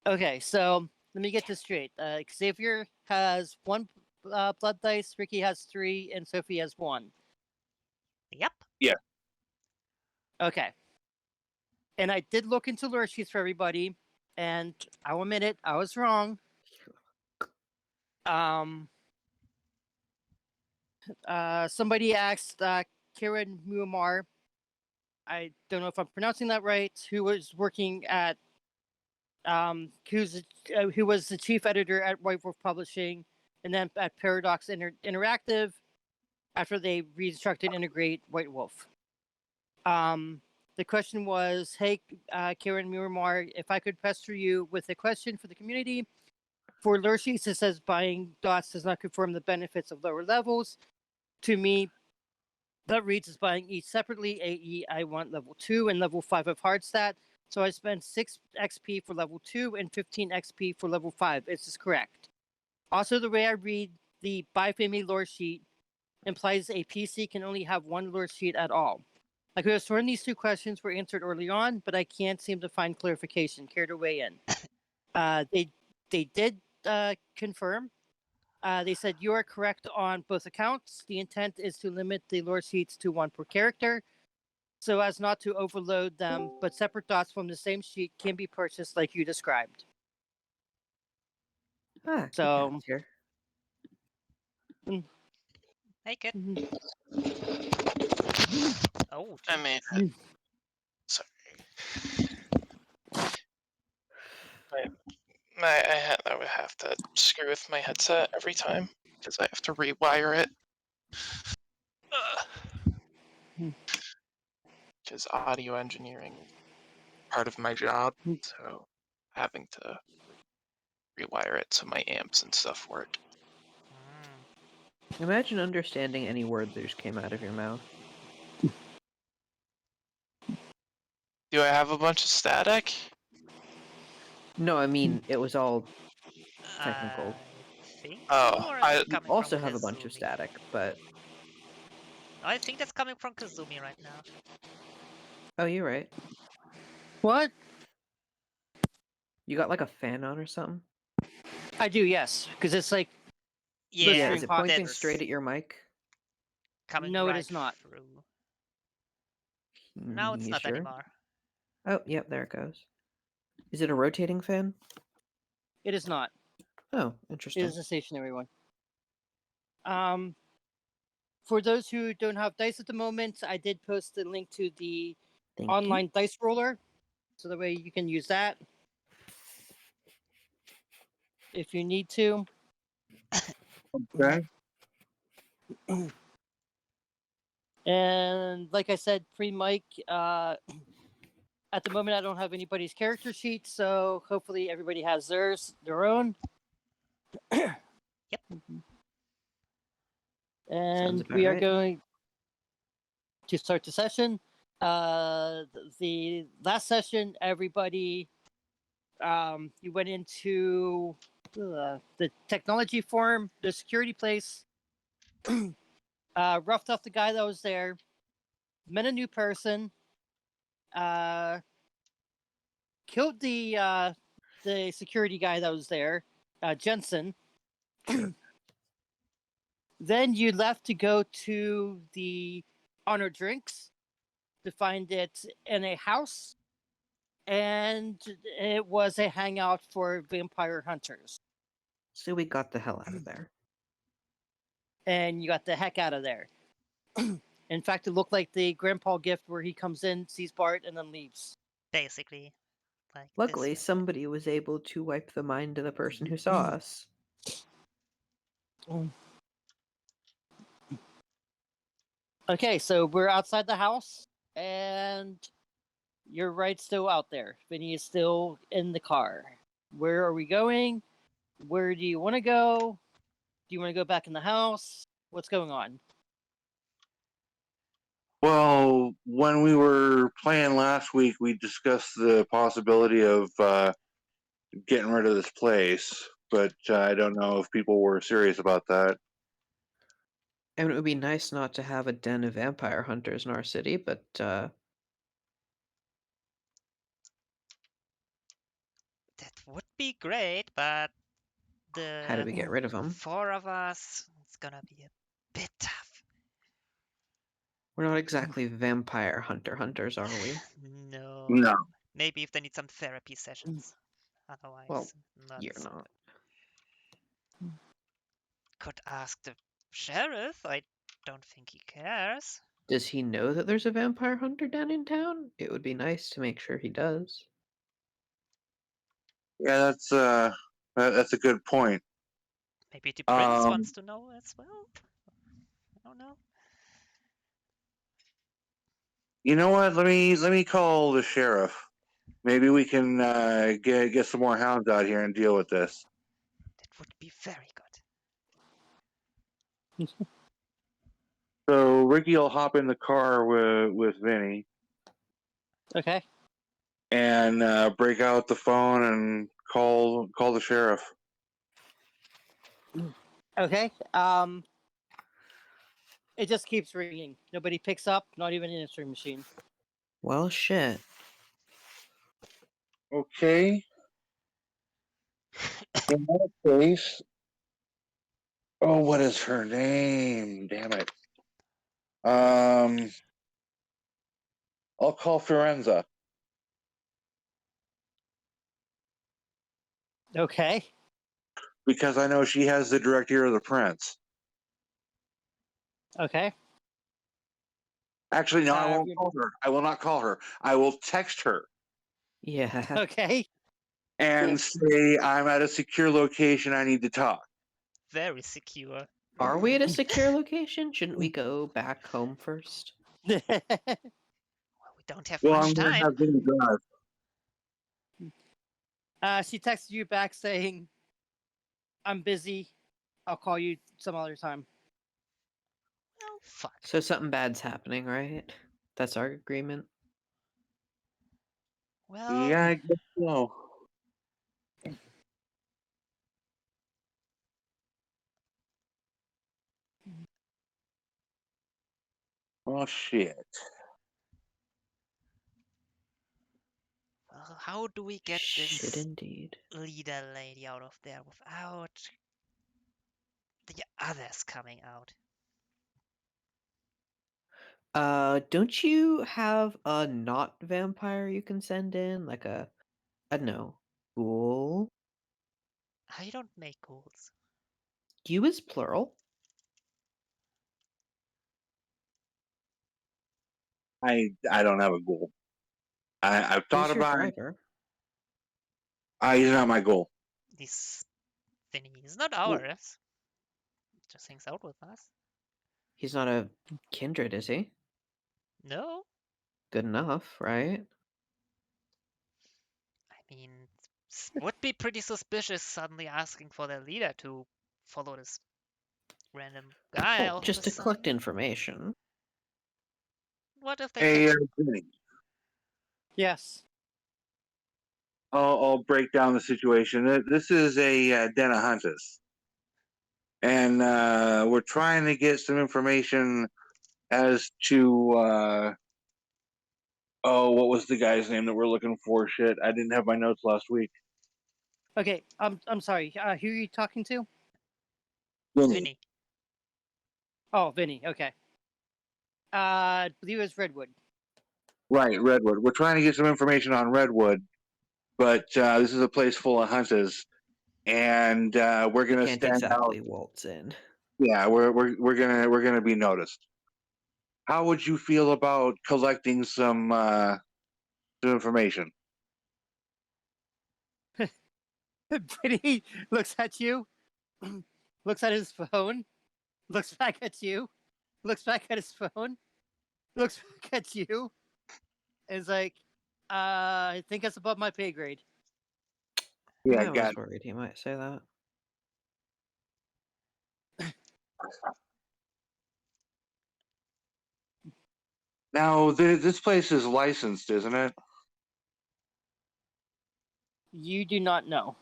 Okay, so let me get this straight. Xavier has one blood dice, Ricky has 3, and Sophie has 1. Yep. Yeah. Okay. And I did look into lure sheets for everybody, and I'll admit it, I was wrong. Somebody asked Karen Muammar, I don't know if I'm pronouncing that right, who was working at who was the chief editor at White Wolf Publishing, and then at Paradox Interactive after they restructured Integrate White Wolf. The question was, hey, Karen Muammar, if I could pester you with a question for the community. For lure sheets, it says buying dots does not confirm the benefits of lower levels. To me, that reads as buying each separately. AE, I want level 2 and level 5 of hard stat. So I spent 6 XP for level 2 and 15 XP for level 5. Is this correct? Also, the way I read the buy family lore sheet implies a PC can only have one lure sheet at all. I could have sworn these 2 questions were answered early on, but I can't seem to find clarification. Care to weigh in? They did confirm. They said you are correct on both accounts. The intent is to limit the lore sheets to 1 per character, so as not to overload them, but separate dots from the same sheet can be purchased like you described. So here. Make it. Oh, I geez. mean, sorry. I would have to screw with my headset every time because I have to rewire it. Because audio engineering is part of my job, so having to rewire it so my amps and stuff work. Imagine understanding any word that just came out of your mouth. Do I have a bunch of static? No, I mean it was all technical. I think Oh, so, or is I it coming Also from have a bunch of Kazumi? static, but I think that's coming from Kazumi right now. oh, you're right. What? You got like a fan on or something? I do, yes, because it's like Yeah, Yeah, is it pointing that's straight at your mic? coming No, it right is not. through. No, it's You not sure? anymore. Oh, yep, there it goes. Is it a rotating fan? It is not. Oh, It interesting. is a stationary one. For those who don't have dice at the moment, I did post the link to the Thank online dice roller, so that way you can use that if you need to. Okay. And like I said, pre-mic, at the moment I don't have anybody's character sheet, so hopefully everybody has their own. Yep. And about we are right. going to start the session. The last session, everybody, you went into the technology forum, the security place, roughed off the guy that was there, met a new person, killed the security guy that was there, Jensen. Sure. Then you left to go to the Honor Drinks to find it in a house, and it was a hangout for vampire hunters. So we got the hell out of there. And you got the heck out of there. In fact, it looked like the grandpa gift where he comes in, sees Bart, and then leaves. Basically. Like Luckily, this. somebody was able to wipe the mind of the person who saw us. Okay, so we're outside the house, and you're right still out there. Vinny is still in the car. Where are we going? Where do you want to go? Do you want to go back in the house? What's going on? Well, when we were playing last week, we discussed the possibility of getting rid of this place, but I don't know if people were serious about that. I mean, it would be nice not to have a den of vampire hunters in our city, but That would be great, but How do we the get rid of him? 4 of us, it's gonna be a bit tough. We're not exactly vampire hunters, are we? No. No. Maybe if they need some therapy sessions. Otherwise, Well, not you're so not. good. Could ask the sheriff. I don't think he cares. Does he know that there's a vampire hunter den in town? It would be nice to make sure he does. Yeah, that's a good point. Maybe the prince Um, wants to know as well. I don't know. You know what? Let me call the sheriff. Maybe we can get some more hounds out here and deal with this. That would be very good. So Ricky will hop in the car with Vinny Okay. and break out the phone and call the sheriff. Okay. It just keeps ringing. Nobody picks up. Not even an answering machine. Well, shit. Okay. In that case, oh, what is her name? Damn it. I'll call Firenza. Okay. Because I know she has the direct ear of the prince. Okay. Actually, no, I Uh, won't call her. I will not call her. I will text her Yeah. Okay. and say I'm at a secure location. I need to talk. Very secure. Are we at a secure location? Shouldn't we go back home first? Well, we don't have Well, much I'm going to time. have Vinny drive. She texted you back saying, "I'm busy. I'll call you some other time." Oh, fuck. So something bad's happening, right? That's our agreement. Well, Yeah, I guess so. Oh, shit. how do we get Shit, this indeed. leader lady out of there without the others coming out? Don't you have a not vampire you can send in? Like a, I don't know, ghoul? I don't make ghouls. You is plural? I don't have a goal. I've thought Who's your about it. driver? He's not my goal. This Vinny is not ours. Just hangs out with us. He's not a kindred, is he? No, Good enough, right? I mean, would be pretty suspicious suddenly asking for their leader to follow this random guy Well, all of just a to collect sudden. information. What if they Hey, catch? Vinny, Yes. I'll break down the situation. This is a den of hunters, and we're trying to get some information as to oh, what was the guy's name that we're looking for? Shit, I didn't have my notes last week. Okay. I'm sorry. Who are you talking to? Vinny? Oh, Vinny. Okay. I believe it was Redwood. Right, Redwood. We're trying to get some information on Redwood, but this is a place full of hunters, and we're gonna Can't stand out. exactly waltz in. Yeah, we're gonna be noticed. How would you feel about collecting some information? Vinny looks at you, looks at his phone, looks back at you, looks back at his phone, looks back at you, and is like, I think that's above my pay grade. Yeah, I was got. worried he might say that. Now this place is licensed, isn't it? You do not know.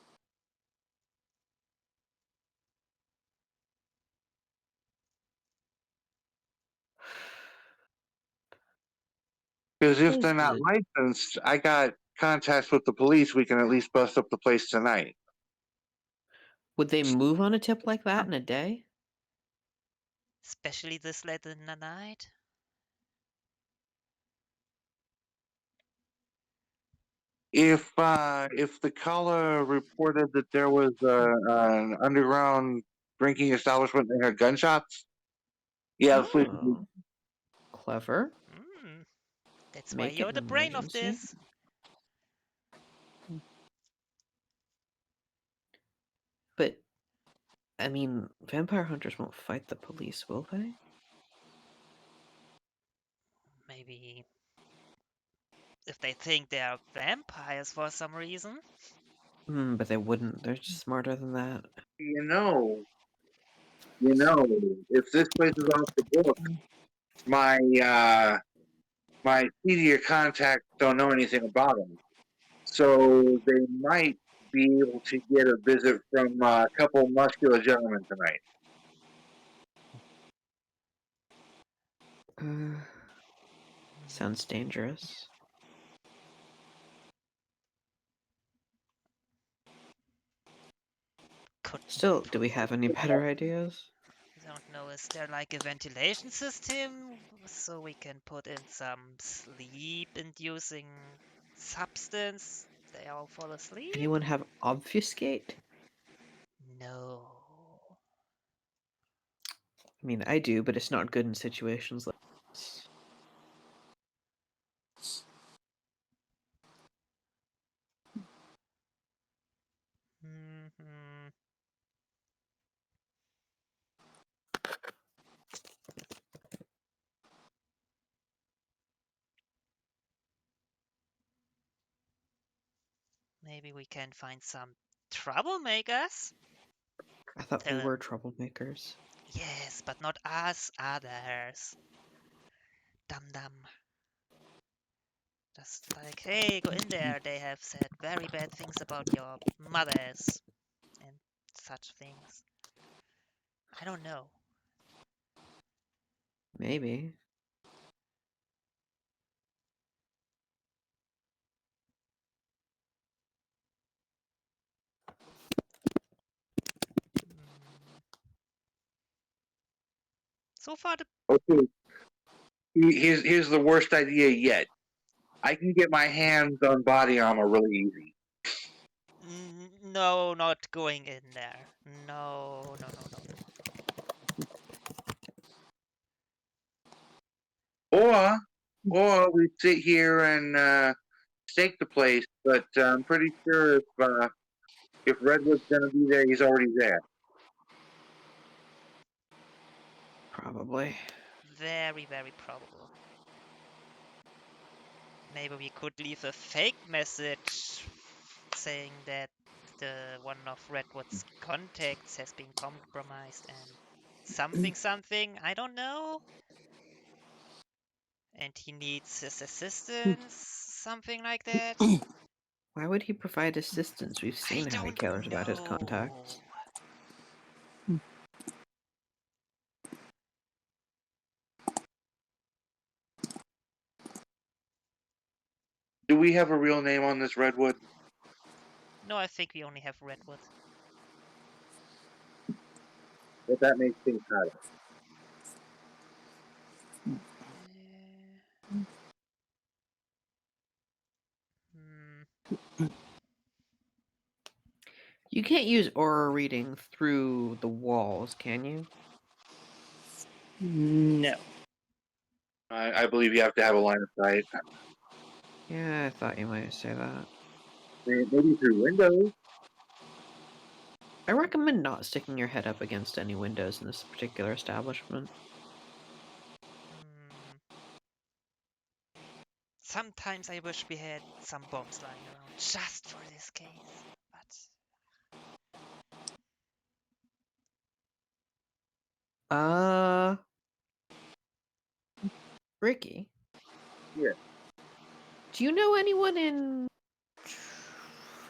Because if Is they're not it? licensed, I got contacts with the police, we can at least bust up the place tonight. Would they move on a tip like that in a day? Especially this late in the night. If the caller reported that there was an underground drinking establishment and heard gunshots, yeah, the police would be- Oh, clever. That's why Make it you're an the brain of emergency. this. But, I mean, vampire hunters won't fight the police, will they? Maybe if they think they are vampires for some reason. But they wouldn't. They're just smarter than that. you know, if this place is off the book, my my media contacts don't know anything about them, so they might be able to get a visit from a couple muscular gentlemen tonight. Sounds dangerous. Could Still, do we have any better ideas? I don't know. Is there like a ventilation system so we can put in some sleep-inducing substance? They all fall asleep? Anyone have obfuscate? No. I mean, I do, but it's not good in situations like this. Mhm. Maybe we can find some troublemakers? I thought we Tell 'em, were troublemakers. yes, but not us, others. Dum dum. Just like, hey, go in there. They have said very bad things about your mothers and such things. I don't know. Maybe. Hmm. So far, the Okay, here's the worst idea yet. I can get my hands on body armor really easy. no, not going in there. No, no, no, no, no. Or we sit here and stake the place. But I'm pretty sure if Redwood's gonna be there, he's already there. Probably. Very, very probable. Maybe we could leave a fake message saying that one of Redwood's contacts has been compromised and something, I don't know. And he needs his assistance, something like that. Why would he provide assistance? We've I seen how he don't cares about his know. contacts. Do we have a real name on this Redwood? No, I think we only have Redwood. But that makes things harder. Hmm. You can't use aura reading through the walls, can you? No. I believe you have to have a line of sight. Yeah, I thought you might say that. Maybe through windows. I recommend not sticking your head up against any windows in this particular establishment. Sometimes I wish we had some bombs lying around just for this case, but Ricky? Yeah. Do you know anyone in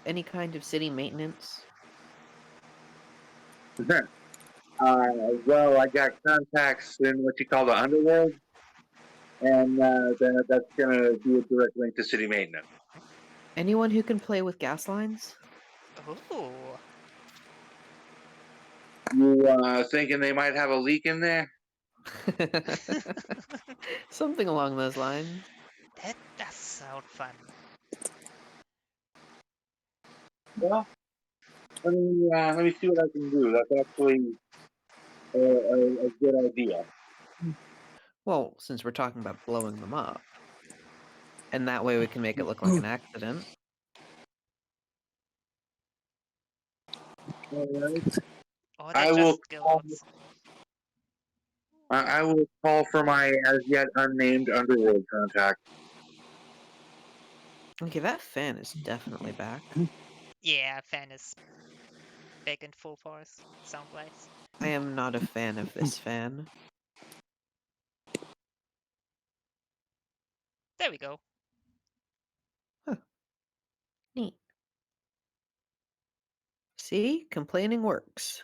any kind of city maintenance? Well, I got contacts in what you call the underworld, and then that's going to be a direct link to city maintenance. Anyone who can play with gas lines? Ooh. You thinking they might have a leak in there? Something along those lines. That does sound fun. Well, let me see what I can do. That's actually a good idea. Well, since we're talking about blowing them up. And that way we can make it look like an accident. Alright. Or I they will just go call, outside. I will call for my as yet unnamed underworld contact. Okay, that fan is definitely back. Yeah, fan is back in full force, sound-wise. I am not a fan of this fan. There we go. Neat. See? Complaining works.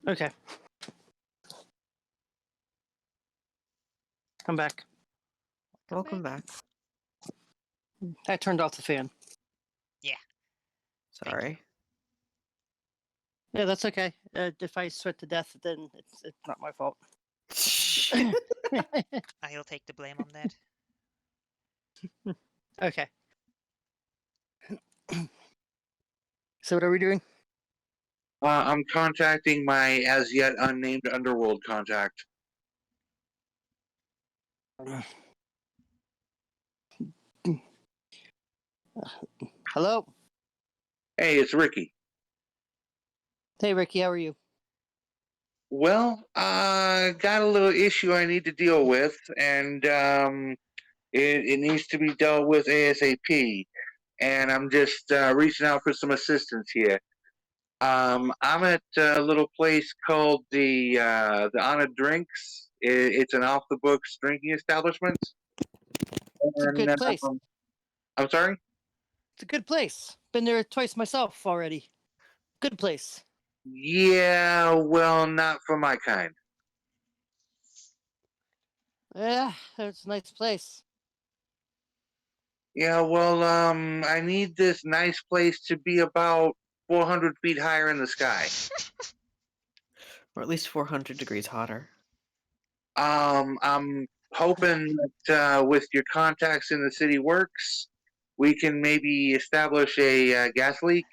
Okay. I'm back. Welcome back. I turned off the fan. Thank you. Sorry. Yeah, that's okay. If I sweat to death, then it's not my fault. I'll take the blame on that. Okay. So what are we doing? I'm contacting my as yet unnamed underworld contact. Hello. Hey, it's Ricky. Hey, Ricky. How are you? Well, got a little issue I need to deal with, and it needs to be dealt with ASAP. And I'm just reaching out for some assistance here. I'm at a little place called the Honor Drinks. It's an off the books drinking establishment. It's a And good place. I'm sorry. It's a good place. Been there twice myself already. Good place. Yeah, well, not for my kind. Yeah, it's a nice place. Yeah, well, I need this nice place to be about 400 feet higher in the sky. Or at least 400 degrees hotter. I'm hoping that with your contacts in the city works, we can maybe establish a gas leak.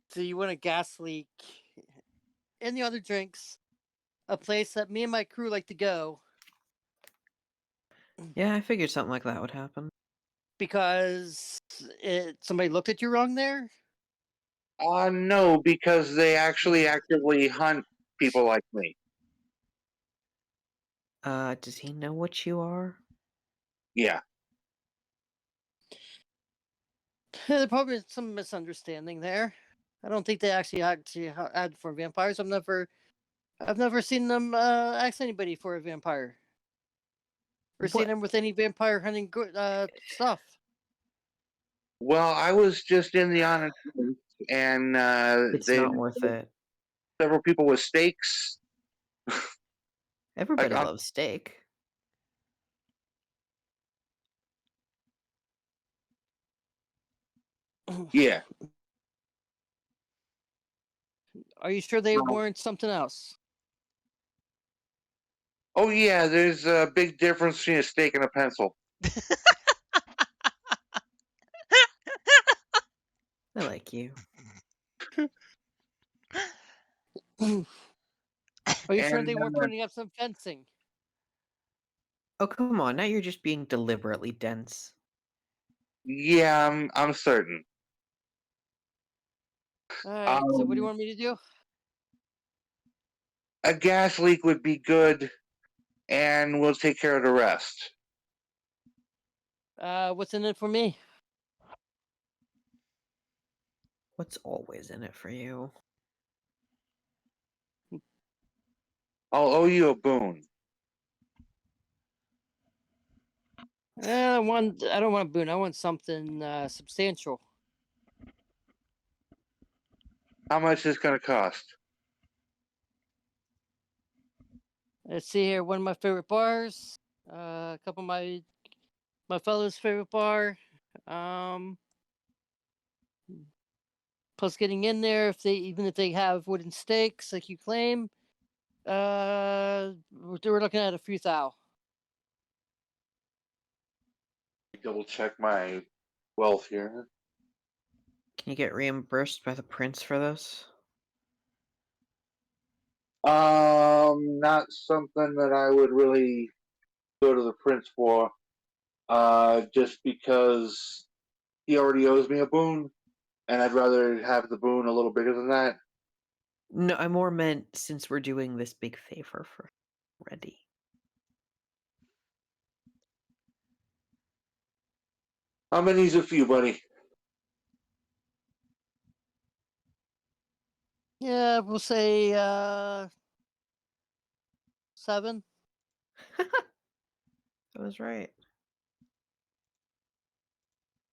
So you want a gas leak and the other drinks, a place that me and my crew like to go Yeah, I figured something like that would happen. because somebody looked at you wrong there. No, because they actually actively hunt people like me. Does he know what you are? Yeah. There probably is some misunderstanding there. I don't think they actually ad for vampires. I've never seen them ask anybody for a vampire or seen What? them with any vampire hunting stuff. Well, I was just in the honor group, and It's they not worth it. several people with stakes. Everybody Like, loves steak. yeah. Are you sure they weren't something else? Oh yeah, there's a big difference between a steak and a pencil. I like you. Are you sure And they weren't putting up some fencing? Oh, come on. Now you're just being deliberately dense. yeah, I'm certain. All right. So what do you Um, want me to do? a gas leak would be good, and we'll take care of the rest. What's in it for me? What's always in it for you? I'll owe you a boon. I don't want a boon. I want something substantial. How much is this going to cost? Let's see here. One of my favorite bars. A couple of my fellows' favorite bar. Plus getting in there, even if they have wooden stakes like you claim, we're looking at a few thou. Double check my wealth here. Can you get reimbursed by the prince for this? Not something that I would really go to the prince for. Just because he already owes me a boon, and I'd rather have the boon a little bigger than that. No, I more meant since we're doing this big favor for already. How many's a few, buddy? Yeah, we'll say 7. I was right.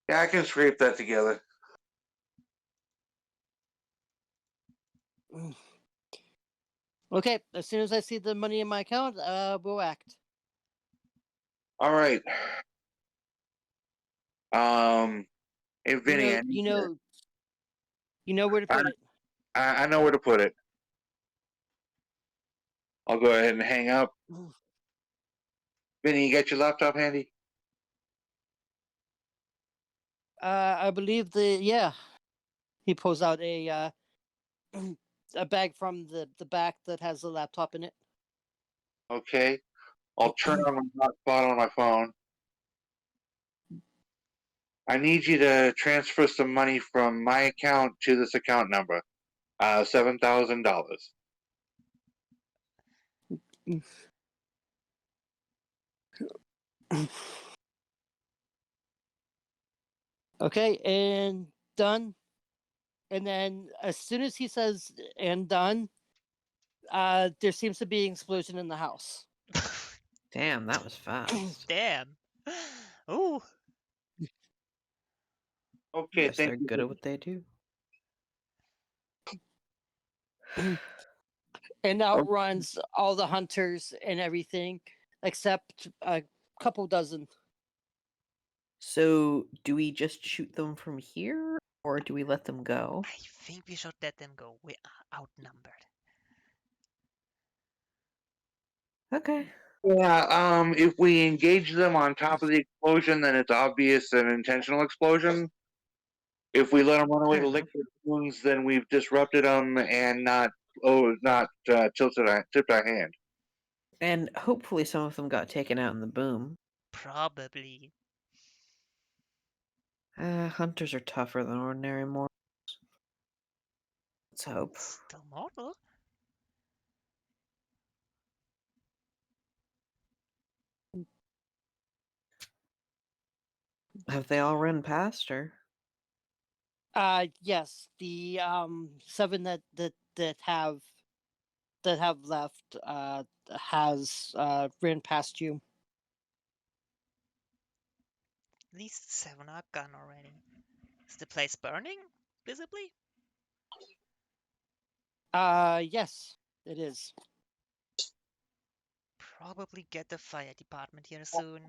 Yeah, I can scrape that together. Okay, as soon as I see the money in my account, we'll act. All right. Hey, Vinny, You know where to put it. I know where to put it. I'll go ahead and hang up. Vinny, you got your laptop handy? I believe he pulls out a a bag from the back that has a laptop in it. Okay. I'll turn on my hotspot on my phone. I need you to transfer some money from my account to this account number. $7,000. Okay, and done. And then as soon as he says and done, there seems to be an explosion in the house. Damn, that was fast. Damn. Ooh. Okay, Guess thank they're you. good at what they do. And outruns all the hunters and everything, except a couple dozen. So, do we just shoot them from here, or do we let them go? I think we should let them go. We are outnumbered. Okay. Yeah, if we engage them on top of the explosion, then it's obvious an intentional explosion. If we let them run away to lick their wounds, then we've disrupted them and not tipped our hand. And hopefully some of them got taken out in the boom. Probably. Hunters are tougher than ordinary mortals. Let's hope. Still mortal. Have they all run past her? Yes, the 7 that have left has ran past you. At least 7 are gone already. Is the place burning? Visibly? Yes, it is. Probably get the fire department here soon.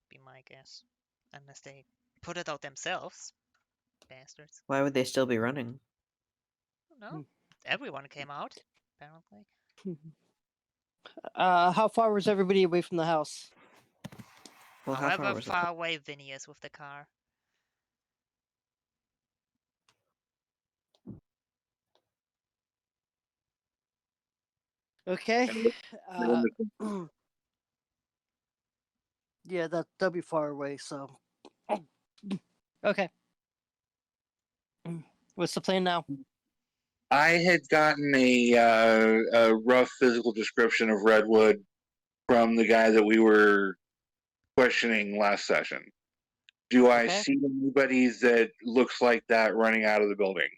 Be my guess. Unless they put it out themselves. Bastards. Why would they still be running? No. Everyone came out, apparently. How far was everybody away from the house? Well, how far However was far away Vinny is with the car. Okay. Yeah, that'll be far away. So, okay. What's the plan now? I had gotten a rough physical description of Redwood from the guy that we were questioning last session. Do I Okay. see anybody that looks like that running out of the building?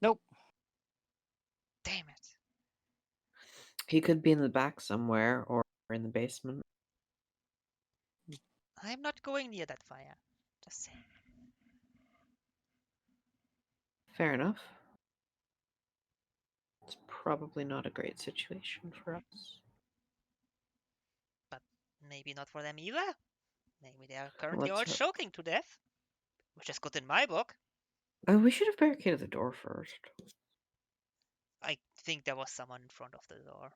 Nope. Damn it. He could be in the back somewhere or in the basement. I'm not going near that fire. Just saying. Fair enough. It's probably not a great situation for us. But maybe not for them either. Maybe they are currently all Let's hope. choking to death, which is good in my book. We should have barricaded the door first. I think there was someone in front of the door,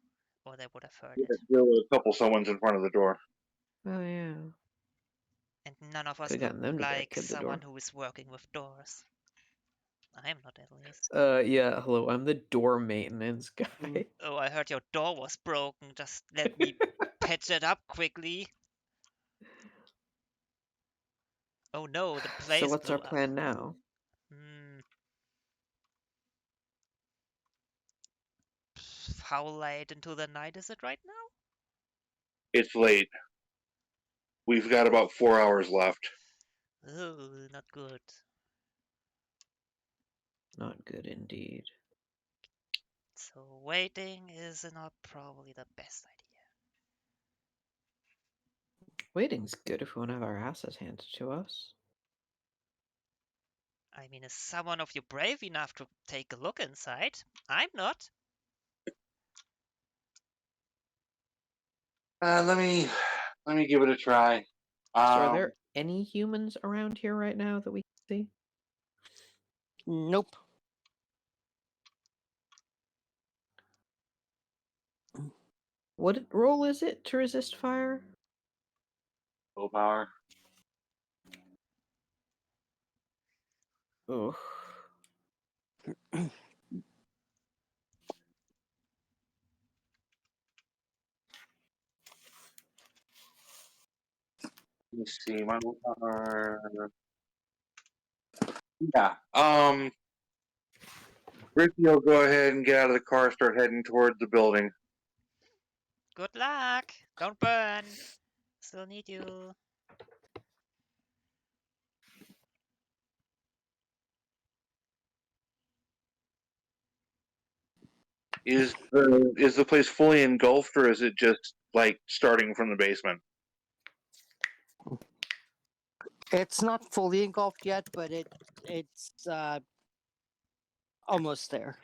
or they would have heard Yeah, it. there were a couple someone's in front of the door. Oh yeah. And none of us Could've look gotten them to like barricade the someone door. who is working with doors. I'm not, at least. Yeah, hello, I'm the door maintenance guy. Oh, I heard your door was broken. Just let me patch it up quickly. Oh no, the place So what's blew our up. plan now? How late into the night is it right now? It's late. We've got about 4 hours left. Oh, not good. Not good indeed. So waiting is not probably the best idea. Waiting's good if we want to have our asses handed to us. I mean, is someone of you brave enough to take a look inside? I'm not. Let me give it a try. So are Um, there any humans around here right now that we can see? Nope. What role is it to resist fire? willpower. Ugh. Let me see. My willpower. Yeah. Ricky will go ahead and get out of the car, start heading towards the building. Good luck. Don't burn. Still need you. Is the place fully engulfed, or is it just like starting from the basement? It's not fully engulfed yet, but it's almost there.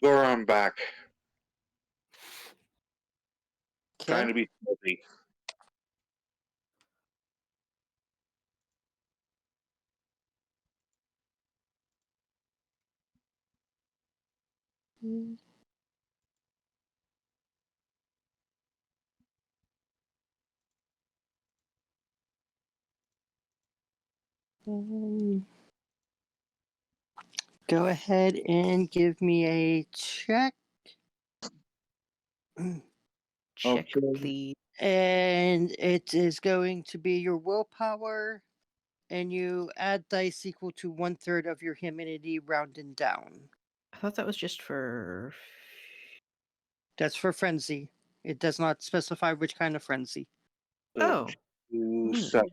Go around back. Trying to Okay. be stealthy. Go ahead and give me a check. Check, Okay. please. And it is going to be your willpower, and you add dice equal to 1/3 of your humanity rounded down. I thought that was just for. That's for frenzy. It does not specify which kind of frenzy. Oh. 2, Hmm. 7.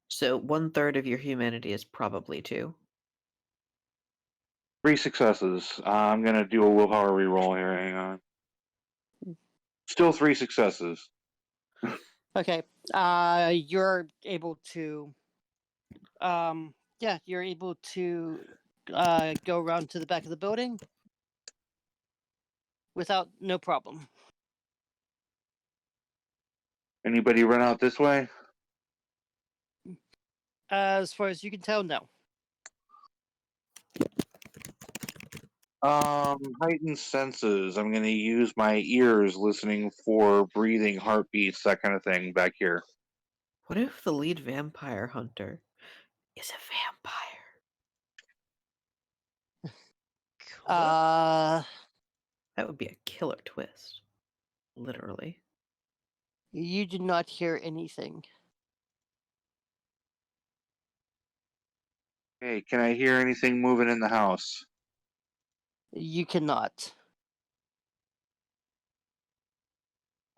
So 1/3 of your humanity is probably 2. 3 successes. I'm gonna do a willpower reroll here. Hang on. Still 3 successes. Okay. You're able to. Yeah, you're able to go around to the back of the building without no problem. Anybody run out this way? As far as you can tell, no. Heightened senses. I'm gonna use my ears listening for breathing, heartbeats, that kind of thing back here. What if the lead vampire hunter is a vampire? Cool. That would be a killer twist. Literally. You did not hear anything. Hey, can I hear anything moving in the house? You cannot.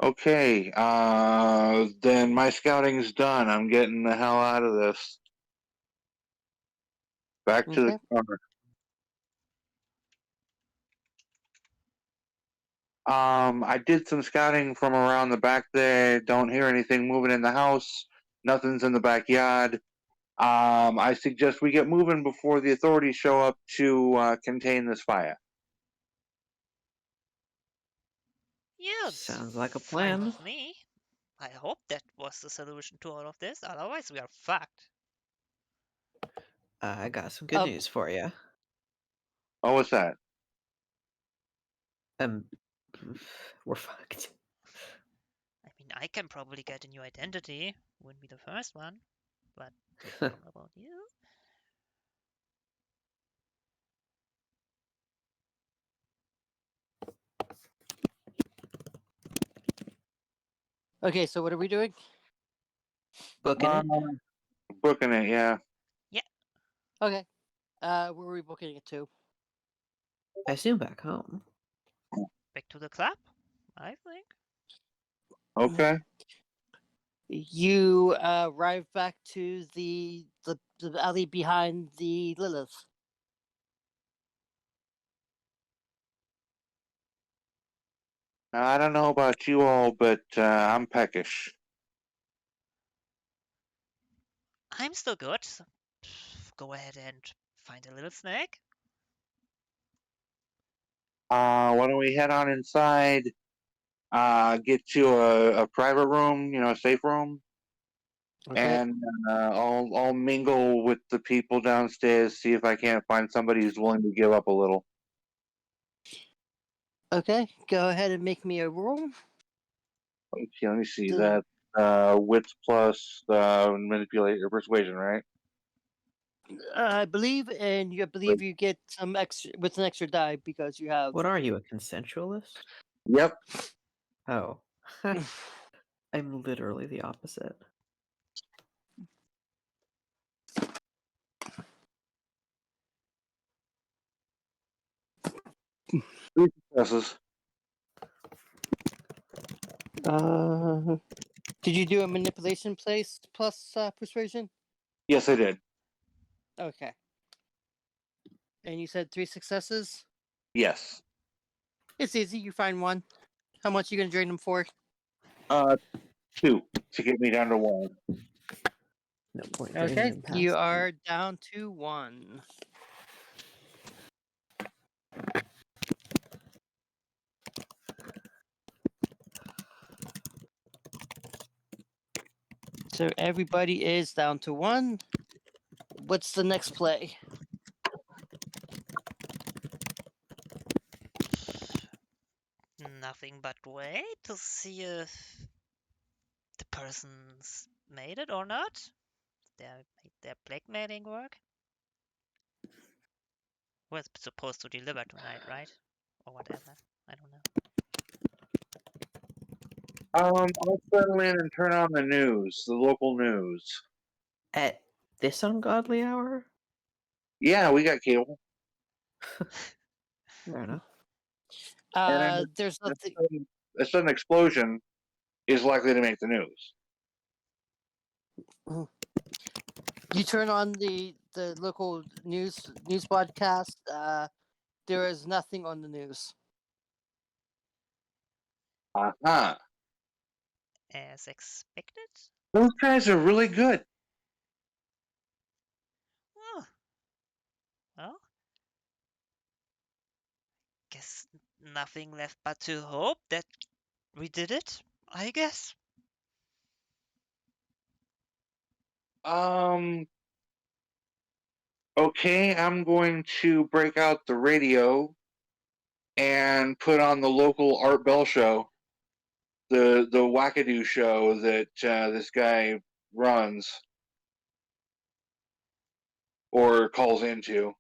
Okay, then my scouting's done. I'm getting the hell out of this. Back to the Okay. car. I did some scouting from around the back there. Don't hear anything moving in the house. Nothing's in the backyard. I suggest we get moving before the authorities show up to contain this fire. Yeah, Sounds like a fine plan. with me. I hope that was the solution to all of this. Otherwise, we are fucked. I got some good news for you. Oh, what's that? We're fucked. I mean, I can probably get a new identity. Wouldn't be the first one, but I don't know about you. Okay, so what are we doing? Booking it. Booking it, yeah. Okay. Where are we booking it to? I assume back home. Back to the club, I think. Okay. You arrive back to the alley behind the Lilith. Now, I don't know about you all, but I'm peckish. I'm still good. So go ahead and find a little snack. Why don't we head on inside? Get you a private room, a safe room, Okay. and I'll mingle with the people downstairs. See if I can't find somebody who's willing to give up a little. Okay. Go ahead and make me a roll. Okay, let me see. The- That wits plus manipulate or persuasion, right? I believe, and you believe you get some extra with an extra die because you have. What are you, a consensualist? Yep. Oh. I'm literally the opposite. Three successes. Did you do a manipulation place plus persuasion? Yes, I did. Okay. And you said 3 successes? Yes. It's easy. You find one. How much you gonna drain them for? 2 to get me down to 1. No point draining Okay. him past You that. are down to 1. So everybody is down to 1. What's the next play? Nothing but wait to see if the person's made it or not. They made their blackmailing work. We're supposed to deliver tonight, right? Or whatever. I don't know. I'll settle in and turn on the news, the local news. At this ungodly hour? Yeah, we got cable. Fair enough. There's nothing. A sudden explosion is likely to make the news. You turn on the local news broadcast. There is nothing on the news. Uh-huh. As expected? Those guys are really good. Oh. Well, guess nothing left but to hope that we did it, I guess. Okay, I'm going to break out the radio and put on the local Art Bell show, the wackadoo show that this guy runs or calls into.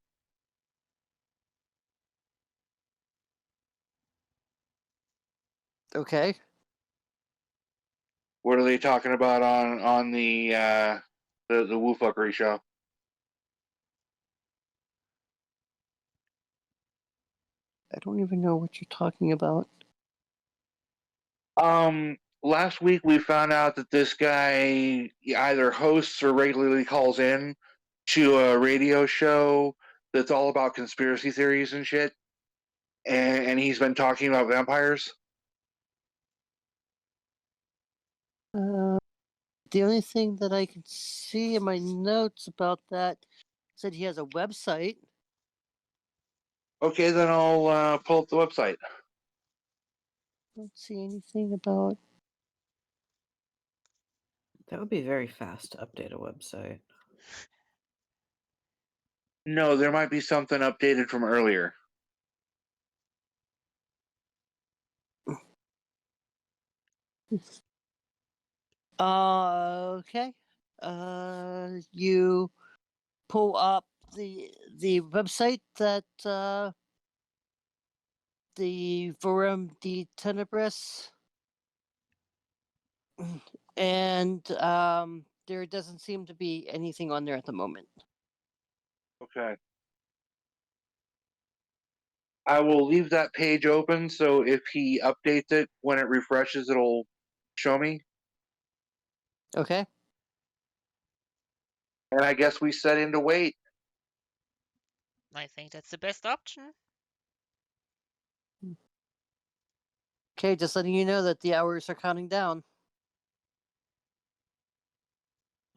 Okay. What are they talking about on the woofuckery show? I don't even know what you're talking about. Last week we found out that this guy either hosts or regularly calls in to a radio show that's all about conspiracy theories and shit. and he's been talking about vampires. The only thing that I can see in my notes about that said he has a website. Okay, then I'll pull up the website. Don't see anything about. That would be very fast to update a website. No, there might be something updated from earlier. Okay. You pull up the website that the Forum de Tenebris, and there doesn't seem to be anything on there at the moment. Okay. I will leave that page open, so if he updates it, when it refreshes, it'll show me. Okay. And I guess we set in to wait. I think that's the best option. Okay, just letting you know that the hours are counting down.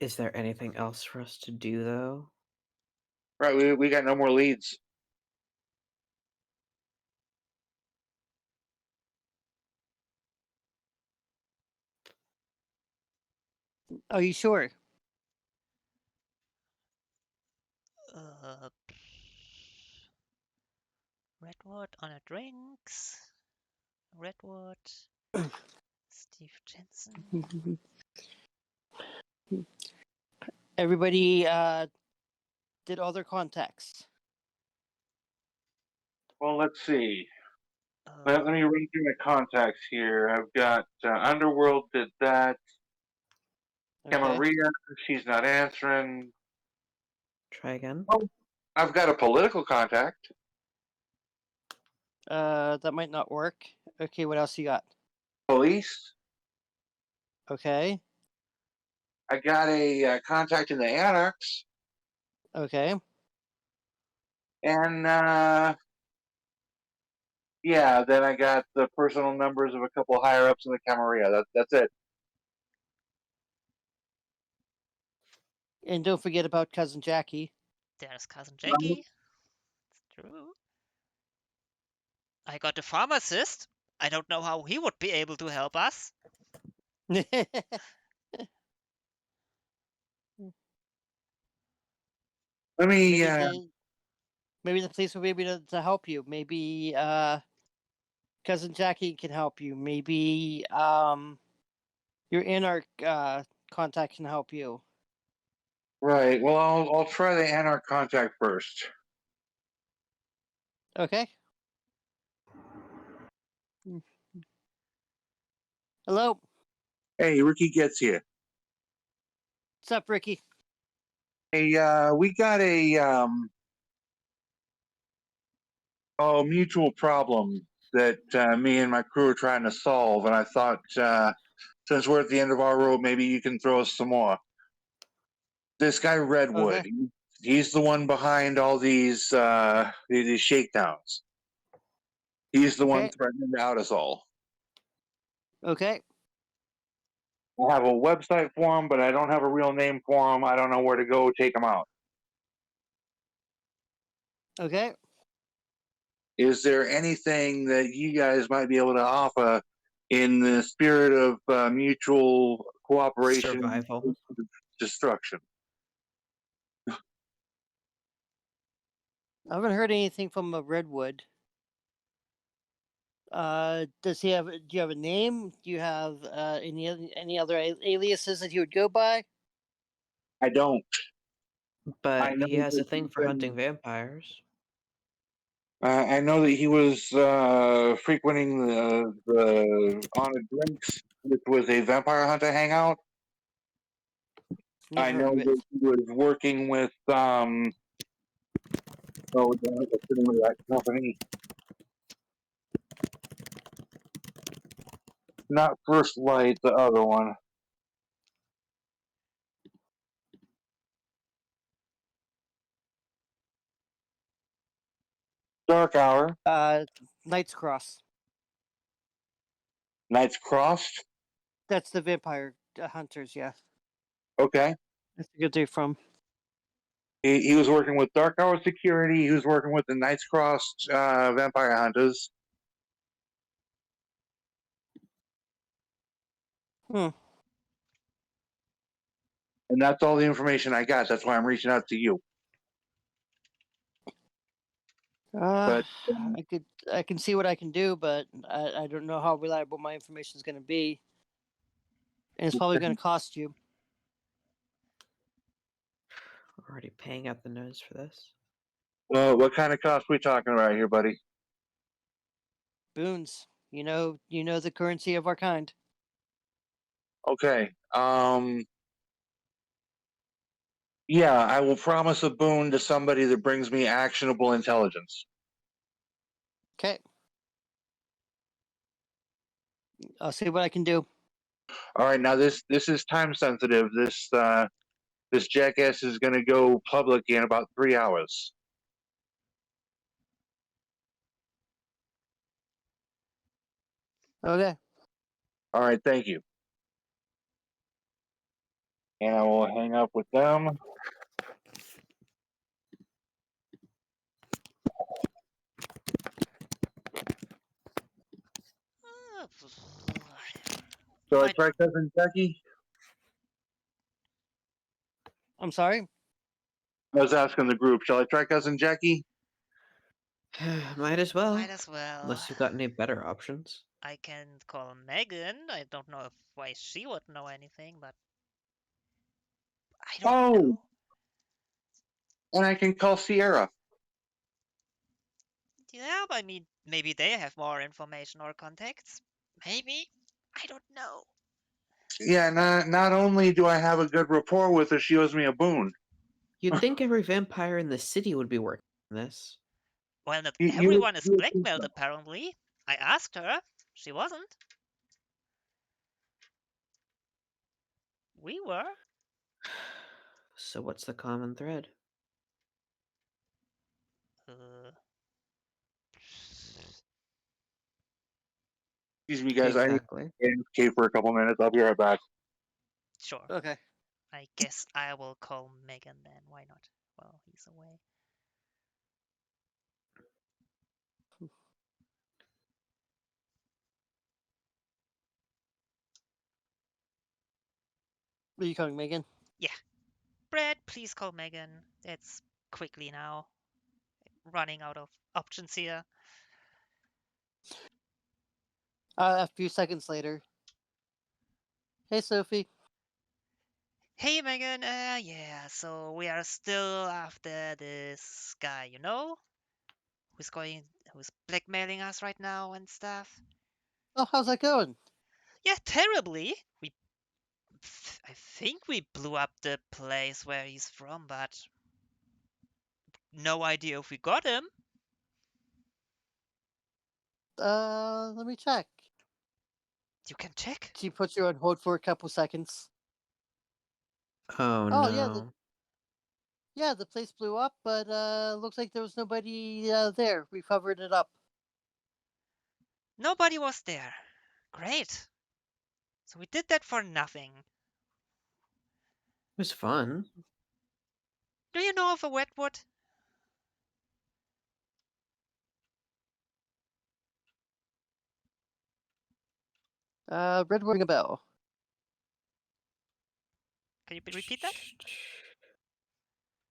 Is there anything else for us to do, though? Right, we got no more leads. Are you sure? Uh, Redwood on a drinks. Redwood. Steve Jensen. Everybody did all their contacts. Well, let's see. Let me run through my contacts here. I've got Underworld did that. Okay. Camarilla, she's not answering. Try again. Oh, I've got a political contact. That might not work. Okay, what else you got? Police. Okay. I got a contact in the Annex. Okay. And yeah, then I got the personal numbers of a couple higher ups in the Camarilla. That's it. And don't forget about cousin Jackie. There's cousin Jackie. It's true. I got a pharmacist. I don't know how he would be able to help us. Let me. Maybe the police will be able to help you. Maybe cousin Jackie can help you. Maybe your Anarch contact can help you. Right. Well, I'll try the Anarch contact first. Okay. Hello. Hey, Ricky gets you. What's up, Ricky? Hey, we got a mutual problem that me and my crew are trying to solve, and I thought since we're at the end of our road, maybe you can throw us some more. This guy Redwood, Okay. he's the one behind all these shakedowns. He's the one Okay. threatening to out us all. Okay. I have a website for him, but I don't have a real name for him. I don't know where to go take him out. Okay. Is there anything that you guys might be able to offer in the spirit of mutual cooperation, Survival. destruction? I haven't heard anything from a Redwood. Does he have? Do you have a name? Do you have any other aliases that he would go by? I don't. But I know he has a that thing for hunting vampires. I know that he was frequenting the Honor Drinks, which was a vampire hunter hangout. Never I heard know of it. that he was working with what's the name of that company? Not First Light, the other one. Dark Hour. Knight's Cross. Knights Crossed. That's the vampire hunters. Yeah, Okay. that's a good day from. He was working with Dark Hour Security. He was working with the Knights Crossed Vampire Hunters. Hmm. And that's all the information I got. That's why I'm reaching out to you. But I can see what I can do, but I don't know how reliable my information is going to be, and it's probably going to cost you. Already paying out the nose for this. what kind of cost we talking about here, buddy? Boons. You know the currency of our kind. Okay. Yeah, I will promise a boon to somebody that brings me actionable intelligence. Okay. I'll see what I can do. All right, now this is time sensitive. This jackass is going to go public in about 3 hours. Okay. All right, thank you. And I will hang up with them. So I Might- try cousin Jackie. I'm sorry. I was asking the group, shall I try cousin Jackie? Might as well. Might as well. Unless you've got any better options. I can call Megan. I don't know why she would know anything, but I don't Oh, know. and I can call Sierra. Yeah, I mean, maybe they have more information or contacts. Maybe. I don't know. Yeah, not only do I have a good rapport with her, she owes me a boon. You'd think every vampire in the city would be working on this. Well, not You- everyone is you- blackmailed, apparently. I asked her. She wasn't. We were. So what's the common thread? Uh, Excuse me, guys. Exactly. I need to AFK for a couple minutes. I'll be right back. sure. Okay. I guess I will call Megan then. Why not? Well, he's away. Are you calling Megan? Brad, please call Megan. It's quickly now. Running out of options here. A few seconds later. Hey, Sophie. Hey Megan, yeah, so we are still after this guy, who's blackmailing us right now and stuff. Oh, how's that going? Yeah, terribly. I think we blew up the place where he's from, but no idea if we got him. Let me check. You can check. She puts you on hold for a couple seconds. Oh, Oh, no. yeah, the place blew up, but looks like there was nobody there. We covered it up. Nobody was there. Great. So we did that for nothing. It was fun. Do you know of a wetwood? Red ring a bell. Can you repeat that?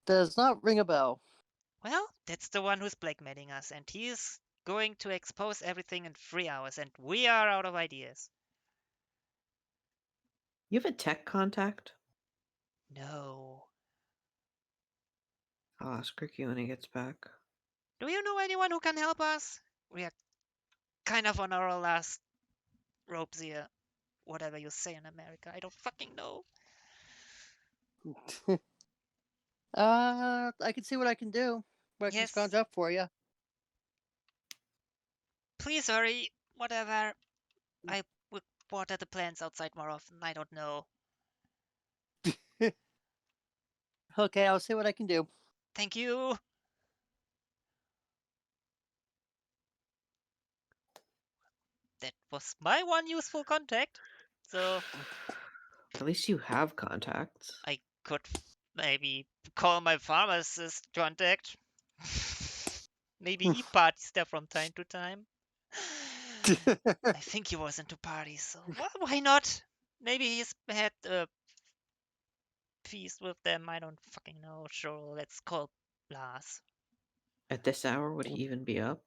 Does not ring a bell. Well, that's the one who's blackmailing us, and he's going to expose everything in 3 hours, and we are out of ideas. You have a tech contact? No. I'll ask Ricky when he gets back. Do you know anyone who can help us? We are kind of on our last ropes here. Whatever you say in America, I don't fucking know. I can see what I can do. What I can Yes. scrounge up for you. Please hurry. Whatever. I would water the plants outside more often. I don't know. Okay, I'll see what I can do. Thank you. was my one useful contact. So At least you have contacts. I could maybe call my pharmacist contact. Maybe he parties there from time to time. I think he was into parties, so why not? Maybe he's had a feast with them. I don't fucking know. Sure, let's call Lars. At this hour, would he even be up?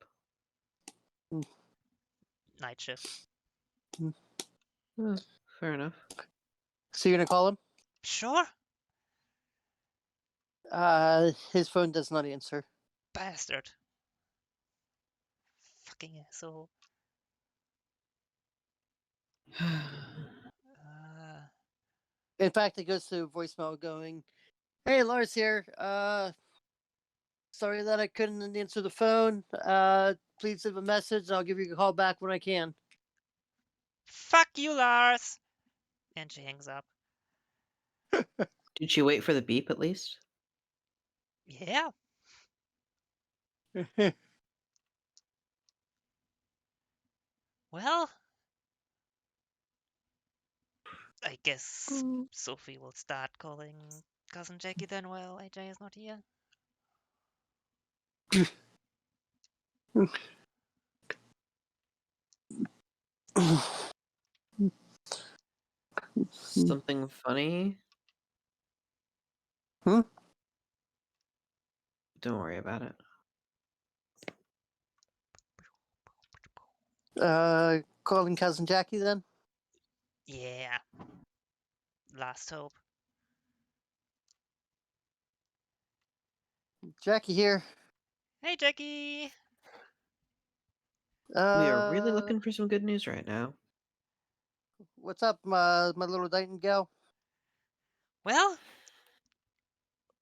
Night shift. Fair enough. So you're gonna call him? Sure, His phone does not answer. bastard. Fucking asshole. In fact, it goes to voicemail going, "Hey, Lars here. Sorry that I couldn't answer the phone. Please leave a message. I'll give you a call back when I can." Fuck you, Lars. And she hangs up. Did she wait for the beep at least? Yeah. Well, I guess Sophie will start calling cousin Jackie then while AJ is not here. Something funny? Hmm? Don't worry about it. Calling cousin Jackie then. Yeah. Last hope. Jackie here. Hey, Jackie. We are really Uh, looking for some good news right now. What's up, my little nightingale? Well,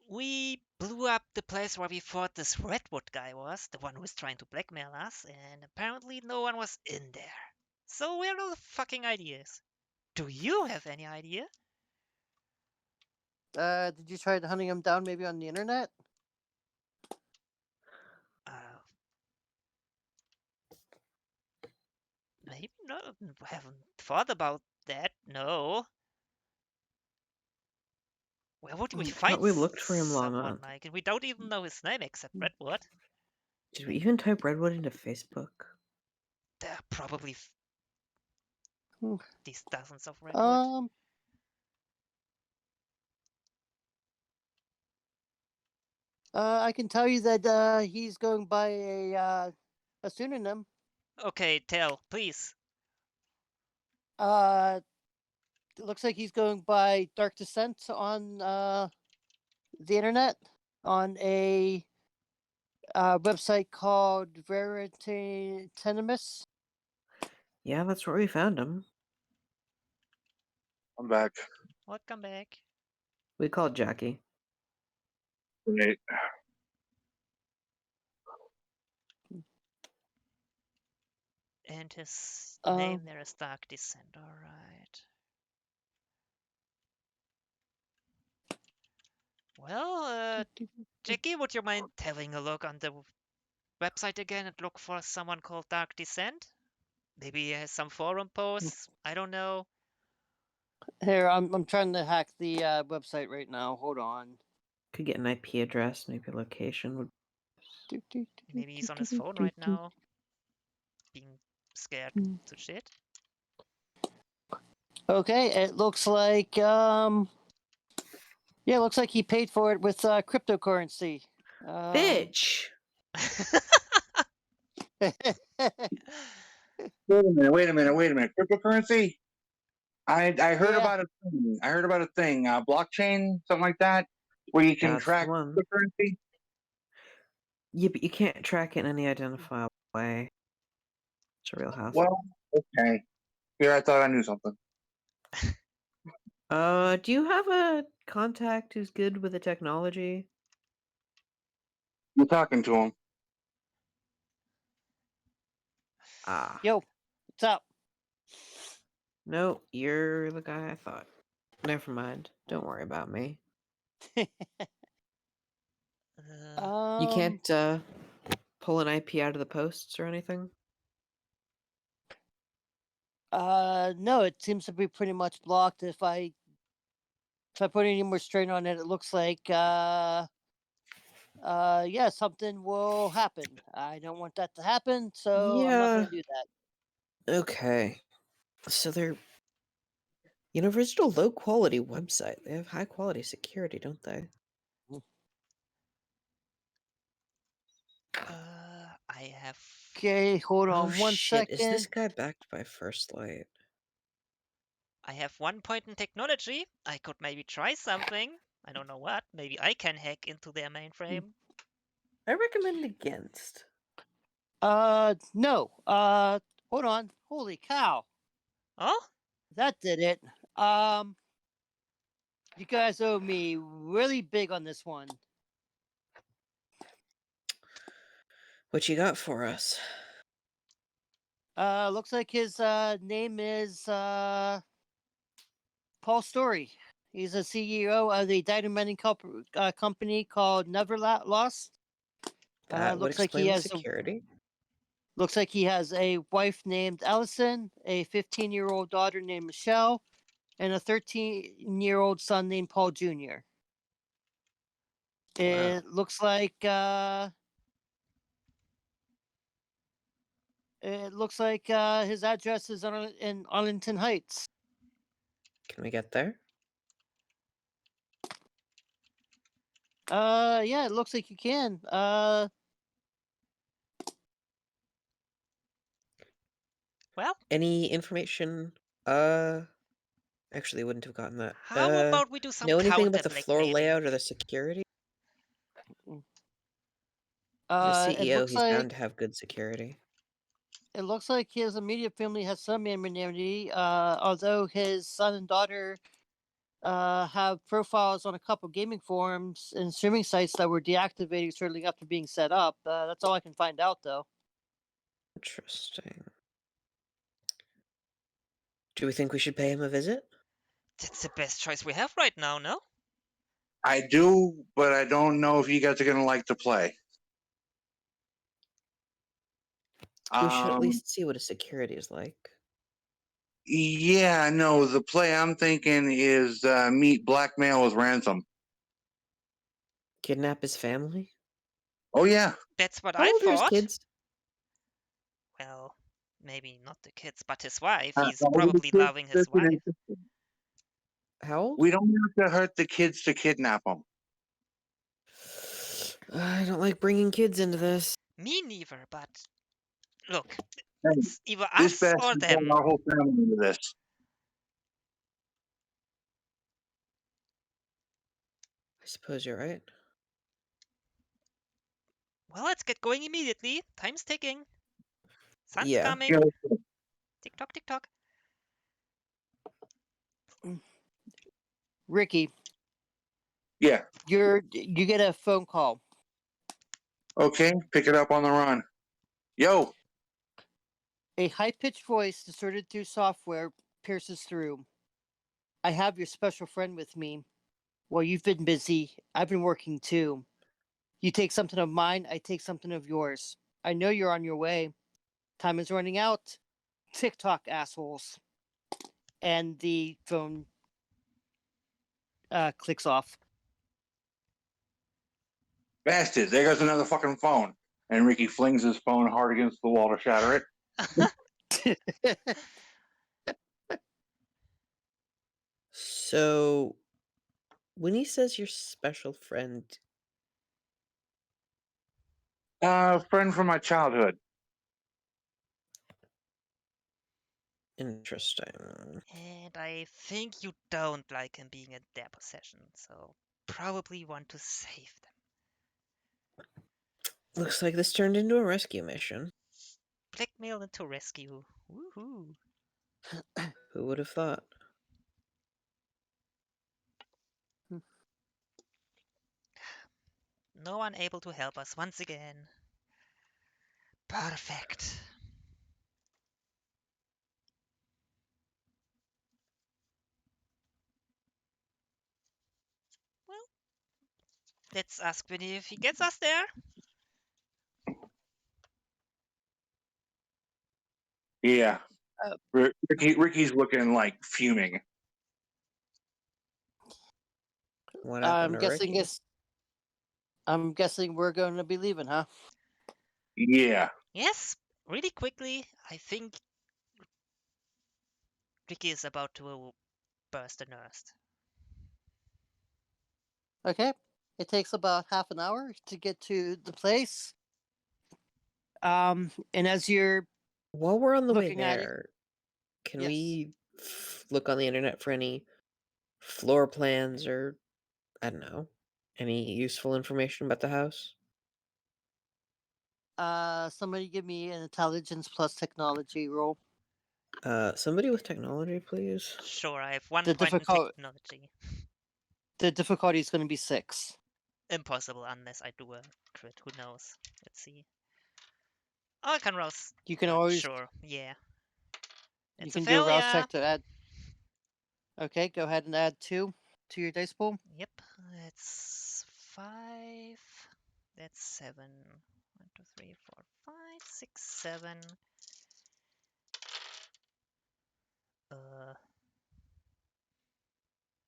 we blew up the place where we thought this Redwood guy was, the one who was trying to blackmail us, and apparently no one was in there. So we're all fucking ideas. Do you have any idea? Did you try hunting him down maybe on the internet? Maybe no. Haven't thought about that. No. Where would we find Thought we looked for him long someone on. like? And we don't even know his name except Redwood. Did we even type Redwood into Facebook? There are probably Hmm. these dozens of Redwood. I can tell you that he's going by a pseudonym. Okay, tell, please. It looks like he's going by Dark Descent on the internet on a website called Veritanimus. Yeah, that's where we found him. I'm back. Welcome back. We called Jackie. Right. And his Um, name there is Dark Descent, alright. Well, Jackie, would you mind having a look on the website again and look for someone called Dark Descent? Maybe he has some forum posts. I don't know. Here, I'm trying to hack the website right now. Hold on. Could get an IP address, maybe location would. Maybe he's on his phone right now, being scared to shit. Okay, it looks like yeah, it looks like he paid for it with cryptocurrency. Bitch! Wait a minute. Cryptocurrency? I heard Yeah. about a thing. Blockchain, something like that, where you can That's the track one. cryptocurrency. Yeah, but you can't track it in any identifiable way. It's a real hassle. Well, okay. Here, I thought I knew something. Do you have a contact who's good with the technology? You're talking to him. Ah. Yo, what's up? No, you're the guy I thought. Never mind. Don't worry about me. You can't pull an IP out of the posts or anything? No, it seems to be pretty much blocked. If I put any more strain on it, it looks like yeah, something will happen. I don't want that to happen, so I'm not Yeah. gonna do that. Okay. So they're original low quality website. They have high quality security, don't they? I have. Okay, hold Oh on one shit! Is this second. guy backed by First Light? I have 1 point in technology. I could maybe try something. I don't know what. Maybe I can hack into their mainframe. I recommend against. No. Hold on. Holy cow, Oh? that did it. Um, you guys owe me really big on this one. What you got for us? Looks like his name is Paul Story. He's a CEO of the dynamiting company called Never Lost. That would Looks like explain the security. looks like he has a wife named Allison, a 15-year-old daughter named Michelle, and a 13-year-old son named Paul Jr. It looks like his address is in Arlington Heights. Can we get there? Yeah, it looks like you can. Well, Any information? Actually, wouldn't have gotten that. how about we do some Know anything counter about the floor blackmailing? layout or the security? The It CEO, looks he's like bound to have good security. his immediate family has some anonymity. Although his son and daughter have profiles on a couple gaming forums and streaming sites that were deactivated shortly after being set up. That's all I can find out, though. Interesting. Do we think we should pay him a visit? That's the best choice we have right now, no? I do, but I don't know if you guys are gonna like to play. We should at Um, least see what his security is like. yeah, no, the play I'm thinking is meet blackmail with ransom. Kidnap his family? Oh yeah, That's what How I old are his thought. kids? Well, maybe not the kids, but his wife. uh, He's all the probably kids loving that his can wife. interest- How old? we don't have to hurt the kids to kidnap them. I don't like bringing kids into this. Me neither, but look, Hey, it's either this us or bastard brought them. our whole family into this. I suppose you're right. Well, let's get going immediately. Time's ticking. Sun's Yeah. coming. You know, Tick tock, tick tock. Ricky, yeah, you get a phone call. okay, pick it up on the run. Yo, A high-pitched voice distorted through software pierces through. I have your special friend with me. Well, you've been busy. I've been working too. You take something of mine, I take something of yours. I know you're on your way. Time is running out. TikTok assholes. And the phone clicks off. bastard, there goes another fucking phone. And Ricky flings his phone hard against the wall to shatter it. So, when he says your special friend, Friend from my childhood. interesting. And I think you don't like him being in their possession, so probably want to save them. Looks like this turned into a rescue mission. Blackmail into rescue. Woohoo. Who would have thought? No one able to help us once again. Perfect. Well, let's ask Vinny if he gets us there. Yeah. Ricky's looking like fuming. What happened I'm to guessing Ricky? I'm guessing we're going to be leaving, huh? Yeah. Yes, really quickly, I think Ricky is about to burst a nest. Okay. It takes about half an hour to get to the place. And as you're While we're on the way looking at it, there, can yes. we look on the internet for any floor plans or, I don't know, any useful information about the house? Somebody give me an intelligence plus technology roll. Somebody with technology, please. Sure, I have 1 The point in difficult- technology. The difficulty is going to be 6. Impossible unless I do a crit. Who knows? Let's see. Oh, I can rouse. You can always Sure, yeah. you It's a can do a rouse failure. check to add. Okay, go ahead and add 2 to your dice pool. Yep, that's 5. That's 7. 1, 2, 3, 4, 5, 6, 7.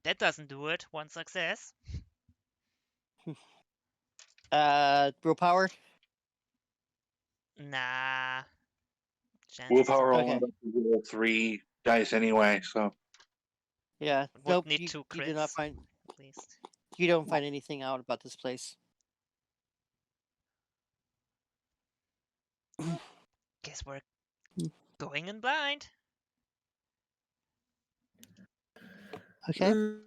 That doesn't do it. 1 success. Willpower. Nah. Chances Willpower are- Okay. only roll 3 dice anyway, so Yeah. Would Nope. need You, 2 you do not crits, find at least. you don't find anything out about this place. Guess we're Hmm. going in blind. Okay.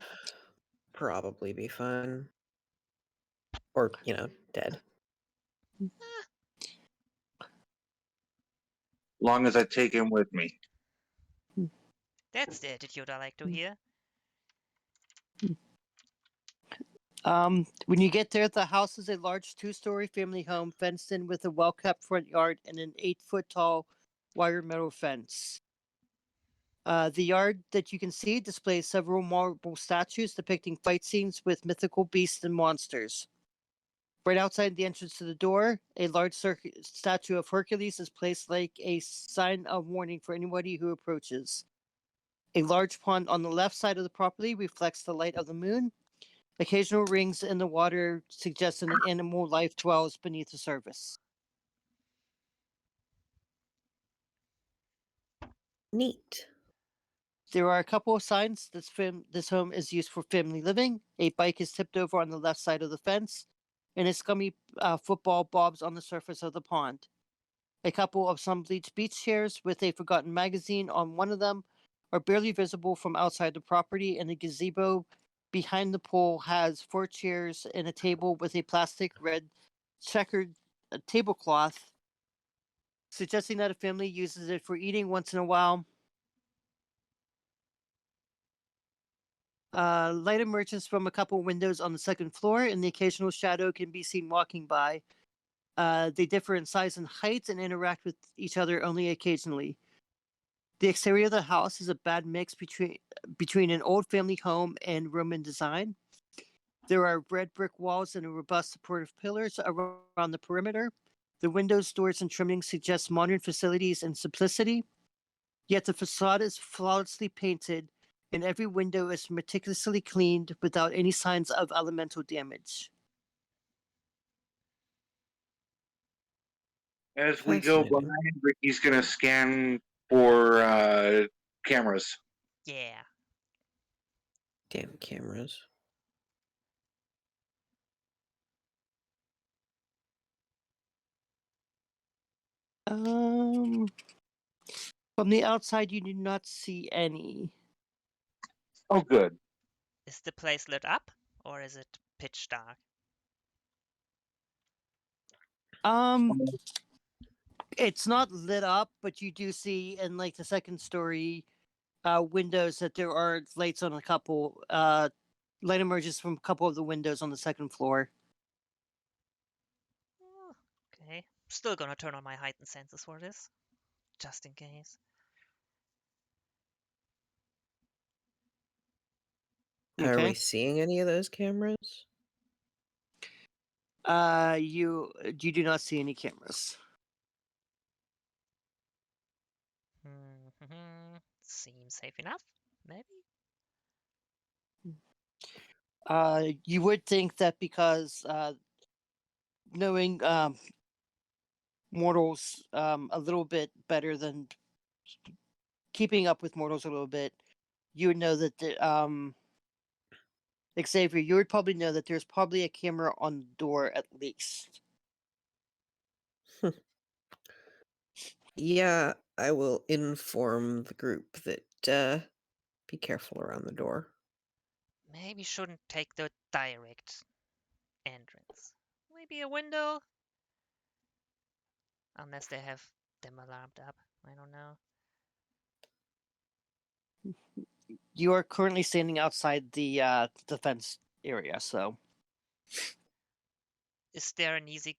Probably be fine. Or, dead. long as I take him with me. That's the attitude I like to Hmm. hear. When you get there, the house is a large 2-story family home fenced in with a well-kept front yard and an 8-foot tall wire metal fence. The yard that you can see displays several marble statues depicting fight scenes with mythical beasts and monsters. Right outside the entrance to the door, a large statue of Hercules is placed like a sign of warning for anybody who approaches. A large pond on the left side of the property reflects the light of the moon. Occasional rings in the water suggest that an animal life dwells beneath the surface. Neat. There are a couple of signs this home is used for family living. A bike is tipped over on the left side of the fence, and a scummy football bobs on the surface of the pond. A couple of some bleached beach chairs with a forgotten magazine on one of them are barely visible from outside the property, and the gazebo behind the pool has 4 chairs and a table with a plastic red checkered tablecloth, suggesting that a family uses it for eating once in a while. Light emerges from a couple windows on the second floor, and the occasional shadow can be seen walking by. They differ in size and height and interact with each other only occasionally. The exterior of the house is a bad mix between an old family home and Roman design. There are red brick walls and robust supportive pillars around the perimeter. The windows, doors, and trimmings suggest modern facilities and simplicity. Yet the facade is flawlessly painted, and every window is meticulously cleaned without any signs of elemental damage. As we go by, Fascinating. Ricky's gonna scan for cameras. Yeah. Damn cameras. Um, from the outside, you do not see any. Oh, good. Is the place lit up or is it pitch dark? Um, it's not lit up, but you do see in like the second story windows that there are lights on a couple. Light emerges from a couple of the windows on the second floor. Oh, okay. Still gonna turn on my heightened senses for this, just in case. Are Okay. we seeing any of those cameras? You do not see any cameras. Mm-hmm. seems safe enough. Maybe. You would think that because knowing mortals a little bit better than keeping up with mortals a little bit, you would know that Xavier, you would probably know that there's probably a camera on the door at least. Yeah, I will inform the group that be careful around the door. Maybe shouldn't take the direct entrance. Maybe a window? Unless they have them alarmed up. I don't know. You are currently standing outside the fence area, so Is there an easy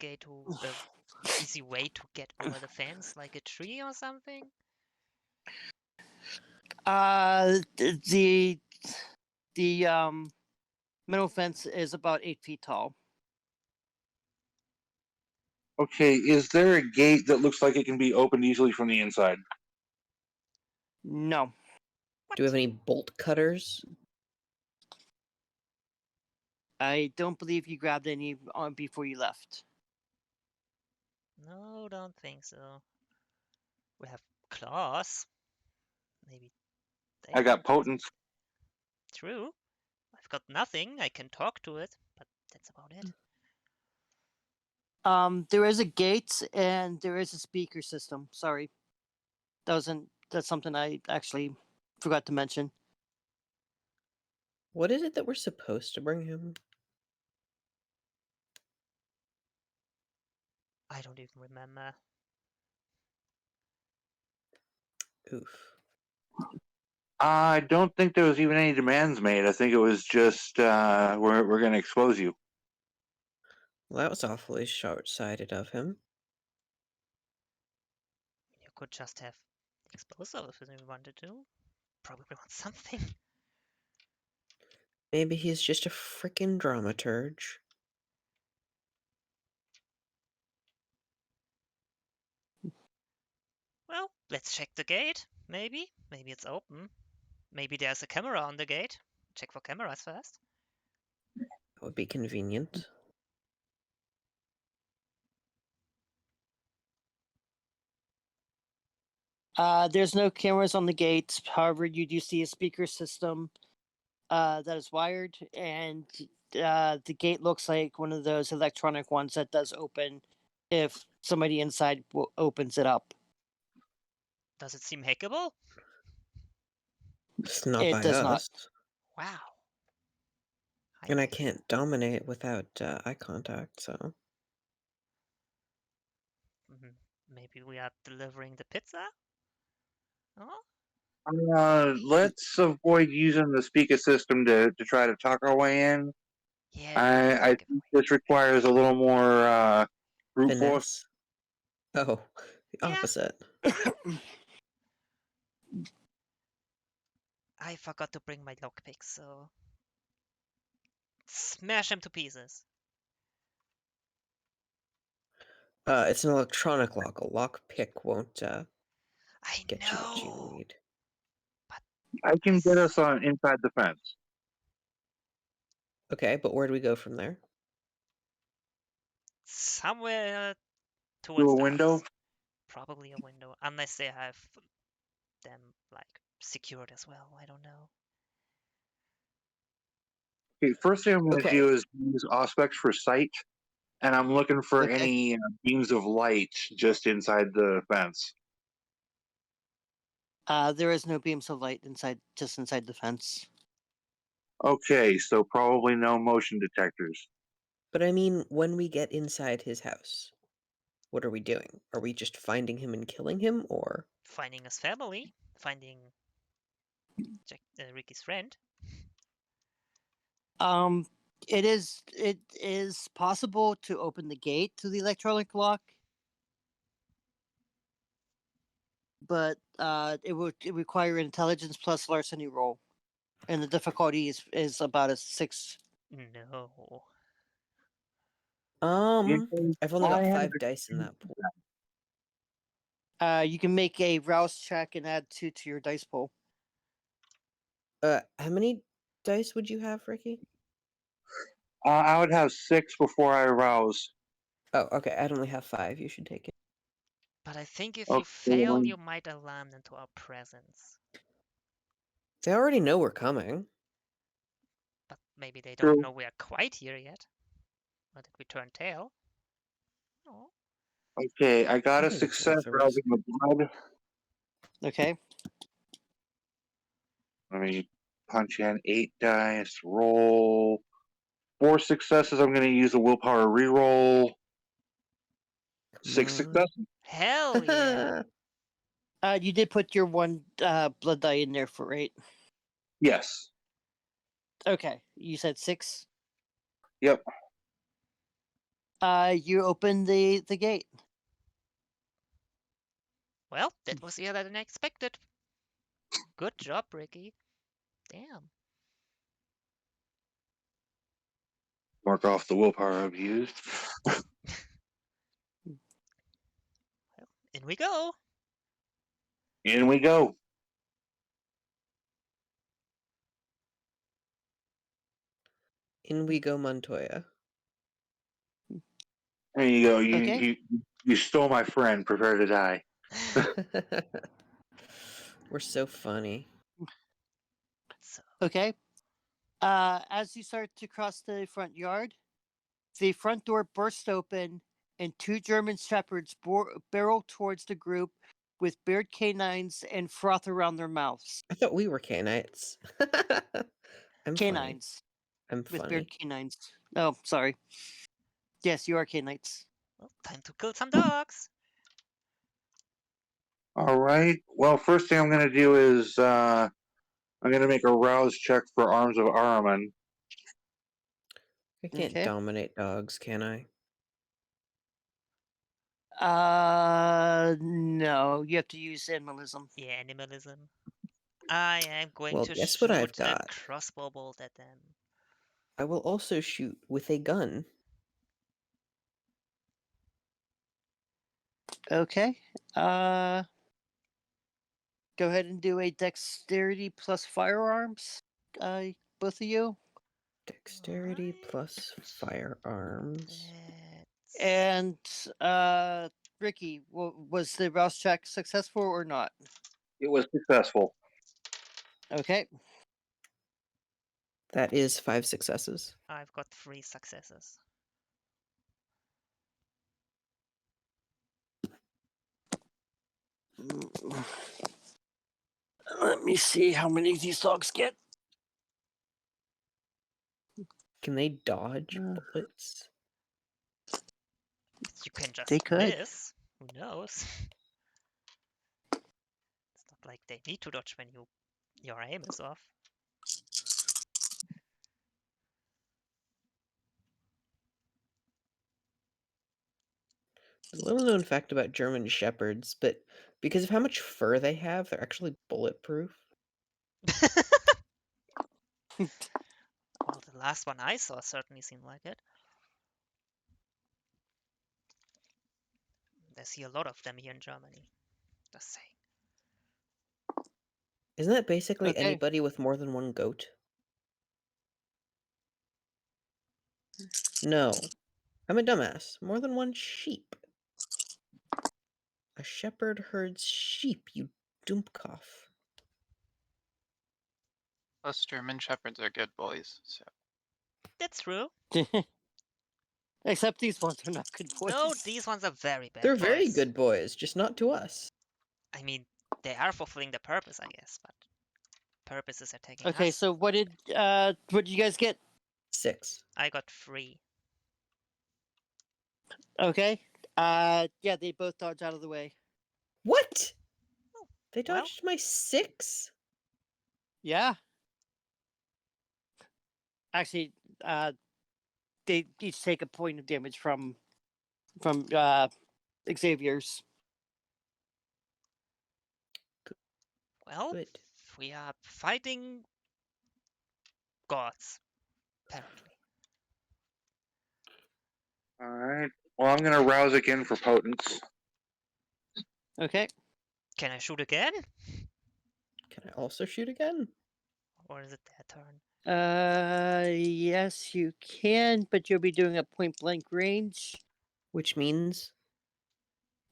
easy way to get over the fence, like a tree or something? the metal fence is about 8 feet tall. Okay, is there a gate that looks like it can be opened easily from the inside? No. Do we have any bolt cutters? I don't believe you grabbed any on before you left. No, don't think so. We have claws. Maybe they I got can do it. potence. True. I've got nothing. I can talk to it, but that's about it. There is a gate and there is a speaker system. Sorry, that's something I actually forgot to mention. What is it that we're supposed to bring him? I don't even remember. Oof. I don't think there was even any demands made. I think it was just we're going to expose you. Well, that was awfully short-sighted of him. You could just have explosives if you wanted to. Probably want something. Maybe he's just a frickin' dramaturge. Well, let's check the gate. Maybe. Maybe it's open. Maybe there's a camera on the gate. Check for cameras first. That would be convenient. There's no cameras on the gate. However, you do see a speaker system that is wired, and the gate looks like one of those electronic ones that does open if somebody inside opens it up. Does it seem hackable? It's not It by does not. us. Wow. And I can't dominate without eye contact, so... Maybe we are delivering the pizza? Oh? Let's avoid using the speaker system to try to talk our way in. Yeah, I think this requires a little more brute force. Finesse? Oh, the Yeah. opposite. I forgot to bring my lockpick, so smash him to pieces. It's an electronic lock. A lock pick won't I get you what you know. need. I can get us on inside the fence. Okay, but where do we go from there? Somewhere Through towards a the window. house. Probably a window, unless they have them like secured as well. I don't know. Okay, first thing I'm going to Okay. do is use Auspex for sight, and I'm looking for Okay. any beams of light just inside the fence. There is no beams of light just inside the fence. Okay, so probably no motion detectors. But I mean, when we get inside his house, what are we doing? Are we just finding him and killing him, or... Finding his family, finding Ricky's friend. It is possible to open the gate to the electronic lock, but it would require an intelligence plus larceny roll, and the difficulty is about a 6. No. I've only got I have 5 dice in that pool. You can make a rouse check and add 2 to your dice pool. How many dice would you have, Ricky? I would have 6 before I rouse. Oh, okay. I'd only have 5. You should take it. But I think if Okay, you fail, well, you might alarm them to our presence. They already know we're coming. But maybe they True. don't know we are quite here yet. Or did we turn tail? Oh. Okay, I got I a think it's success worth a risk. rousing the blood. Okay. Let me punch in 8 dice, roll. 4 successes, I'm going to use a willpower reroll. 6 on. successes. Hell yeah! You did put your one blood die in there for 8. Yes. Okay. You said 6. Yep. You open the gate. Well, that was easier than expected. Good job, Ricky. Damn. Mark off the willpower I've used. In we go. In we go. In we go, Montoya. There you go. Okay. You stole my friend. Prepare to die. We're so funny. So, Okay. As you start to cross the front yard, the front door bursts open and 2 German shepherds barrel towards the group with bared canines and froth around their mouths. I thought we were canites. I'm funny. Canines I'm with funny. bared canines. Oh, sorry. Yes, you are canites. well, time to kill some dogs. All right. Well, first thing I'm going to do is I'm going to make a rouse check for Arms of Araman. I can't Okay. dominate dogs, can I? No, you have to use animalism. Yeah, animalism. I am going Well, to guess shoot what I've a got? crossbow bolt at them. I will also shoot with a gun. Okay. Go ahead and do a dexterity plus firearms. Both of you. Dexterity Alright. plus firearms. That's... And Ricky, was the rouse check successful or not? It was successful. Okay. That is 5 successes. I've got 3 successes. Let me see how many these dogs get. Can they dodge Uh, bullets? You can just They could. miss. Who knows? It's not like they need to dodge when your aim is off. There's a little known fact about German shepherds, but because of how much fur they have, they're actually bulletproof. Well, the last one I saw certainly seemed like it. I see a lot of them here in Germany. Just saying. Isn't that basically Okay. anybody with more than one goat? No. I'm a dumbass. More than one sheep. A shepherd herds sheep, you Dumpkopf. Most German shepherds are good boys. So That's true. Except these ones are not good boys. No, these ones are very bad They're boys. very good boys, just not to us. I mean, they are fulfilling the purpose, I guess, but purposes are taking Okay, us. so what did you guys get? 6. I got 3. Okay. Yeah, they both dodge out of the way. What? Oh, They well. dodged my 6? Yeah. Actually, they each take a point of damage from Xavier's. Well, Good. we are fighting gods, apparently. All right. Well, I'm going to rouse again for potence. Okay. Can I shoot again? Can I also shoot again? Or is it their turn? Yes, you can, but you'll be doing a point blank range. Which means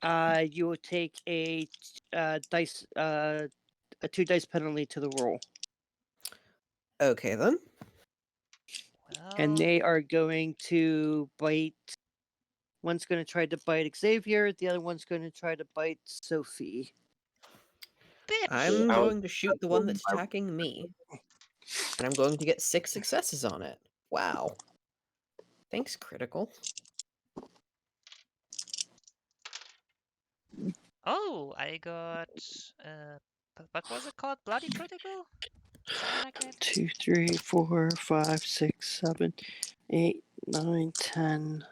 You will take a dice, a 2 dice penalty to the roll, okay then. and Well, they are going to bite. One's going to try to bite Xavier. The other one's going to try to bite Sophie. bitch. I'm I was- going to shoot the one that's attacking me. And I'm going to get 6 successes on it. Wow. Thanks, critical. Oh, I got what was it called? Bloody critical? Something like that. 2, 3, 4, 5, 6, 7, 8, 9, 10.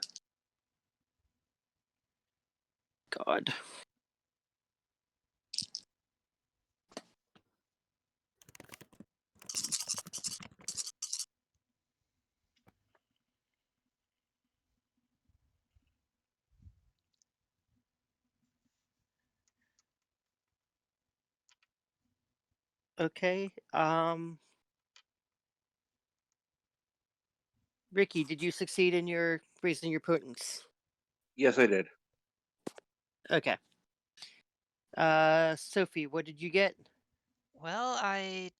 God. Okay. Ricky, did you succeed in your raising your potence? Yes, I did. Okay. Sophie, what did you get? Well, I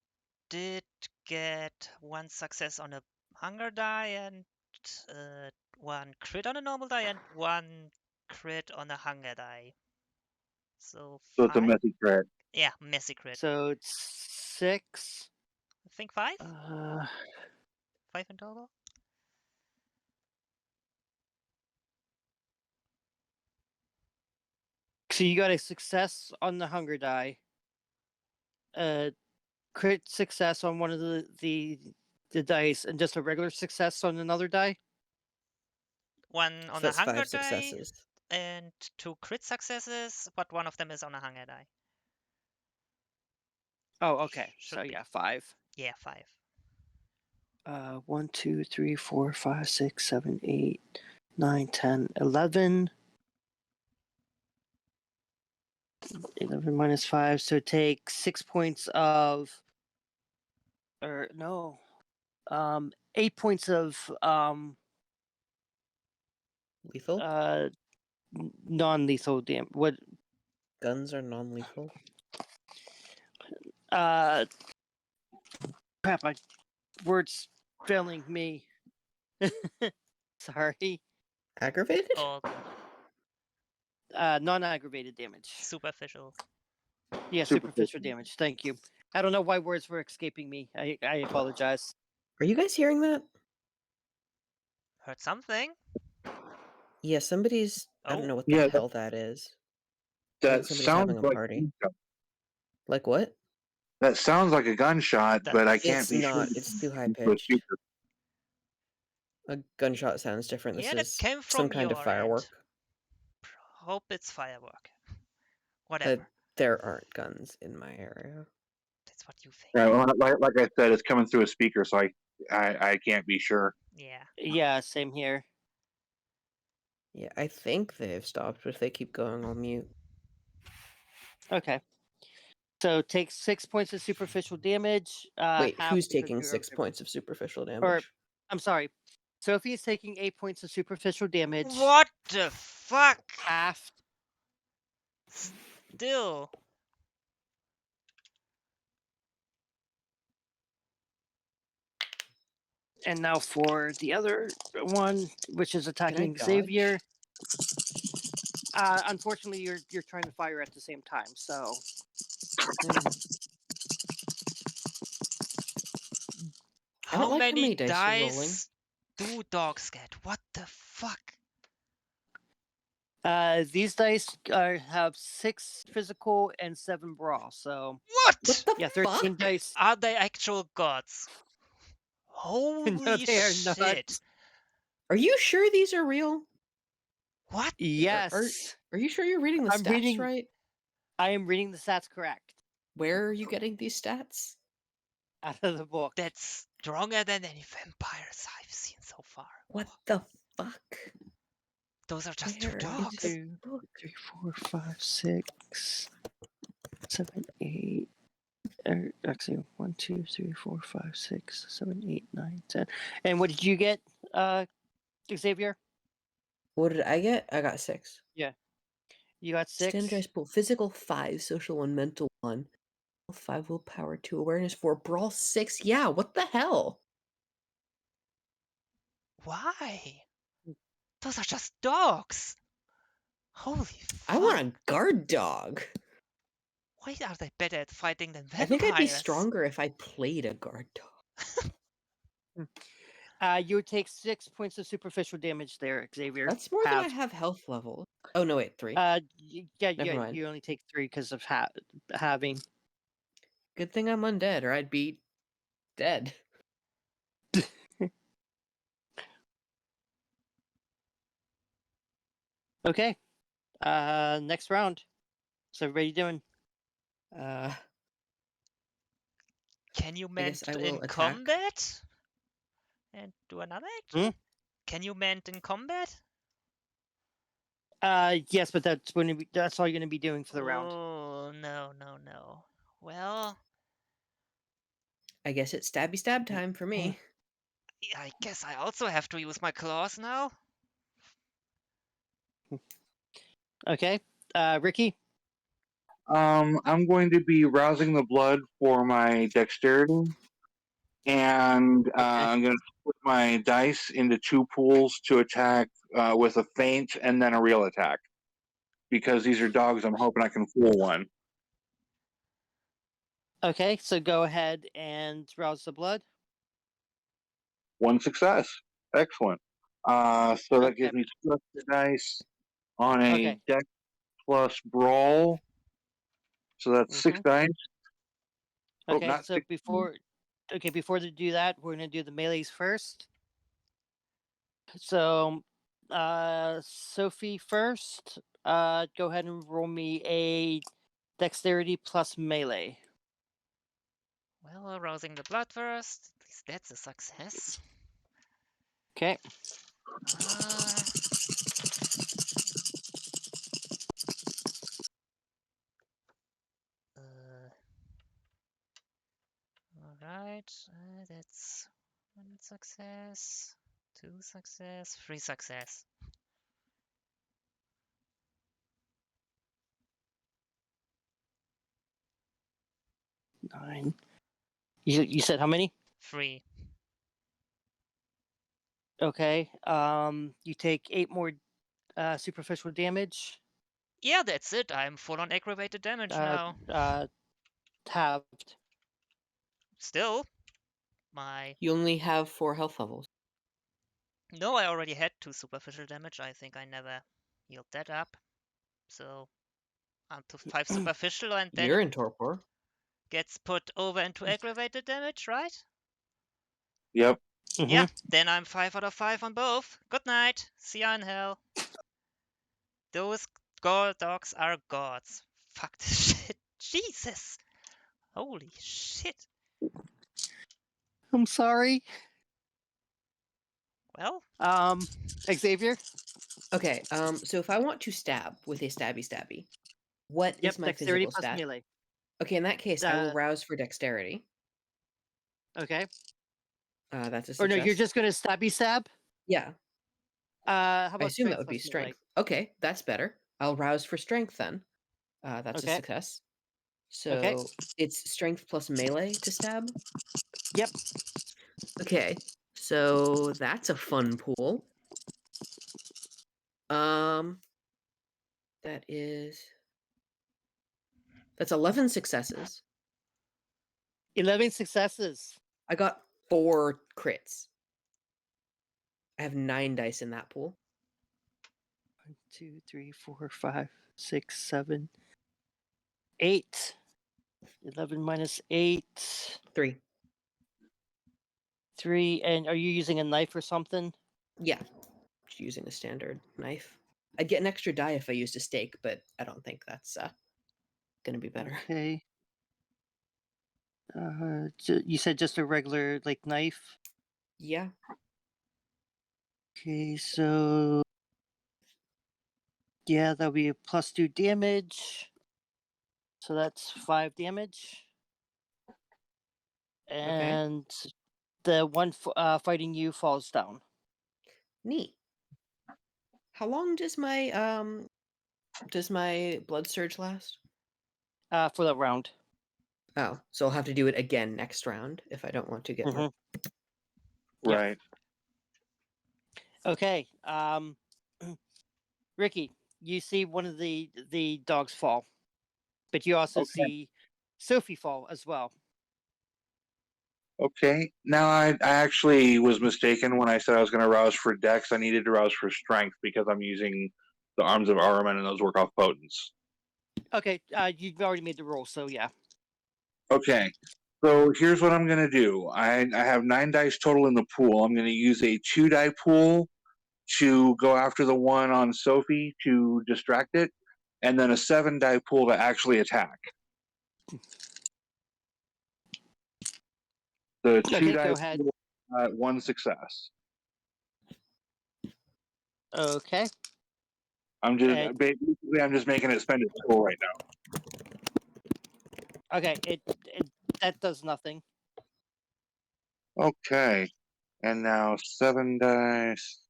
did get 1 success on a hunger die and 1 crit on a normal die and 1 crit on a hunger die. So So it's a 5? messy crit. Yeah, messy crit. So it's 6. I think 5? Uh, 5 in total? so you got a success on the hunger die, crit success on one of the dice, and just a regular success on another die. 1 So on a that's hunger 5 die successes. and 2 crit successes, but one of them is on a hunger die. Oh, okay. Should So be. yeah, 5. Yeah, 5. 1, 2, 3, 4, 5, 6, 7, 8, 9, 10, 11. 11 minus 5, so take 6 points of, or no, 8 points of Lethal? non-lethal damage. What? Guns are non-lethal. Uh, Crap! My words failing me. Sorry. Aggravated? All good. Non-aggravated damage. Superficial. Yeah, Superficial. superficial damage. Thank you. I don't know why words were escaping me. I apologize. Are you guys hearing that? Heard something? Yeah, somebody's... I don't Oh. know what the Yeah, hell that is. I that think somebody's having sounds a like party. Like what? that sounds like a gunshot, but I can't It's be sure. not. It's too high with pitched. speaker. A gunshot sounds different. This Yeah, that is came some from kind of your firework. end. Hope it's firework. Whatever. There aren't guns in my area. That's what you think. Yeah, well, like I said, it's coming through a speaker, so I can't be sure. Yeah. Yeah, same here. Yeah, I think they've stopped, but if they keep going, I'll mute. Okay. So take 6 points of superficial damage. Wait, Half who's because taking you're 6 points of superficial Or damage? I'm sorry. Sophie's taking 8 points of superficial damage. What the fuck? Half. Still. And now for the other one, which is attacking dodge? Xavier. Unfortunately, you're trying to fire at the same time, so I don't How like how many many dice you're rolling. dice do dogs get? What the fuck? these dice have 6 physical and 7 brawl. So What? What the yeah, 13 fuck? dice. Are they actual gods? Holy they are not. shit. Are you sure these are real? What? Yes, Are you sure you're reading the I'm stats reading- right? I am reading the stats correct Where are you getting these stats? out of the book. That's stronger than any vampires I've seen so far. What the fuck? Those are just Where two in dogs. this 2, book? 3, 4, 5, 6, 7, 8, Actually, 1, 2, 3, 4, 5, 6, 7, 8, 9, 10. And what did you get, Xavier? What did I get? I got 6. You got 6. Standardized pool. Physical 5, social 1, mental 1. 5 willpower, 2 awareness, 4 brawl, 6. Yeah, what the hell? Why? Those are just dogs. Holy I fuck. want a guard dog. Why are they better at fighting than I vampires? think I'd be stronger if I played a guard dog. You would take 6 points of superficial damage there, Xavier. That's more than I Halved. have health level. Oh no, wait, 3. Never mind. You only take 3 because of having. Good thing I'm undead, or I'd be dead. Okay. Next round. So everybody doing? Can you I mend guess I will in attack. combat? And do another action? Hmm? Can you mend in combat? Yes, but that's all you're gonna be doing for the round. Oh, no, no, no. Well, I guess it's stabby stab time for me. I guess I also have to use my claws now. Okay. Ricky. I'm going to be rousing the blood for my dexterity, and I'm going to split my dice into 2 pools to attack with a feint and then a real attack. Because these are dogs, I'm hoping I can fool one. Okay, so go ahead and rouse the blood. 1 success. Excellent. So that Okay. gives me 2 extra dice on a Okay. dex plus brawl. So that's 6 dice. Oh, Okay, not so 6. before they do that, we're gonna do the melees first. So, Sophie first. Go ahead and roll me a dexterity plus melee. Well, rousing the blood first. At least that's a success. Okay. Alright, that's 1 success, 2 success, 3 success. Nine. You said how many? 3. Okay. You take 8 more superficial damage. Yeah, that's it. I'm full on aggravated damage now. Halved. Still, my... You only have 4 health levels. No, I already had 2 superficial damage. I think I never healed that up. So, I'm to 5 superficial and then You're it in torpor. gets put over into aggravated damage, right? Yep. Yeah, then I'm 5 out of 5 on both. Good night. See ya in hell. Those guard dogs are gods. Fuck this shit. Jesus. Holy shit. I'm sorry. Well, Xavier. Okay, so if I want to stab with a stabby, what Yep. is my Dexterity physical plus stat? melee. Okay, in that case, I will rouse for dexterity. Okay. That's a Or no, success. you're just gonna stabby stab. Yeah. How I about assume that strength would be plus melee? strength. Okay, that's better. I'll rouse for strength then. That's a Okay. success. Okay. So it's strength plus melee to stab. Yep. Okay, so that's a fun pool. That's 11 successes. 11 successes. I got 4 crits. I have 9 dice in that pool. 1, 2, 3, 4, 5, 6, 7, 8. 11 minus 8. 3. 3. And are you using a knife or something? Yeah, just using a standard knife. I'd get an extra die if I used a stake, but I don't think that's gonna be better. Okay. You said just a regular like knife. Yeah. Okay, so yeah, that'll be a +2 damage. So that's 5 damage. and the one fighting you falls down. Neat. How long does my blood surge last? For the round. Oh, so I'll have to do it again next round if I don't want to get Mhm. Yeah. Right. Okay. Ricky, you see one of the dogs fall, but you also Okay. see Sophie fall as well. Okay. Now I actually was mistaken when I said I was going to rouse for Dex. I needed to rouse for Strength because I'm using the Arms of Ahriman and those work off potence. Okay. You've already made the roll, so yeah. Okay. So here's what I'm going to do. I have 9 dice total in the pool. I'm going to use a 2-die pool to go after the one on Sophie to distract it, and then a 7-die pool to actually attack. The Okay, 2-die go ahead. pool, 1 success. Okay. I'm just basically I'm just making it spend its pool right now. Okay. It that does nothing. Okay. And now 7 dice.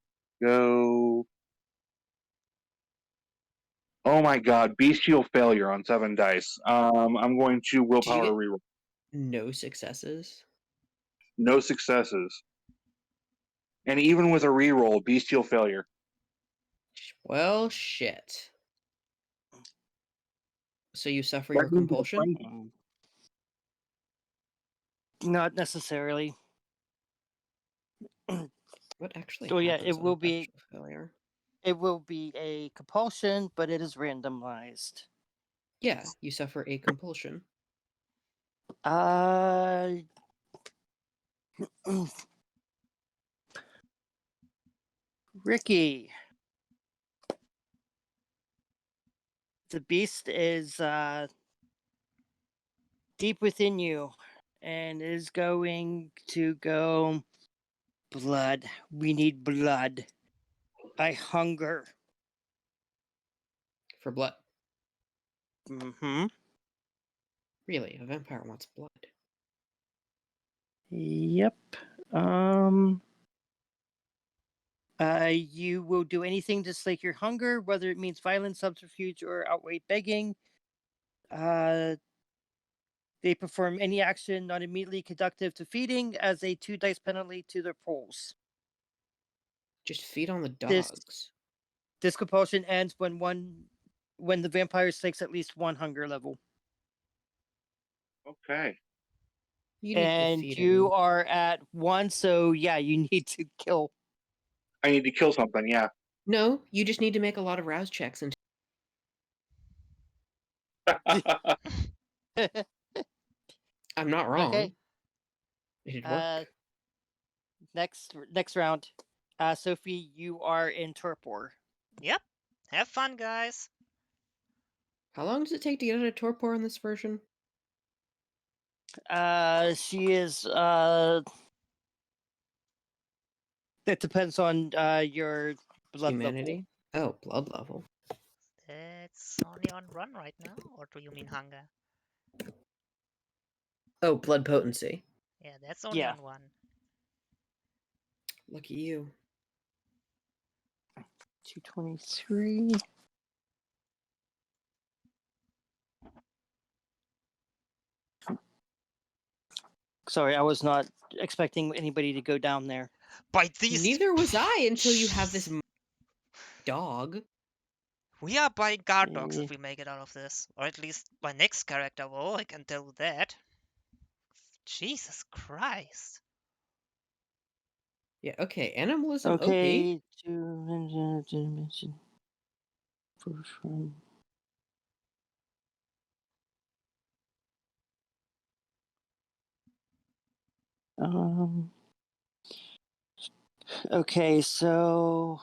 Go. Oh my god, bestial failure on 7 dice. I'm going to willpower get- reroll. No successes. No successes. And even with a reroll, bestial failure. Well, shit. So you suffer your That means it's a compulsion? frenzy. Not necessarily. What actually Oh yeah, happens it on will a be. bestial failure? It will be a compulsion, but it is randomized. Yeah, you suffer a compulsion. Ricky. The beast is deep within you and is going to go blood. We need blood. I hunger. For blood. Mm-hmm. Really, a vampire wants blood. Yep. You will do anything to slake your hunger, whether it means violent subterfuge or outright begging. They perform any action not immediately conductive to feeding as a 2 dice penalty to their pulls. Just feed on the This- dogs. This compulsion ends when the vampire slakes at least 1 hunger level. Okay. You need to And feed you him. are at 1, so yeah, you need to kill. I need to kill something, yeah. No, you just need to make a lot of rouse checks and I'm not wrong. Okay. It'd work. Next round. Sophie, you are in torpor. Yep. Have fun, guys. How long does it take to get out of torpor in this version? She is it depends on your blood Humanity? Oh, blood level. It's only on run right now, or do you mean hunger? Oh, blood potency. Yeah, that's only Yeah. on 1. Lucky you. 223. Sorry, I was not expecting anybody to go down there. By these. Neither was I until you have this dog. We are buying guard dogs Eh. if we make it out of this. Or at least my next character will, I can tell you that. Jesus Christ. Yeah, okay. Animalism OP. Okay, to mention. Um. Okay, so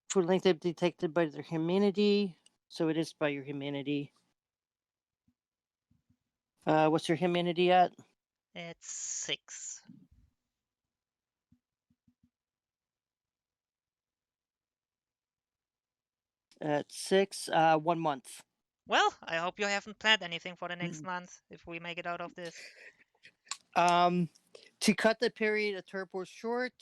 for length of detected by their humanity, so it is by your humanity. What's your humanity at? It's 6. At 6. 1 month. Well, I hope you haven't planned anything for the next month if we make it out of this. To cut the period of torpor short,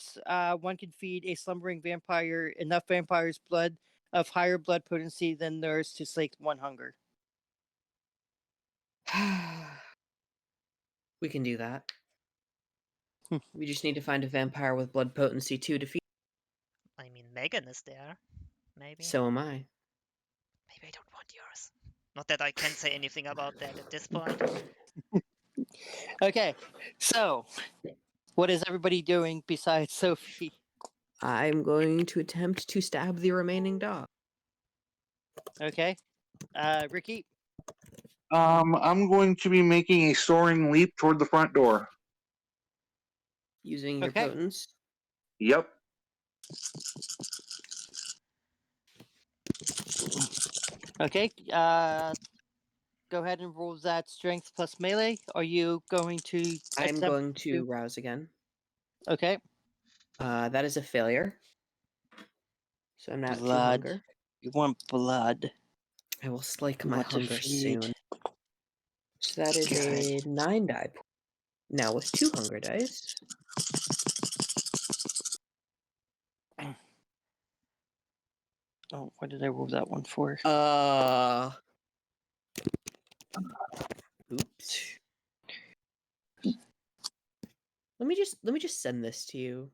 one can feed a slumbering vampire enough vampire's blood of higher blood potency than theirs to slake one hunger. We can do that. Hmm. We just need to find a vampire with blood potency 2 to feed. I mean, Megan is there. Maybe. So am I. Maybe I don't want yours. Not that I can say anything about that at this point. Okay, so what is everybody doing besides Sophie? I'm going to attempt to stab the remaining dog. Okay, Ricky. I'm going to be making a soaring leap toward the front door. Using your Okay. potence. Yep. Okay, go ahead and roll that strength plus melee. Are you going to? I'm attempt going to rouse again. Okay. That is a failure. So I'm now at 2 Blood. hunger. You want blood? I will slake You my want to hunger feed. soon. So that is a 9 die point. Now with 2 hunger dice. Oh, what did I roll that one for? Oops. Let me just send this to you.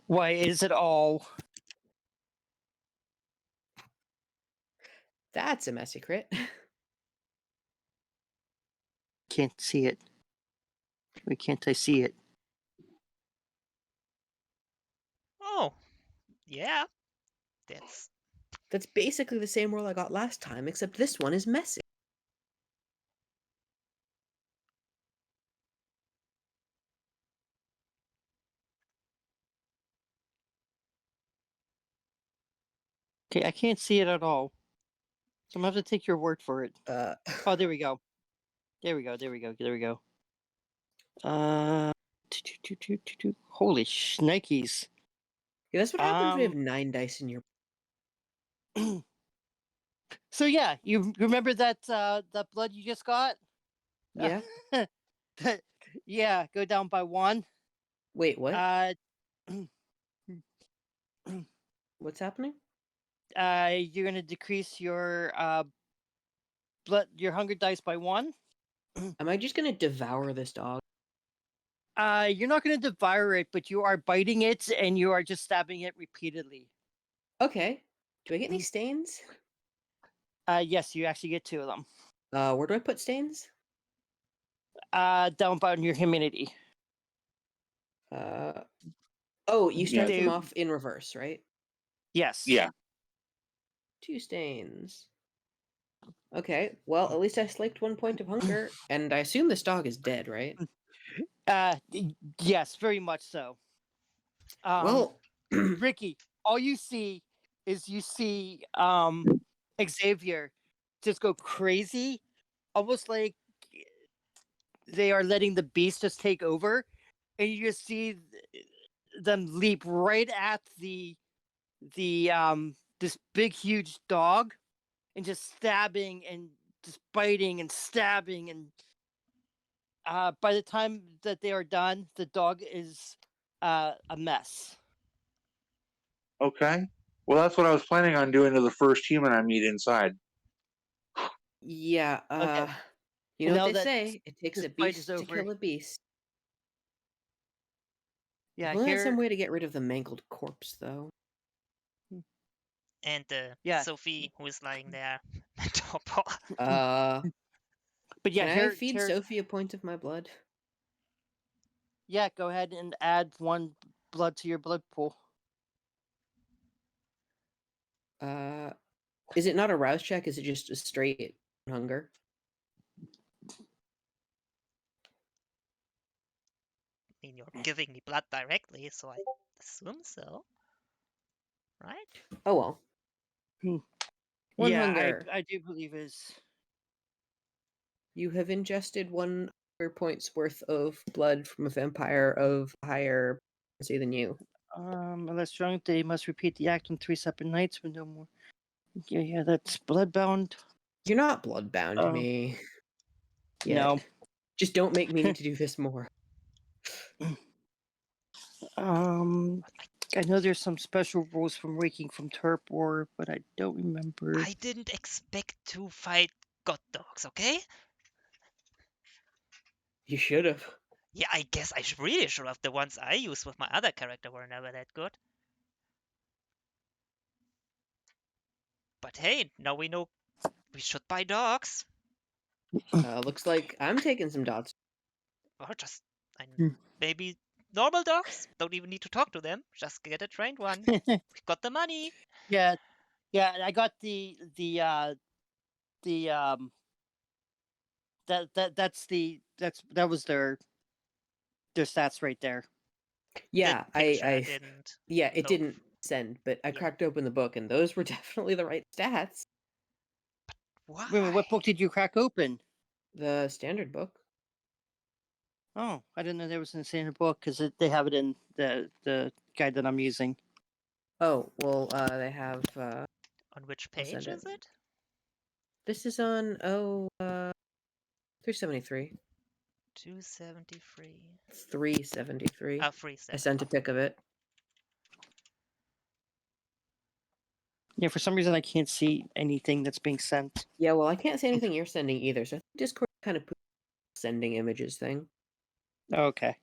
Why is it all? That's a messy crit. Can't see it. Why can't I see it? Oh, yeah. That's basically the same roll I got last time, except this one is messy. Okay, I can't see it at all. So I'm gonna have to take your word for it. Oh, there we go. There we go. There we go. There we go. Holy shnikes. Yeah, that's what happens when you have 9 dice in your. So yeah, you remember that that blood you just got? Yeah. Yeah, go down by 1. Wait, what? Uh, What's happening? you're gonna decrease your your hunger dice by 1. Am I just gonna devour this dog? You're not gonna devour it, but you are biting it and you are just stabbing it repeatedly. Okay. Do I get any stains? Yes, you actually get 2 of them. Where do I put stains? Down by your humanity. Oh, you start They- them off in reverse, right? Yes. Yeah. 2 stains. Okay, well, at least I slaked 1 point of hunger, and I assume this dog is dead, right? Yes, very much so. Well, Ricky, all you see is Xavier just go crazy, almost like they are letting the beast just take over, and you just see them leap right at the this big huge dog and just stabbing and just biting and stabbing, and by the time that they are done, the dog is a mess. Okay. Well, that's what I was planning on doing to the first human I meet inside. yeah, Okay. you know Now what they that say, it takes this a fight is beast to over. kill a beast. Yeah, If only had some here. way to get rid of the mangled corpse, though. And Yeah. Sophie, who is lying there. Top. But yeah, Can I here. feed Sophie a point of my blood? Yeah, go ahead and add 1 blood to your blood pool. Is it not a rouse check? Is it just a straight hunger? I mean, you're giving me blood directly, so I assume so. Right? Oh well. Hmm. 1 Yeah, hunger. I do believe is. You have ingested 1 hunger points worth of blood from a vampire of higher potency than you. Unless drunk, they must repeat the act on 3 separate nights with no more. Yeah, that's bloodbound. You're not bloodbound to Oh. me. No. Yet. Just don't make me need to do this more. I know there's some special rules from waking from torpor, but I don't remember. I didn't expect to fight god dogs, okay? You should have. Yeah, I guess I really should have. The ones I used with my other character were never that good. But hey, now we know we should buy dogs. Looks like I'm taking some dots. Or just Hmm. maybe normal dogs. Don't even need to talk to them. Just get a trained one. We got the money. Yeah, I got that was their stats right there. Yeah, The picture I didn't. yeah, it load. didn't send, but I Yeah. cracked open the book, and those were definitely the right stats. Why? Wait a minute, what book did you crack open? The standard book. Oh, I didn't know there was an standard book because they have it in the guide that I'm using. Oh, well, they have, On which I'll page send is it. it? This is on, 373. 273. 373. Ah, I 370. sent a pic of it. Yeah, for some reason I can't see anything that's being sent. Yeah, well, I can't see anything you're sending either, so I think Discord kind of put sending images thing. Okay.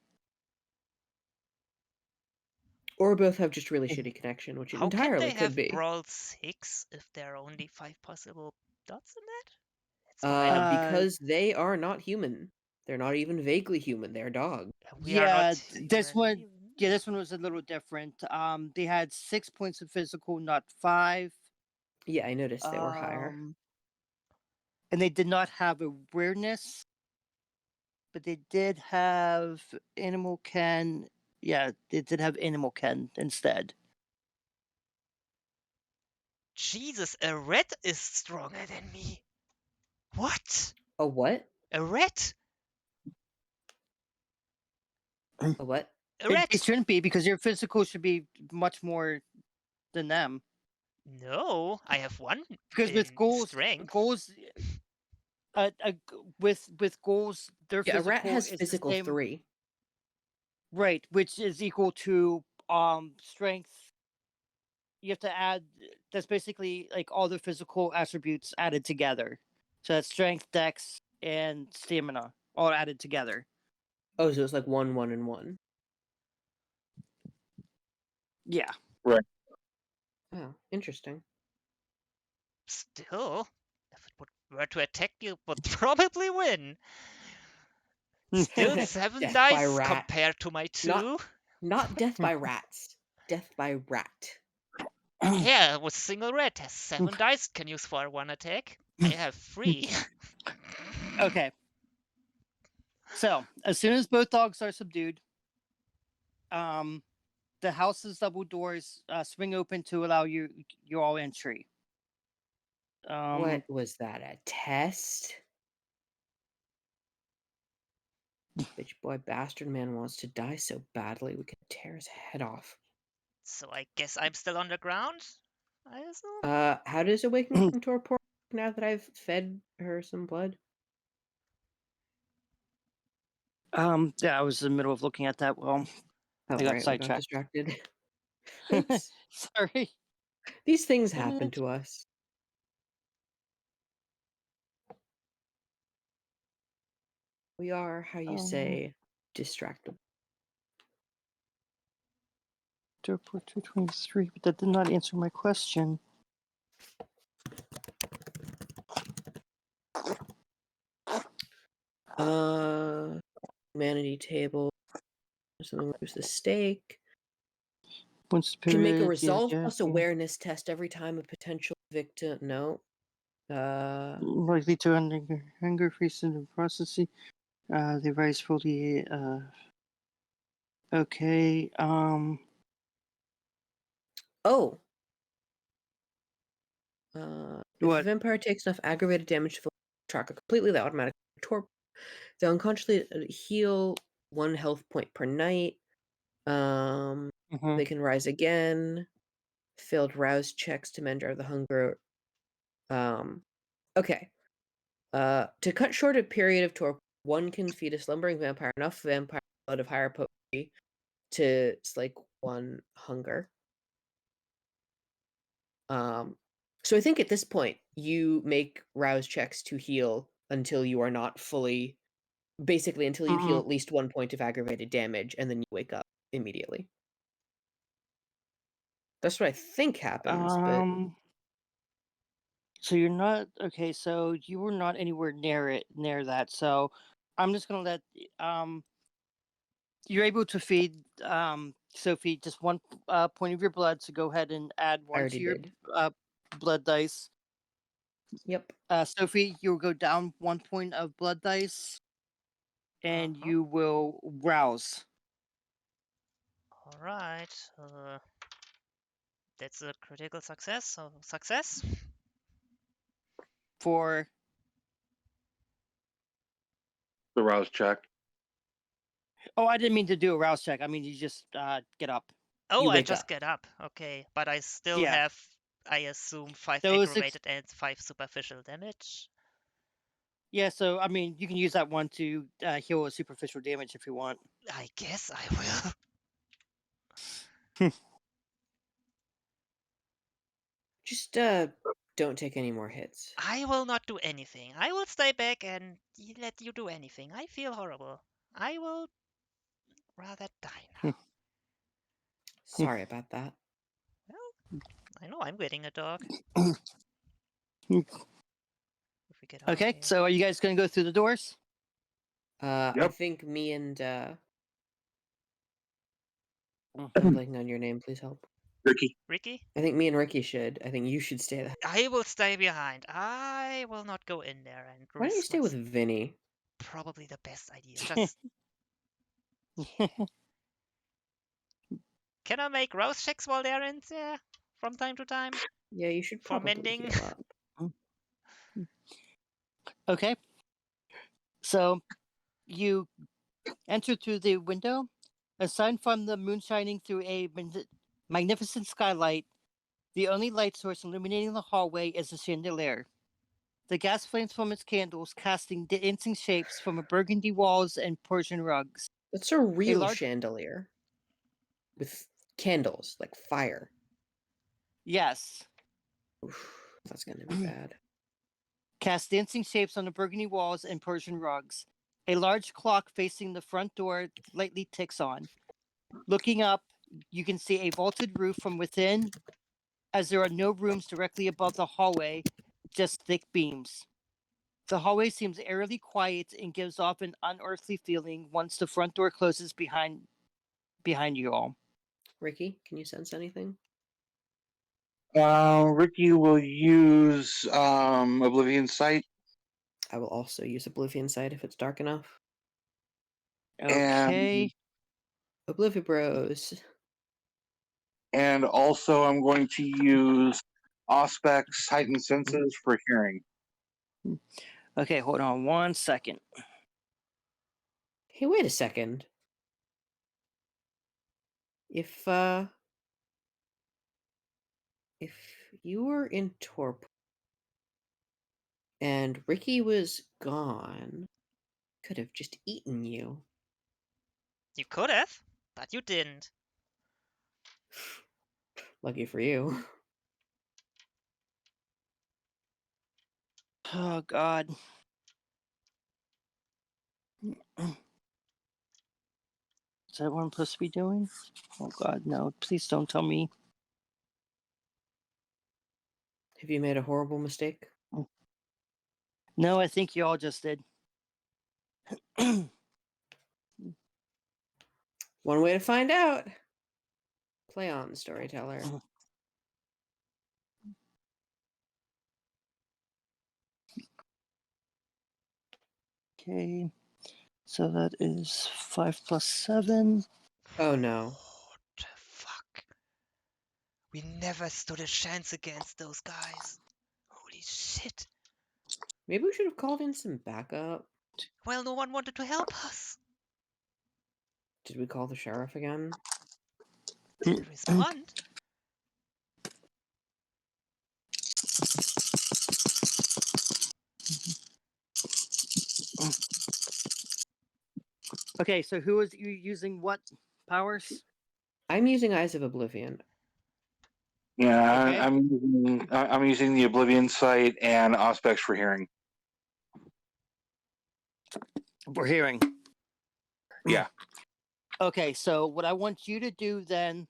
Or both have just really shitty connection, which it How can entirely they could have be. Brawl 6 if there are only 5 possible dots in that? That's what I don't. Because they are not human. They're not even vaguely human. They're dogs. We are not. This one. Yeah, this one was a little different. They had 6 points of physical, not 5. Yeah, I noticed they were higher. And they did not have awareness, but they did have animal ken. Yeah, they did have animal ken instead. Jesus, a rat is stronger than me. What? A what? A rat? A what? A rat? It shouldn't be because your physical should be much more than them. No, I have 1 Because in with goals, strength. with goals, their Yeah, a physical rat has is physical the same, 3. right? Which is equal to strength. You have to add. That's basically like all the physical attributes added together. So that's strength, dex, and stamina all added together. Oh, so it's like 1, 1, and 1. Yeah. Oh, interesting. Still, if it were to attack, you would probably win. Still 7 Death by dice rat. compared to my 2. Not death by rats. Death by rat. Yeah, with single rat has 7 dice can use for 1 attack. I have 3. Okay. So as soon as both dogs are subdued, the house's double doors swing open to allow you all entry. What was that? A test? Bitch boy bastard man wants to die so badly we could tear his head off. So I guess I'm still underground, I assume? How does awakening from torpor now that I've fed her some blood? Yeah, I was in the middle of looking at that. Well, Oh, I got right, we got sidetracked. distracted. Oops. Sorry. These things happen to us. We are, how you say, distractible. Report 223, but that did not answer my question. Humanity table. Something moves the stake. Once Can make a period, resolve yeah, plus awareness test every time a potential victim. No. likely to hunger face in the processing. They rise fully. Okay. Oh. If a What? vampire takes enough aggravated damage to fill the tracker completely, they automatically torp. They'll unconsciously heal 1 health point per night. Mhm. They can rise again. Failed rouse checks to mend out the hunger. Okay. To cut short a period of torpor, one can feed a slumbering vampire enough vampire blood of higher potency to slake one hunger. So I think at this point you make rouse checks to heal until you are not fully, basically until you heal Mhm. at least 1 point of aggravated damage, and then you wake up immediately. That's what I think happens, but So you're not okay. So you were not anywhere near that. So I'm just gonna let you're able to feed Sophie just one point of your blood. So go ahead and add I one to already your did. blood dice. Yep. Sophie, you'll go down 1 point of blood dice, and Uh-huh. you will rouse All right. That's a critical success. So success. for. The rouse check. Oh, I didn't mean to do a rouse check. I mean you just get up. Oh, You I wake just up. get up. Okay, but I still Yeah. have, I assume, 5 Those aggravated and 5 superficial damage. Yeah, so I mean, you can use that one to heal a superficial damage if you want. I guess I will. Just don't take any more hits. I will not do anything. I will stay back and let you do anything. I feel horrible. I will rather die now. Sorry about that. Well, I know I'm getting a dog. If we get out of Okay, here. so are you guys going to go through the doors? I Yep. think me and Mm. I'm blanking on your name, please help. Ricky. Ricky? I think me and Ricky should. I think you should stay there. I will stay behind. I will not go in there and Why don't you risk stay with Vinny? probably the best idea. Just can I make rouse checks while they're in there from time to time Yeah, you should for probably mending? heal up. Okay, so you enter through the window. Aside from the moon shining through a magnificent skylight, the only light source illuminating the hallway is a chandelier. The gas flames from its candles casting dancing shapes from burgundy walls and Persian rugs. That's a real large- chandelier with candles, like fire. Yes. Oof, that's gonna be bad. Cast dancing shapes on the burgundy walls and Persian rugs. A large clock facing the front door lightly ticks on. Looking up, you can see a vaulted roof from within, as there are no rooms directly above the hallway, just thick beams. The hallway seems eerily quiet and gives off an unearthly feeling once the front door closes behind you all. Ricky, can you sense anything? Ricky will use Oblivion Sight, I will also use Oblivion Sight if it's dark enough. Okay. Oblivion Bros. and also I'm going to use Auspex Heightened Senses for hearing. Okay, hold on 1 second. Hey, wait a second. If you were in torpor and Ricky was gone, could have just eaten you. You could have, but you didn't. Lucky for you. Oh God. Is that what I'm supposed to be doing? Oh God, no! Please don't tell me. Have you made a horrible mistake? No, I think you all just did. One way to find out. Play on, storyteller. Okay, so that is 5 plus 7. Oh no. What the fuck? We never stood a chance against those guys. Holy shit. Maybe we should have called in some backup. Well, no one wanted to help us. Did we call the sheriff again? Still respond? Okay, so who is you using what powers? I'm using Eyes of Oblivion. Yeah, Okay. I'm using the Oblivion Sight and Auspex for hearing. We're hearing. Yeah. Okay, so what I want you to do then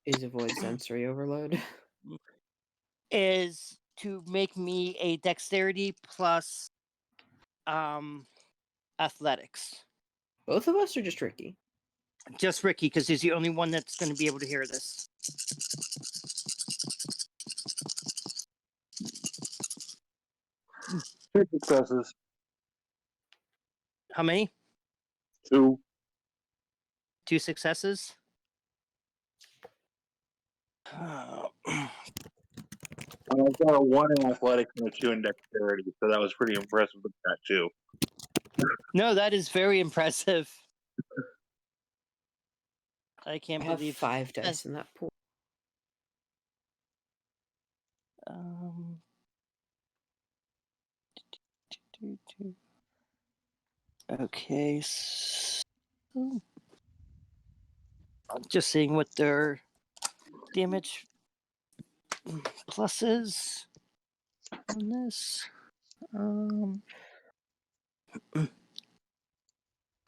Is avoid sensory overload. is to make me a dexterity plus athletics. Both of us are just Ricky. Just Ricky, because he's the only one that's going to be able to hear this. Two successes. How many? Two. 2 successes. I've got a 1 in athletics and a 2 in dexterity, so that was pretty impressive with that too. No, that is very impressive. I I can't have believe 5 dice in that pool. Um, okay. I'm just seeing what their damage plus is on this.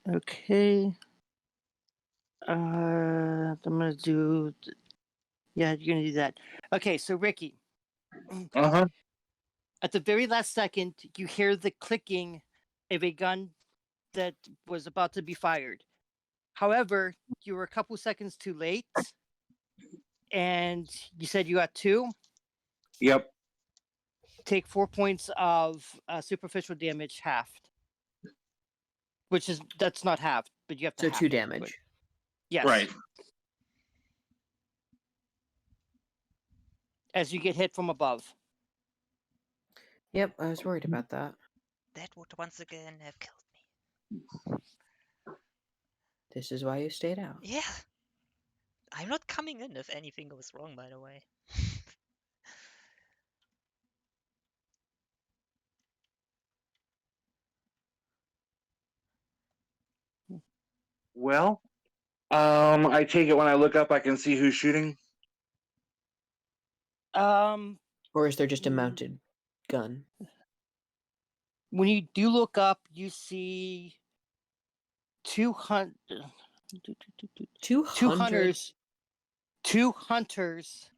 Okay. I'm gonna do. Yeah, you're gonna do that. Okay, so Ricky, Uh-huh. at the very last second, you hear the clicking of a gun that was about to be fired. However, you were a couple seconds too late, and you said you got 2. Yep. Take 4 points of superficial damage halved, which is that's not halved, but you have to. So half 2 it, but- damage. Yes. Right. As you get hit from above. Yep, I was worried about that. That would once again have killed me. This is why you stayed out. Yeah. I'm not coming in if anything goes wrong, by the way. Well, I take it when I look up, I can see who's shooting. Or is there just a mounted gun? When you do look up, you see 200. 200? hunters. 2 hunters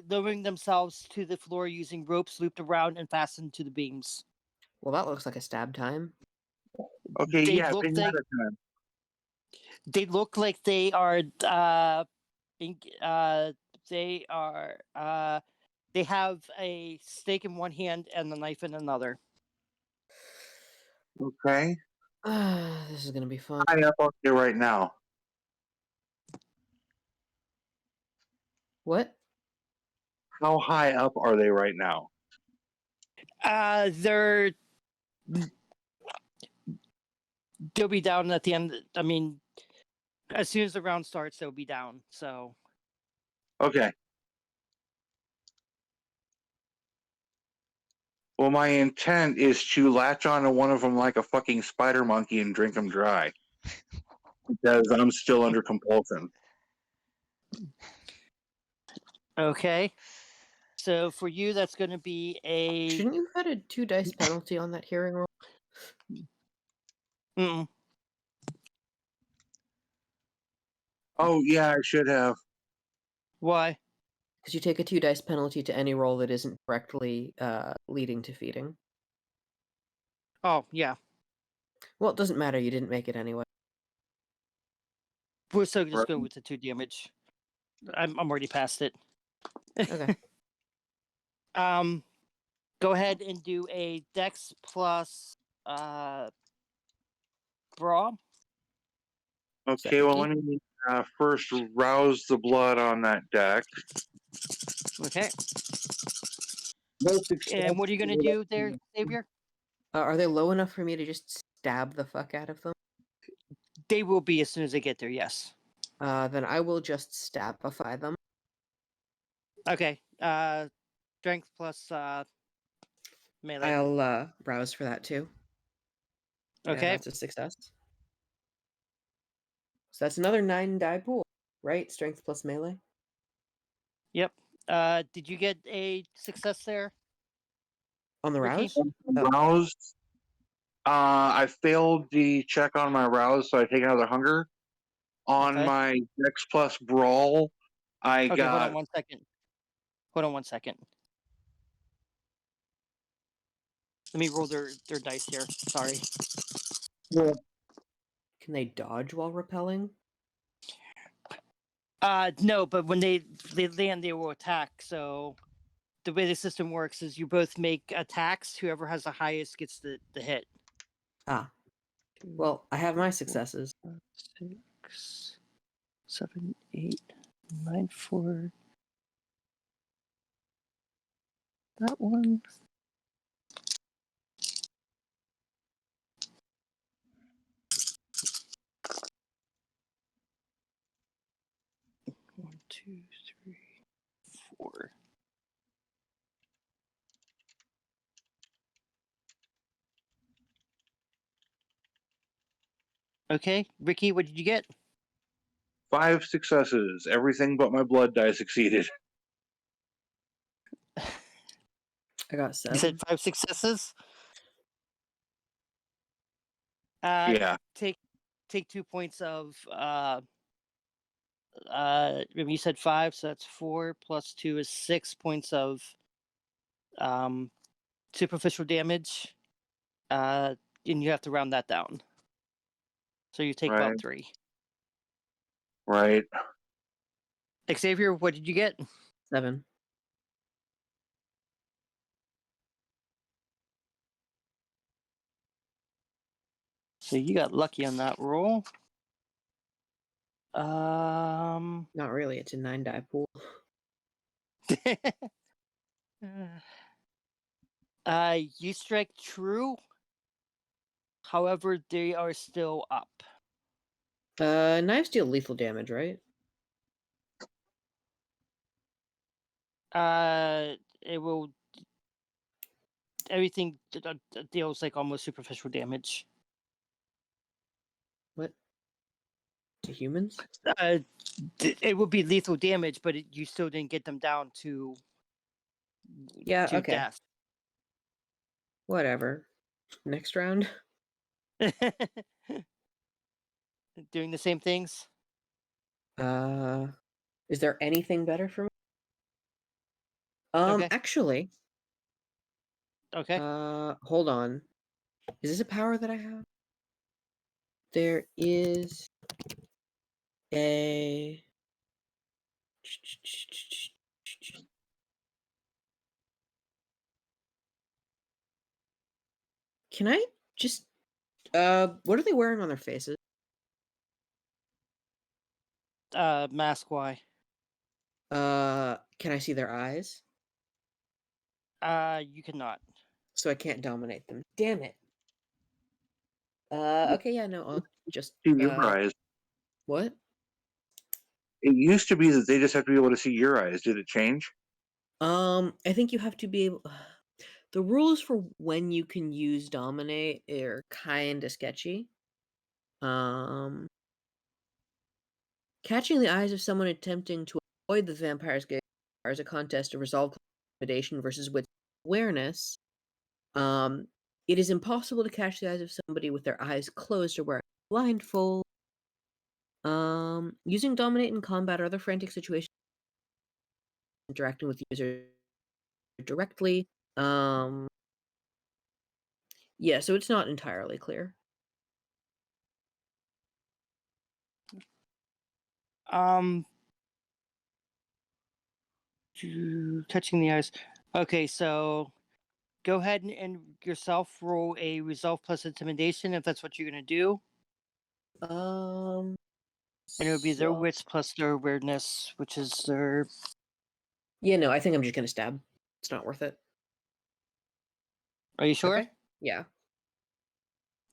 lowering themselves to the floor using ropes looped around and fastened to the beams. Well, that looks like a stab time. Okay, They yeah, look pinata like time. they look like they are they are they have a stake in one hand and the knife in another. Okay. This is gonna be fun. High up on you right now. What? How high up are they right now? They'll be down at the end. I mean, as soon as the round starts, they'll be down. So Okay. Well, my intent is to latch onto one of them like a fucking spider monkey and drink them dry. Because I'm still under compulsion. okay. So for you, that's going to be a. Shouldn't you have had a 2 dice penalty on that hearing roll? Mm-mm. Oh, yeah, I should have. Why? Because you take a 2 dice penalty to any roll that isn't directly leading to feeding. Oh yeah, Well, it doesn't matter. You didn't make it anyway. we're still just Right. going with the 2 damage. I'm already past it. Okay. Go ahead and do a Dex plus Brawl. Okay, well, Ricky? let me first rouse the blood on that deck. Okay. No success. And what are you going to do there, Xavier? Are they low enough for me to just stab the fuck out of them? They will be as soon as they get there. Yes. Then I will just stabify them. Okay. Strength plus melee. I'll browse for that too. Yeah, Okay. that's a success. So that's another 9 die pool, right? Strength plus melee. Yep. Did you get a success there? On the Ricky? rouse? Oh. Roused. I failed the check on my rouse, so I take another hunger. On Okay. my Dex plus brawl, I Okay, hold on got 1 second. Hold on 1 second. Let me roll their dice here. Sorry. Can they dodge while repelling? No, but when they land, they will attack. So the way the system works is you both make attacks. Whoever has the highest gets the hit. Ah. Well, I have my successes. 6, 7, 8, 9, 4. That one. One, 2, 3, 4. Okay, Ricky, what did you get? 5 successes. Everything but my blood die succeeded. I got You 7. said 5 successes. Yeah. Take 2 points of you said 5, so that's 4 plus 2 is 6 points of um superficial damage. And you have to round that down. So you take Right. about 3. Right. Xavier, what did you get? 7. So you got lucky on that roll. Um Not really. It's a 9 die pool. you strike true. However, they are still up. Knives deal lethal damage, right? It will. Everything deals like almost superficial damage. What? To humans? It would be lethal damage, but you still didn't get them down to Yeah, okay. death. Whatever. Next round. Doing the same things. Is there anything better for me? Okay. Actually, Okay. hold on. Is this a power that I have? There is a Can I just what are they wearing on their faces? Mask Y. Can I see their eyes? You cannot. So I can't dominate them. Damn it. Okay, yeah, no, I'll just See your eyes. what? It used to be that they just have to be able to see your eyes. Did it change? I think you have to be able the rules for when you can use dominate are kind of sketchy. Catching the eyes of someone attempting to avoid the vampire's gaze requires a contest to resolve intimidation versus with awareness. It is impossible to catch the eyes of somebody with their eyes closed or wearing a blindfold. Using dominate in combat or other frantic situations, interacting with the user directly. Yeah, so it's not entirely clear. Touching the eyes. Okay, so go ahead and yourself roll a resolve plus intimidation if that's what you're gonna do. Um, And it would be their so- wits plus their awareness, which is their. Yeah, no, I think I'm just gonna stab. It's not worth it. Are you sure? Okay. Yeah.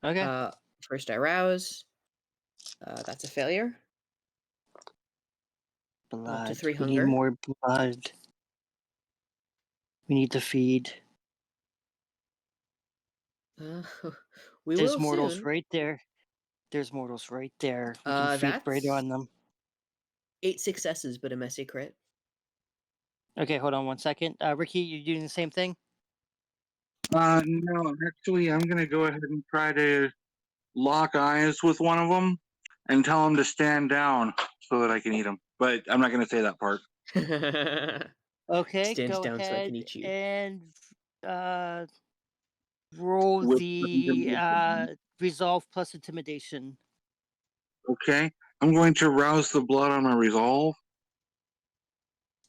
Okay. First I rouse. That's a failure. Blood. 3 We need hunger. more blood. We need to feed. We There's will mortals soon. right there. There's mortals right there. We can feed right That's on them. 8 successes, but a messy crit. Okay, hold on one second. Ricky, you doing the same thing? No, actually, I'm gonna go ahead and try to lock eyes with one of them and tell him to stand down so that I can eat him. But I'm not gonna say that part. Okay, Stand go down so I ahead can eat you. and roll With the resolve plus intimidation. Okay, I'm going to rouse the blood on my resolve.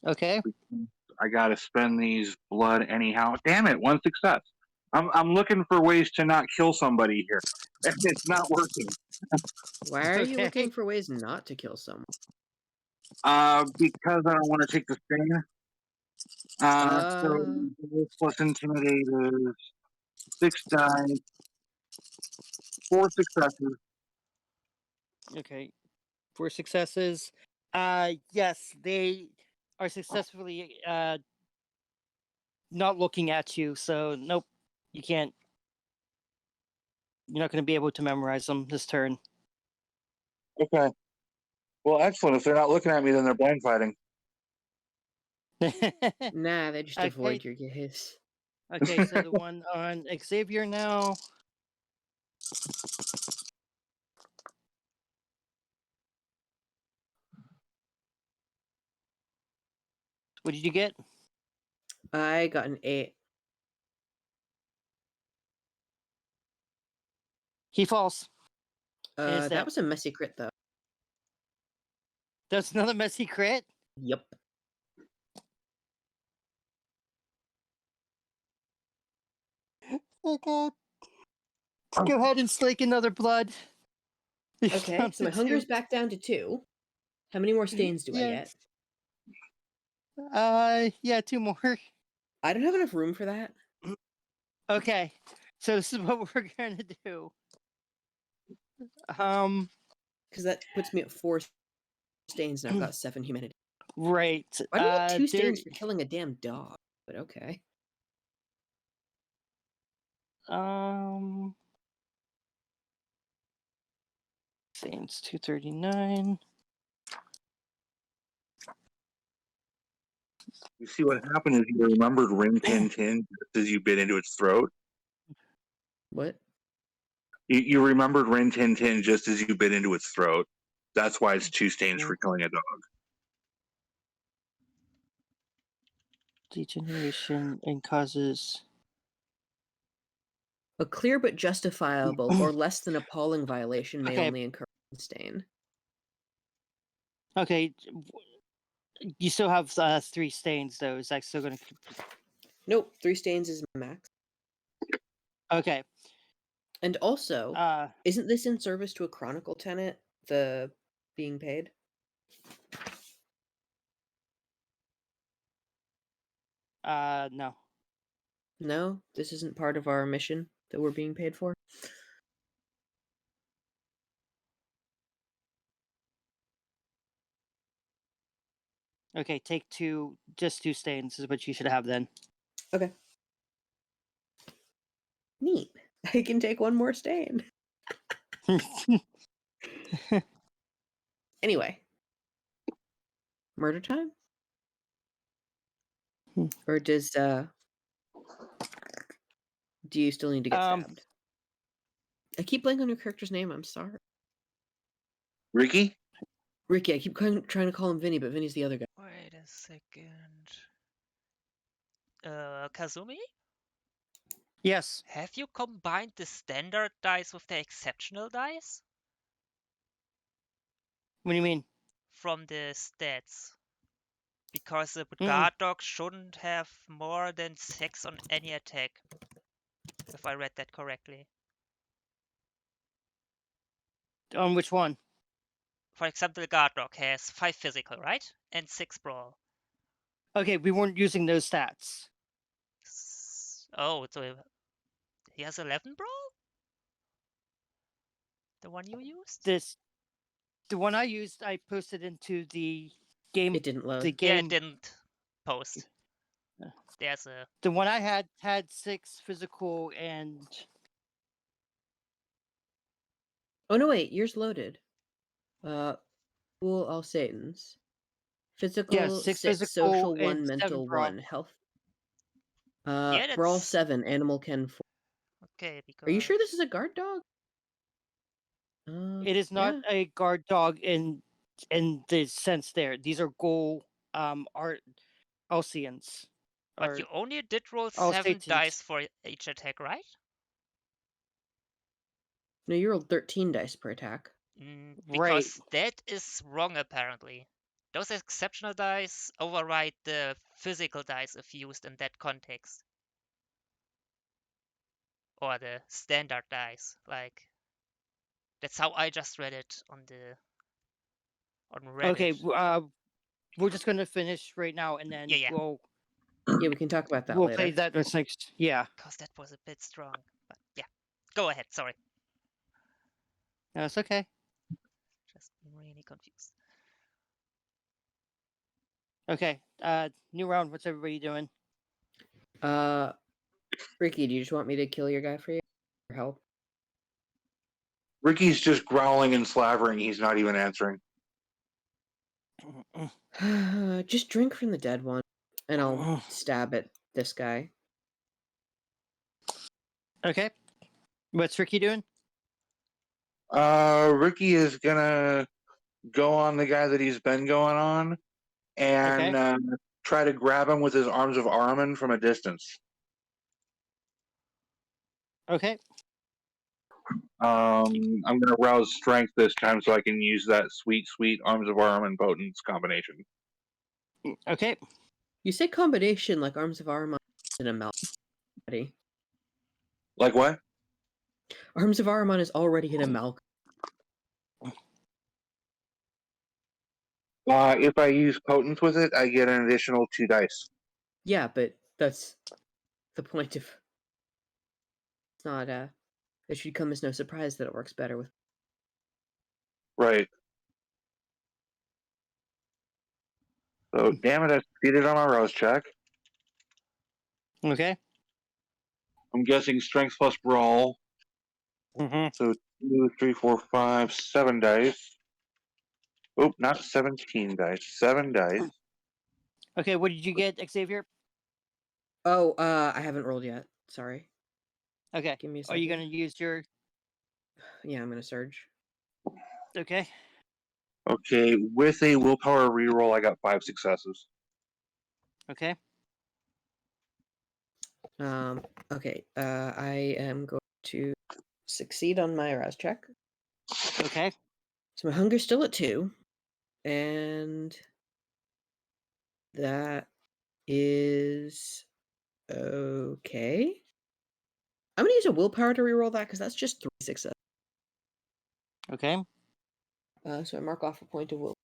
Okay. I gotta spend these blood anyhow. Damn it, 1 success. I'm looking for ways to not kill somebody here, and it's not working. Why are you Okay. looking for ways not to kill someone? Because I don't want to take the stain. So plus intimidate is 6 dice, 4 successes. Okay. 4 successes. Yes, they are successfully not looking at you, so nope, you can't. You're not going to be able to memorize them this turn. Okay. Well, excellent. If they're not looking at me, then they're blind fighting. Nah, they just Okay. avoid your gaze. Okay, so the one on Xavier now. What did you get? I got an 8. He falls. Is That that- was a messy crit, though. That's another messy crit. Yep. Okay. Let's go ahead and slake another blood. Okay, Down so my to hunger's 2. back down to 2. How many more stains do I Yeah. get? Yeah, 2 more. I don't have enough room for that. Okay, so this is what we're gonna do. Because that puts me at 4 stains, and I've got 7 humanity. Right. Why do I get 2 stains there- for killing a damn dog? But okay. Saints 239. You see what happened is you remembered Rin Tin Tin just as you bit into its throat. What? You remembered Rin Tin Tin just as you bit into its throat. That's why it's 2 stains for killing a dog. Degeneration and causes. A clear but justifiable or less than appalling violation may Okay. only incur one stain. Okay, you still have 3 stains though. Is that still gonna? Nope, 3 stains is my max. Okay. And also, isn't this in service to a chronicle tenant, the being paid? No. No, this isn't part of our mission that we're being paid for. Okay, take 2, just 2 stains is what you should have then. Okay. Neat. I can take 1 more stain. Anyway. Murder time? Or does do you still need to get stabbed? I keep blanking on your character's name, I'm sorry. Ricky? Ricky, I keep trying to call him Vinny, but Vinny's the other guy. Wait a second. Kazumi? Yes. Have you combined the standard dice with the exceptional dice? What do you mean? From the stats. Because the guard dog shouldn't have more than 6 on any attack. If I read that correctly. On which one? For example, the guard dog has 5 physical, right? And 6 brawl. Okay, we weren't using those stats. Oh, so he has 11 brawl? The one you used? The one I used, I posted into the game. It didn't load. The Yeah, game. it didn't post. Yeah. There's a The one I had 6 physical and Oh no, wait, yours loaded. Fool all Satans. Physical 6 6, physical social and 1, 7 mental brawl. 1, health. yeah. Brawl That's 7, animal Ken 4. okay because Are you sure this is a guard dog? It is not Yeah. a guard dog in the sense there. These are goal art Alcians. But Or you only did roll Oh, 7 Satans. dice for each attack, right? No, you rolled 13 dice per attack. Mm, Right. because that is wrong apparently. Those exceptional dice override the physical dice if used in that context. Or the standard dice. Like that's how I just read it on Reddit. Okay, we're just gonna finish right now, and then Yeah. Yeah, we can talk about that we'll later. play that next. Yeah, Because that was a bit strong. But yeah. Go ahead, sorry. that's okay. Just really confused. Okay, new round. What's everybody doing? Ricky, do you just want me to kill your guy for you? Or help? Ricky's just growling and slavering. He's not even answering. Just drink from the dead one, and I'll stab at this guy. Okay, what's Ricky doing? Ricky is gonna go on the guy that he's been going on and try to grab him with his arms of Armin from a distance. Okay, I'm gonna rouse strength this time so I can use that sweet arms of Armin potence combination. okay. You say combination like Arms of Armon in a mouth already. Like what? Arms of Armon is already in a Malk. If I use potence with it, I get an additional 2 dice. Yeah, but that's the point of. It's not. It should come as no surprise that it works better with. Right. So, damn it, I succeeded on my rouse check. Okay. I'm guessing strength plus brawl. Mm-hmm. So 2, 3, 4, 5, 7 dice. Oop, not 17 dice. 7 dice. Okay, what did you get, Xavier? Oh, I haven't rolled yet. Sorry. Okay. Give me a Are second. you gonna use your? Yeah, I'm gonna surge. Okay. Okay, with a willpower reroll, I got 5 successes. Okay. Okay. I am going to succeed on my arouse check. Okay. So my hunger's still at 2, and that is okay. I'm gonna use a willpower to reroll that because that's just 3 successes. Okay. So I mark off a point of will.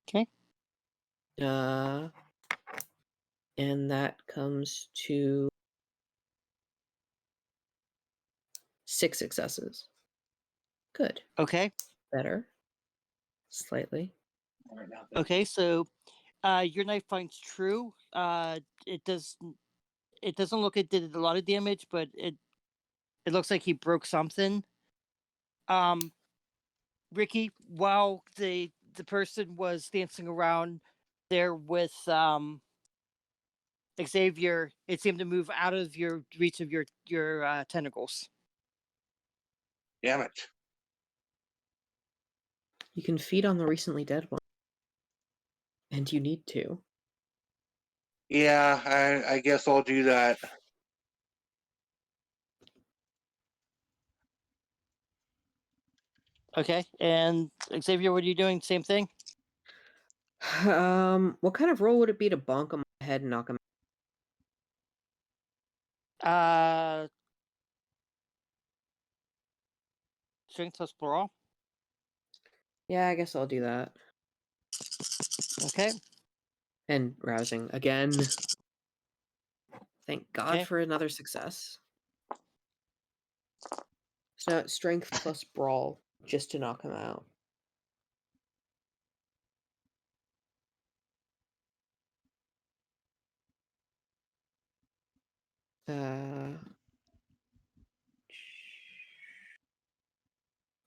Okay. And that comes to 6 successes. Good. Okay. Better. Slightly. Okay. So, your knife finds true. It does. It doesn't look it did a lot of damage, but it looks like he broke something. Ricky, while the person was dancing around there with Xavier, it seemed to move out of your reach of your tentacles. Damn it. You can feed on the recently dead one. And you need to. Yeah, I guess I'll do that. Okay, and Xavier, what are you doing? Same thing. What kind of roll would it be to bonk him on the head and knock him Uh, strength plus brawl. Yeah, I guess I'll do that. Okay. And rousing again. Thank God Okay. for another success. So now it's strength plus brawl just to knock him out.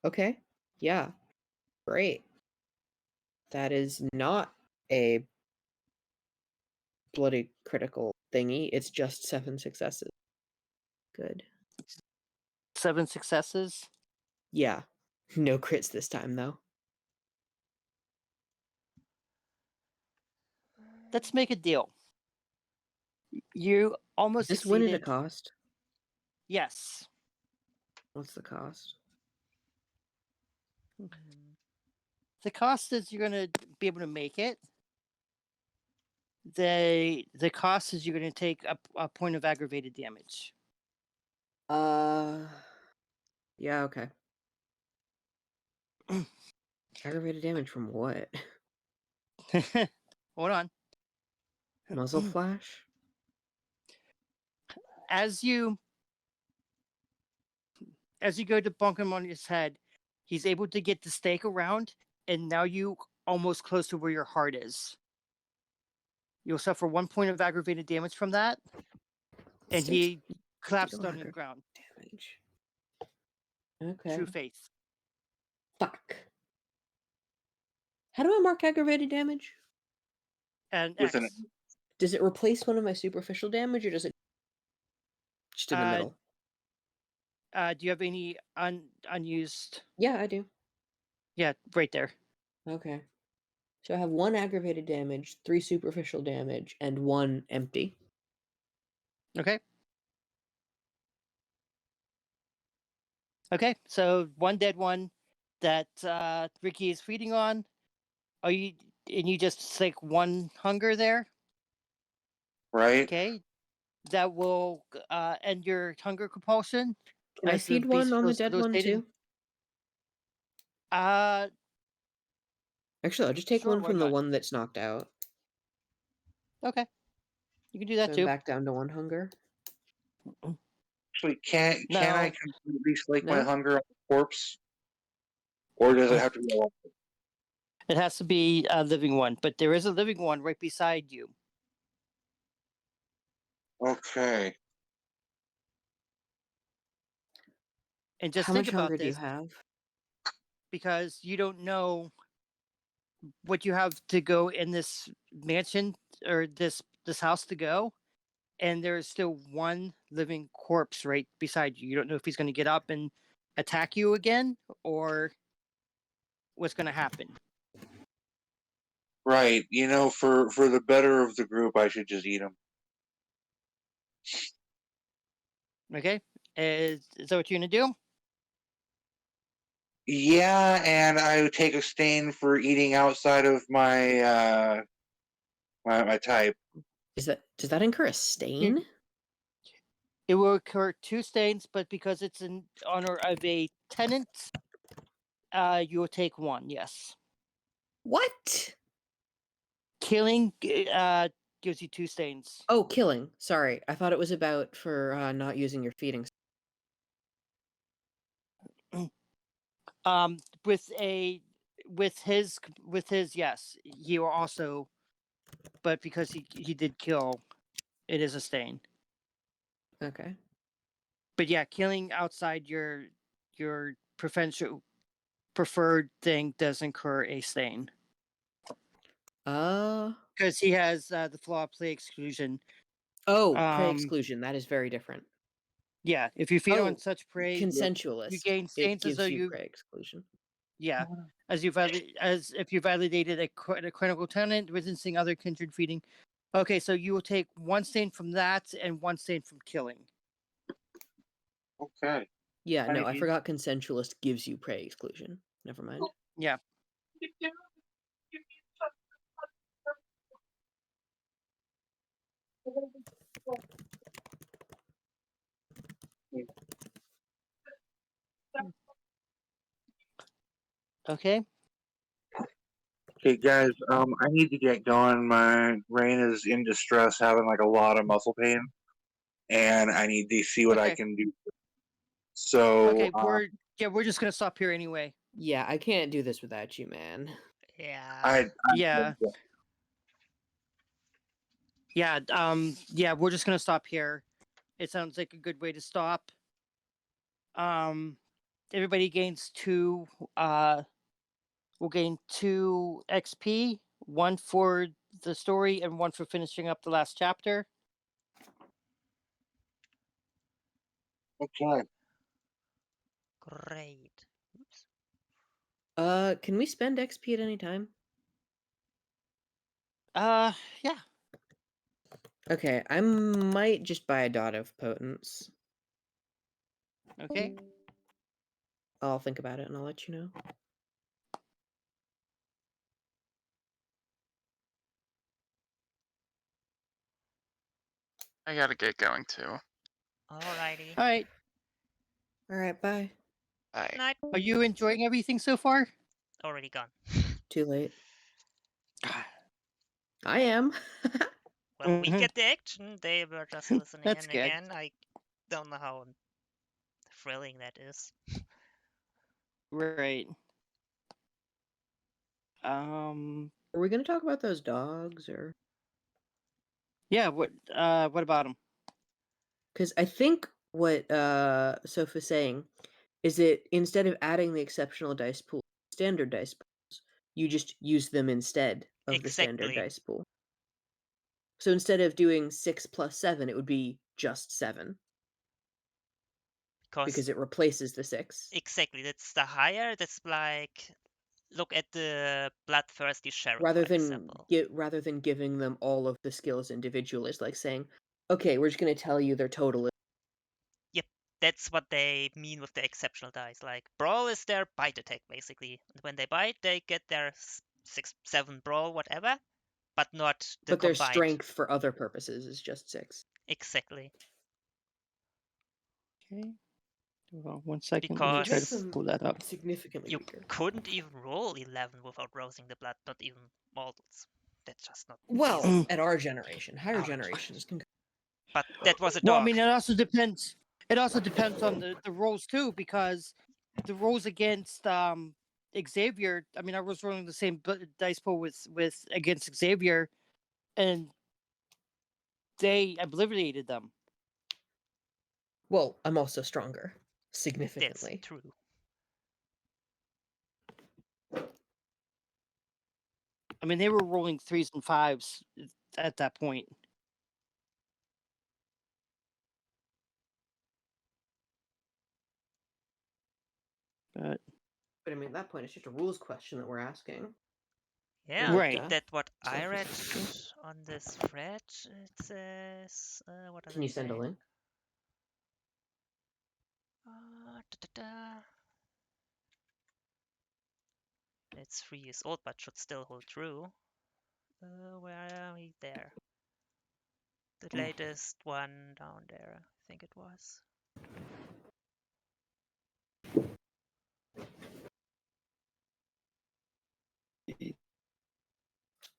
Okay. Yeah. Great. That is not a bloody critical thingy. It's just 7 successes. Good. 7 successes. Yeah. No crits this time, though. Let's make a deal. You almost Is this win at a succeeded. cost? Yes. What's the cost? The cost is you're going to be able to make it. The cost is you're going to take a point of aggravated damage. Yeah, okay. Aggravated damage from what? Hold on. Muzzle flash? As you go to bonk him on his head, he's able to get the stake around, and now you almost close to where your heart is. You'll suffer 1 point of aggravated damage from that, and he collapsed on the ground. Damage. Okay. True faith. Fuck. How do I mark aggravated damage? And With X. an- Does it replace one of my superficial damage, or does it just in the middle? Do you have any unused? Yeah, I do. Yeah, right there. Okay. So I have 1 aggravated damage, 3 superficial damage, and 1 empty. Okay. Okay, so 1 dead one that Ricky is feeding on. Are you and you just take 1 hunger there? Right? Okay, that will end your hunger compulsion. Can I as the feed one base on the was dead one stated. too? Uh, Actually, I'll just take Sure, one why from the not? one that's knocked out. Okay, you can do So that I'm too. back down to 1 hunger. Actually, can I No. completely slake my No? hunger on the corpse? Or does it have to be all? It has to be a living one, but there is a living one right beside you. Okay. And just How think much about hunger do you this, have? because you don't know what you have to go in this mansion or this house to go, and there's still 1 living corpse right beside you. You don't know if he's going to get up and attack you again, or what's going to happen. Right. You know, for the better of the group, I should just eat them. Okay, is that what you're going to do? Yeah, and I would take a stain for eating outside of my my type. Does that incur a stain? It will occur 2 stains, but because it's in honor of a tenant, you will take 1. Yes, What? killing gives you 2 stains. Oh, killing. Sorry. I thought it was about for not using your feeding. With his yes, he will also, but because he did kill, it is a stain. Okay. But yeah, killing outside your preferred thing does incur a stain, because he has the flaw of play exclusion. Oh, prey Um, exclusion. That is very different. yeah, if you feed Oh, on such prey, you consensualist. gain It stains as gives though you you prey exclusion. yeah, as if you validated a critical tenant witnessing other kindred feeding. Okay, so you will take 1 stain from that and 1 stain from killing. Okay. Yeah, no, I Maybe. forgot consensualist gives you prey exclusion. Never mind. Yeah. Okay. Okay, guys. I need to get going. My brain is in distress, having like a lot of muscle pain, and I need to see what I Okay. can do. So, Okay, we're just gonna stop here anyway. Yeah, I can't do this without you, man. Yeah. Yeah. Yeah, we're just gonna stop here. it sounds like a good way to stop. Everybody gains 2. Will gain 2 XP, 1 for the story and 1 for finishing up the last chapter. Okay. Great. Oops. Can we spend XP at any time? Yeah. Okay, I might just buy a dot of potence. Okay. I'll think about it and I'll let you know. I gotta get going too. Alrighty. All right. All right, bye. Bye. Night. Are you enjoying everything so far? Already gone. Too late. I am. Well, we Mhm. get the action. They were just listening That's in good. again. I don't know how thrilling that is. Right. Um. Are we gonna talk about those dogs or? Yeah. What about them? Because I think what Soph is saying is that instead of adding the exceptional dice pool, standard dice pools, you just use them instead of the standard Exactly. dice pool. So instead of doing 6 plus 7, it would be just 7 because it replaces the 6. exactly, that's the higher. That's like, look at the bloodthirsty sheriff, Rather for than example. giving them all of the skills individually, it's like saying, okay, we're just going to tell you their total. Yep, that's what they mean with the exceptional dice. Like, brawl is their bite attack, basically. When they bite, they get their 6, 7 brawl, whatever, but not the But their combined. strength for other purposes is just 6. Exactly. Okay. Well, 1 second. Let me Because try Makes to them pull that up. significantly you weaker. couldn't even roll 11 without rousing the blood, not even models. That's just not Well, feasible. at our generation, higher Our generations can. But that was a Well, I dog. mean, it also depends. It also depends on the rolls too, because the rolls against Xavier. I mean, I was rolling the same dice pool with against Xavier, and they obliterated them. Well, I'm also stronger, That's significantly. true. I mean, they were rolling 3s and 5s at that point. But But I mean, at that point, it's just a rules question that we're asking. Yeah, Right. that what I So- read on this thread. It says, what does Can it you send a say? link? It's 3 years old, but should still hold true. Where are we? There. The latest one down there, I think it was.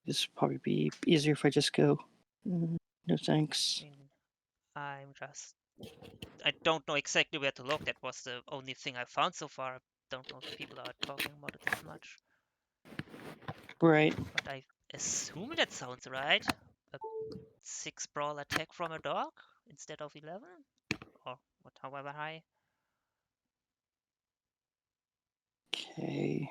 this would probably be easier if I just go. No thanks. I mean, I don't know exactly where to look. That was the only thing I found so far. I don't know if people are talking about it that much. Right. But I assume that sounds right. A 6 brawl attack from a dog instead of 11? Or however high. Okay.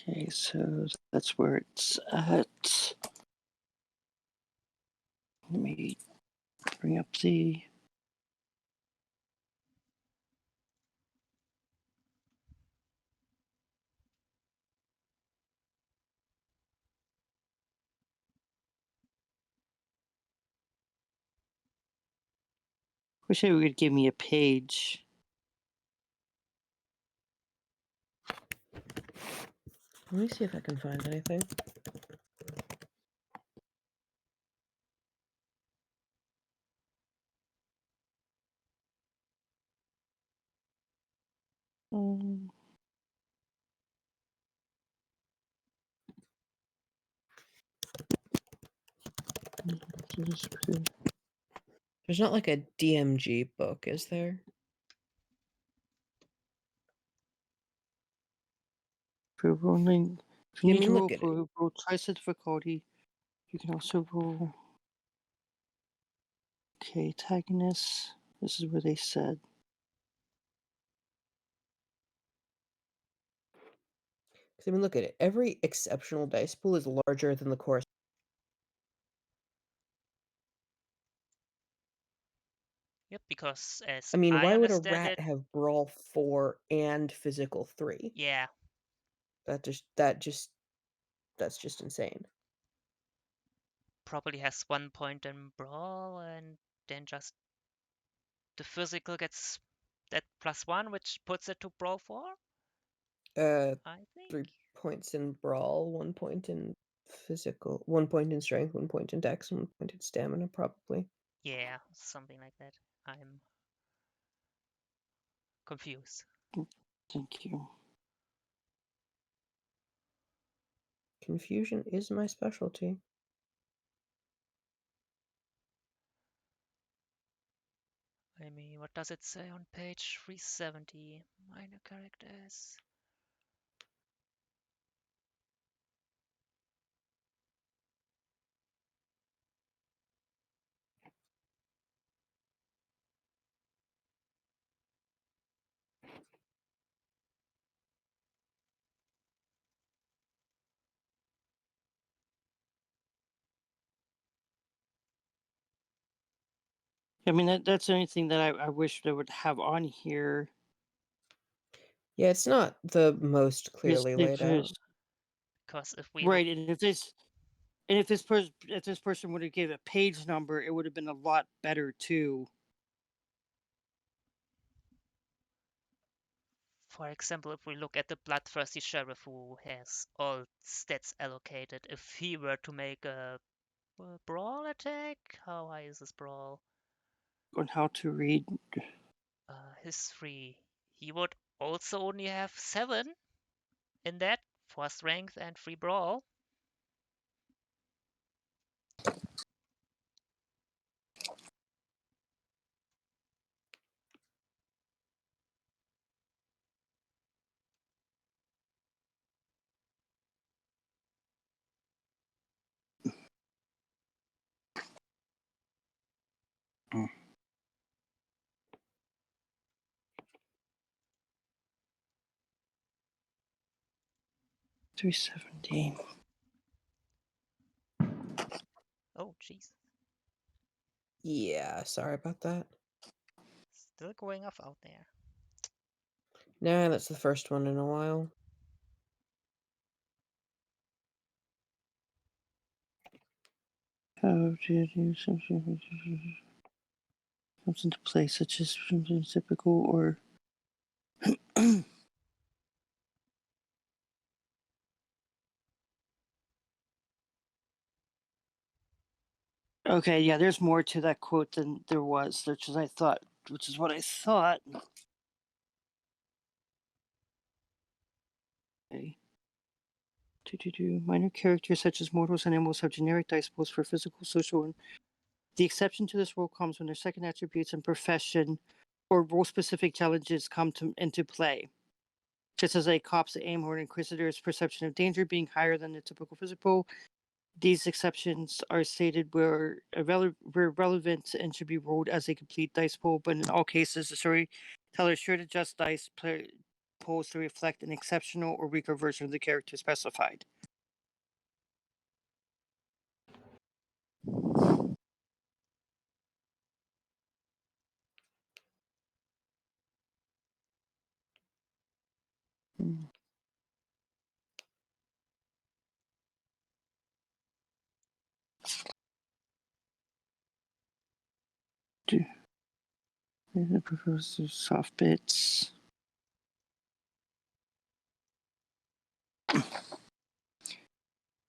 Okay, so that's where it's at. Let me bring up the. Wish it would give me a page. Let me see if I can find anything. There's not like a DMG book, is there? For rolling, if you Yeah, I need to mean, roll look at it. for roll twice the difficulty, you can also roll. Okay, antagonist. This is where they said. Because I mean, look at it. Every exceptional dice pool is larger than the course. Yep, because as I mean, why would a understand rat it, have Brawl 4 and Physical 3? yeah, That's just insane. probably has 1 point in brawl, and then just the physical gets that +1, which puts it to brawl 4. I think. 3 points in Brawl, 1 point in Physical, 1 point in Strength, 1 point in Dex, 1 point in Stamina, probably. Yeah, something like that. I'm confused. Thank you. Confusion is my specialty. I mean, what does it say on page 370? Minor characters. I mean, that's the only thing that I wish they would have on here. Yeah, it's not the most Is clearly laid out. Because if we Right, and if this person would have gave a page number, it would have been a lot better too. for example, if we look at the Bloodthirsty Sheriff who has all stats allocated, if he were to make a brawl attack, how high is his brawl? On how to read. History. He would also only have 7 in that for strength and 3 brawl. Mm. 370. Oh, jeez. Yeah, sorry about that. Still going off out there. Nah, that's the first one in a while. How to do something comes into play, such as something typical or. Okay, yeah, there's more to that quote than there was, which is what I thought. Okay. Minor characters such as mortals and animals have generic dice pools for physical, social, and the exception to this rule comes when their second attributes and profession or role-specific challenges come into play. Just as a cop's aim or an inquisitor's perception of danger being higher than the typical physical, these exceptions are stated where relevant and should be rolled as a complete dice pool, but in all cases, the storyteller should adjust dice pulls to reflect an exceptional or weaker version of the character specified. Soft bits.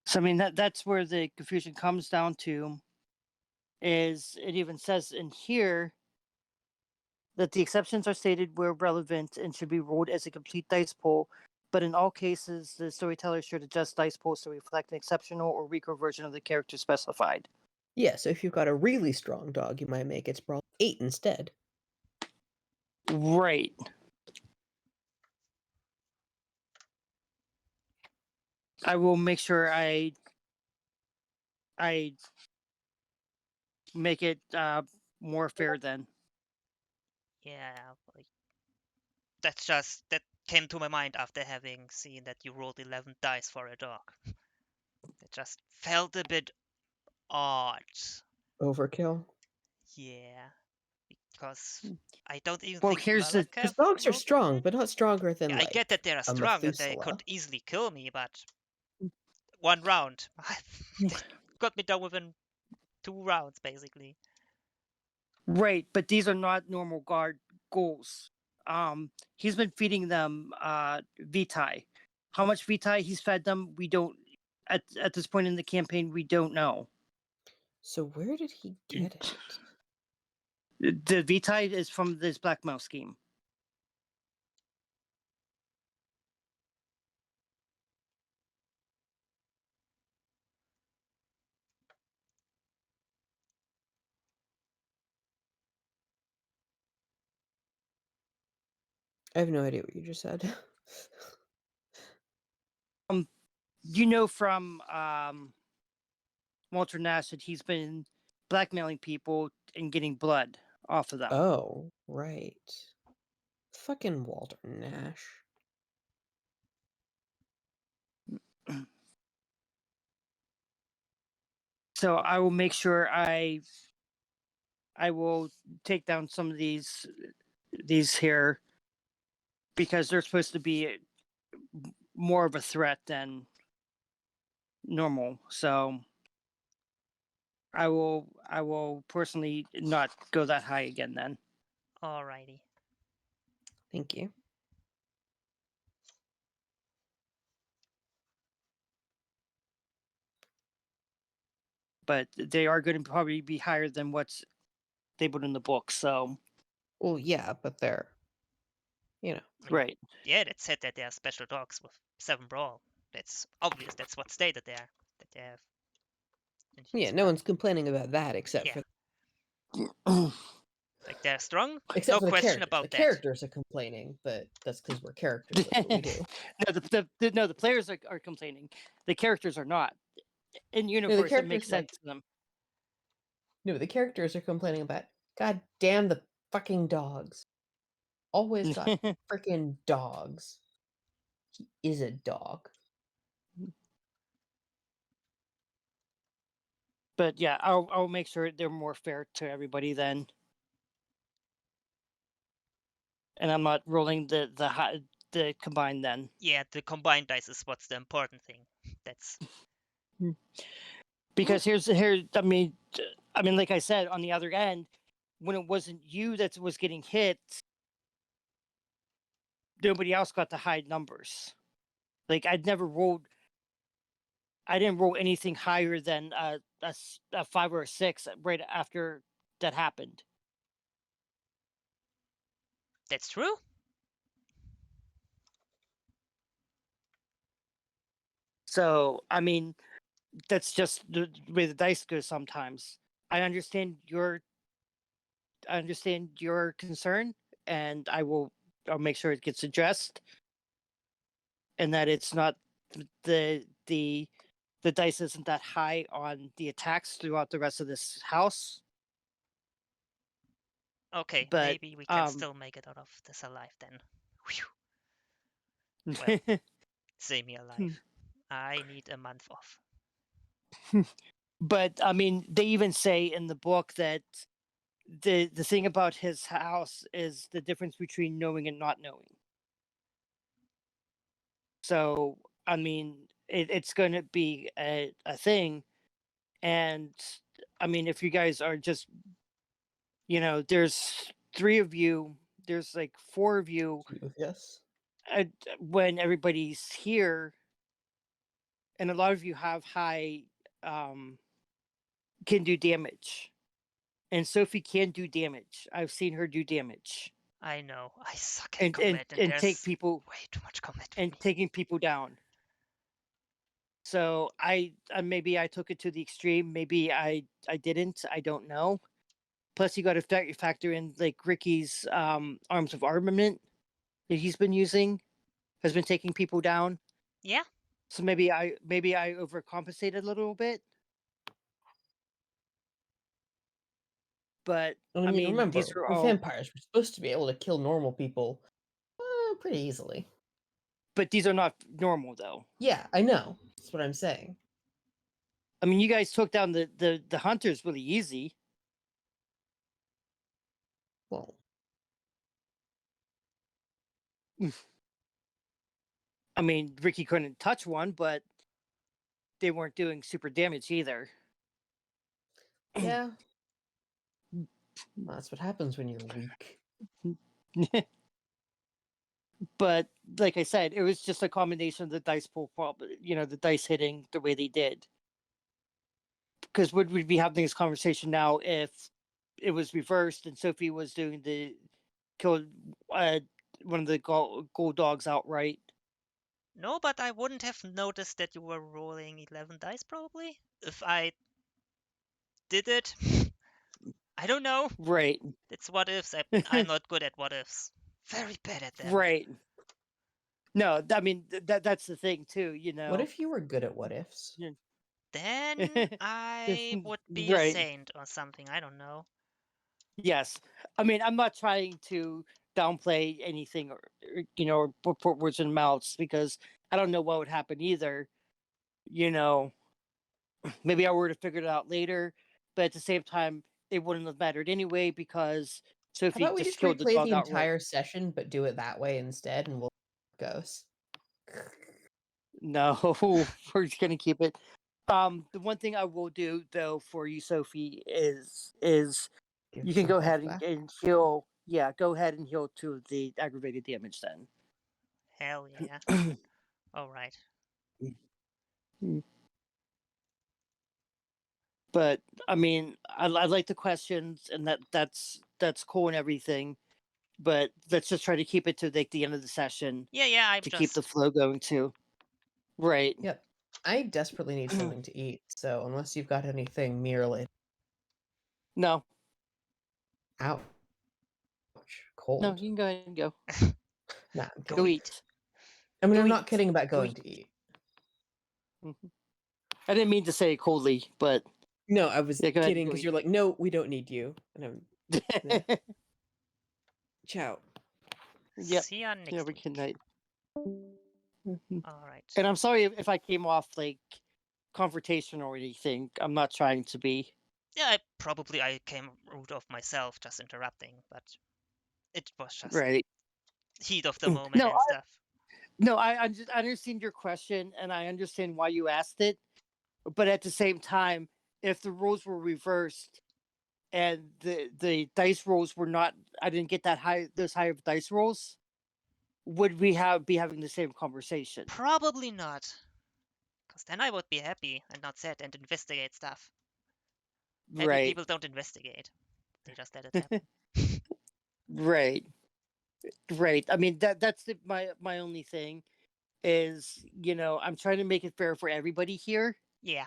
So I mean that's where the confusion comes down to. Is it even says in here that the exceptions are stated where relevant and should be rolled as a complete dice pool, but in all cases, the storyteller should adjust dice pools to reflect an exceptional or weaker version of the character specified. Yeah, so if you've got a really strong dog, you might make its brawl 8 instead. Right. I will make sure I make it more fair then. Yeah, like, that came to my mind after having seen that you rolled 11 dice for a dog. It just felt a bit odd. Overkill. Yeah, because I don't even Well, think here's the Because Malakev dogs are rolled strong, that. but not stronger than, Yeah, I like, get that they are a strong and they Methuselah. could easily kill me, but one round. They got me done within 2 rounds, basically. right, but these are not normal guard goals. He's been feeding them VtM. How much VtM he's fed them, we don't at this point in the campaign we don't know. So where did he get it? The VtM is from this Black Mouse scheme. I have no idea what you just said. You know from Walter Nash that he's been blackmailing people and getting blood off of them. Oh, right. Fucking Walter Nash. So I will make sure I will take down some of these here because they're supposed to be more of a threat than normal. So I will personally not go that high again then. Alrighty. Thank you. But they are going to probably be higher than what's labeled in the book. So Well, yeah, but they're, you know. right. Yeah, that said that they are special dogs with 7 brawl. That's obvious. That's what's stated there. That they have. Yeah, no one's complaining about that except Yeah. for Like they're strong. except No for the question characters. about The that. characters are complaining, but that's because we're characters. That's what we do. No, the players are complaining. The characters are not. In universe, it makes characters, sense to them. No, the characters are complaining about, God damn the fucking dogs. Always got freaking dogs. He is a dog. But yeah, I'll make sure they're more fair to everybody then. And I'm not rolling the combined then. Yeah, the combined dice is what's the important thing. That's Because here I mean like I said, on the other end, when it wasn't you that was getting hit, nobody else got the high numbers. Like I didn't roll anything higher than a 5 or a 6 right after that happened. that's true. So I mean, that's just the way the dice goes sometimes. I understand your concern, and I'll make sure it gets addressed, and that it's not the dice isn't that high on the attacks throughout the rest of this house. Okay, But maybe we can still make it out of this alive then. Whew. Well, same here, life. I need a month off. But I mean, they even say in the book that the thing about his house is the difference between knowing and not knowing. So I mean, it's going to be a thing, and I mean, if you guys are just, there's 3 of you, there's like 4 of you Yes. when everybody's here, and a lot of you have high can do damage, and Sophie can do damage. I've seen her do damage I know. I suck at and combat, and and there's take people way too much combat with and me. taking people down. So I maybe I took it to the extreme. Maybe I didn't. I don't know. Plus, you got to factor in like Ricky's arms of armament that he's been using has been taking people down. Yeah. So maybe I overcompensated a little bit. But And I I mean, mean, remember, these are we're all. vampires. We're supposed to be able to kill normal people pretty easily. But these are not normal, though. Yeah, I know. That's what I'm saying. I mean, you guys took down the hunters really easy. Well, I mean, Ricky couldn't touch one, but they weren't doing super damage either. yeah. That's what happens when you're weak. But like I said, it was just a combination of the dice pool problem, the dice hitting the way they did. Because would we be having this conversation now if it was reversed and Sophie was doing the kill one of the gold dogs outright? No, but I wouldn't have noticed that you were rolling 11 dice, probably. If I did it, I don't know. Right, It's what ifs. I'm not good at what ifs. Very bad at them. right. No, I mean that's the thing too. What if you were good at what ifs? Then I would be a Right. saint or something. I don't know. Yes, I mean I'm not trying to downplay anything or put words in mouths because I don't know what would happen either. Maybe I would have figured it out later, but at the same time, it wouldn't have mattered anyway because How Sophie about we just just killed the replay dog the outright. entire session, but do it that way instead, and we'll see how it goes. No, we're just gonna keep it. The one thing I will do though for you, Sophie, is Give you can some go health ahead back. and heal. Yeah, go ahead and heal to the aggravated damage then. Hell yeah. All right. But I mean, I like the questions, and that's cool and everything. But let's just try to keep it to like the end of the session Yeah. I'm to just. keep the flow going too. Right. Yep. I desperately need something to eat, so unless you've got anything merely. No, Ouch. Cold. no, you can go ahead and go. Nah, I'm Go Go kidding. eat. I mean, Go I'm not eat. kidding about Go going eat. to eat. I didn't mean to say it coldly, but No, I was yeah, go ahead and kidding go because eat. you're like, no, we don't need you. And I'm, ciao. Yep. See ya next Yeah, we week. can night. All right. And I'm sorry if I came off like confrontational or anything. I'm not trying to be. Yeah, I came rude of myself just interrupting, but it was just Right. heat of the moment No, and stuff. I understand your question and I understand why you asked it. But at the same time, if the rules were reversed and the dice rolls were not, I didn't get those high of dice rolls, would we be having the same conversation? Probably not. Because then I would be happy and not sad and investigate stuff. Happy Right. people don't investigate. They just let it happen. Right. Right. I mean that's my only thing is, I'm trying to make it fair for everybody here. Yeah.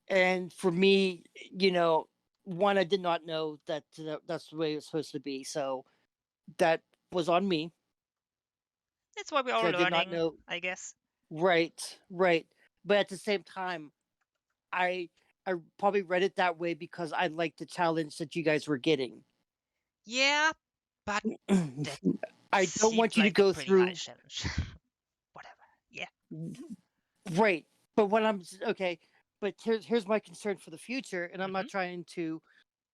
And for me, one, I did not know that that's the way it was supposed to be. So that was on me. That's why we're 'Cause all I did not learning, know. I guess. Right. But at the same time, I probably read it that way because I liked the challenge that you guys were getting. Yeah, but I don't want seemed you to like a go pretty high through. challenge. Whatever. Yeah. Right. But what I'm okay, but here's my concern for the future, and I'm not Mhm. trying to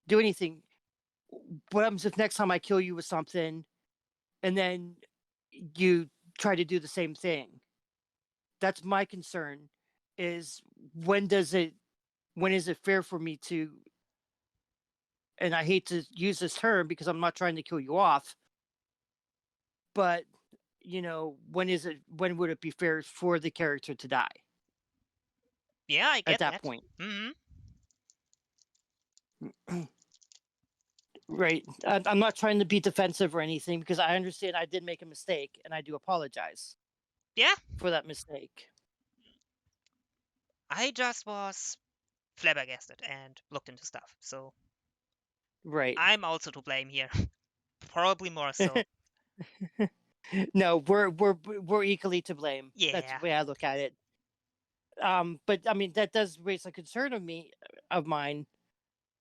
do anything. What happens if next time I kill you with something, and then you try to do the same thing? That's my concern. Is when does it? When is it fair for me to? And I hate to use this term because I'm not trying to kill you off, but when is it? When would it be fair for the character to die Yeah, I at get that that. point? Mhm. Right. I'm not trying to be defensive or anything because I understand I did make a mistake and I do apologize Yeah. for that mistake. I just was flabbergasted and looked into stuff. So Right. I'm also to blame here. Probably more so. No, we're equally to blame. That's Yeah. the way I look at it. But I mean that does raise a concern of mine,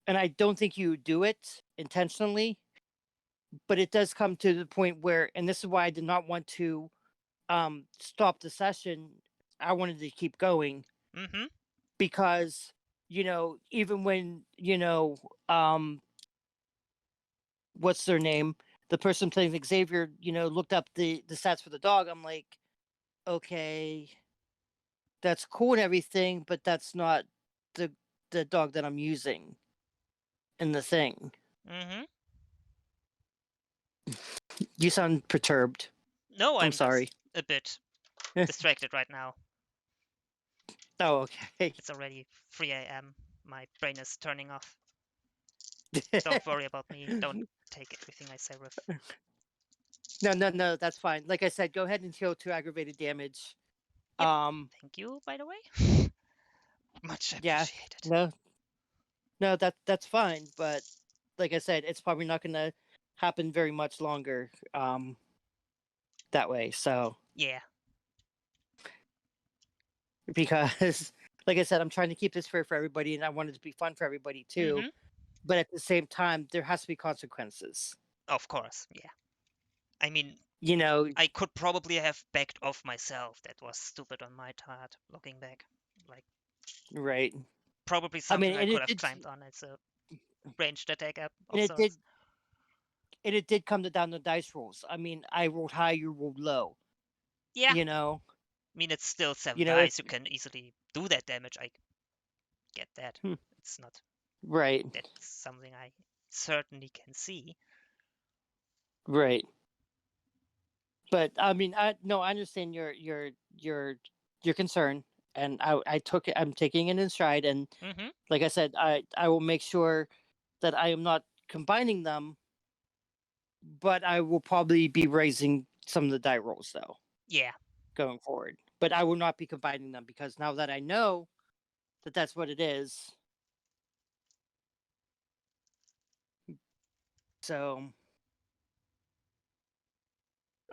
and I don't think you do it intentionally, but it does come to the point where, and this is why I did not want to stop the session. I wanted to keep going Mhm. because even when what's their name, the person playing Xavier, looked up the stats for the dog. I'm like, okay, that's cool and everything, but that's not the the dog that I'm using in the thing. Mhm. You sound perturbed. No, I'm I'm sorry. just a bit distracted right now. Oh, okay. It's already 3 a.m. My brain is turning off. Don't worry about me. Don't take everything I say with. No, that's fine. Like I said, go ahead and heal 2 aggravated damage. Yep. Thank you, by the way. Much Yeah, appreciated. no, that's fine. But like I said, it's probably not going to happen very much longer. That way. So Yeah. because, like I said, I'm trying to keep this fair for everybody, and I want it to be fun for everybody too. Mhm. But at the same time, there has to be consequences. Of course. Yeah. I mean, You know, I could probably have backed off myself. That was stupid on my part, looking back. Like, right? probably I mean, something I could have climbed on. It's a ranged attack app and of it did, sorts. and it did come down to dice rolls. I mean, I rolled high, you rolled low. Yeah. You know, I mean, it's still 7 if dice. You can easily do that damage. I get that. Hmm. It's not right, that's something I certainly can see. right. But I mean, I no, I understand your concern, and I took it. I'm taking it in stride, and Mhm. like I said, I will make sure that I am not combining them, but I will probably be raising some of the die rolls though Yeah. going forward. But I will not be combining them because now that I know that that's what it is, so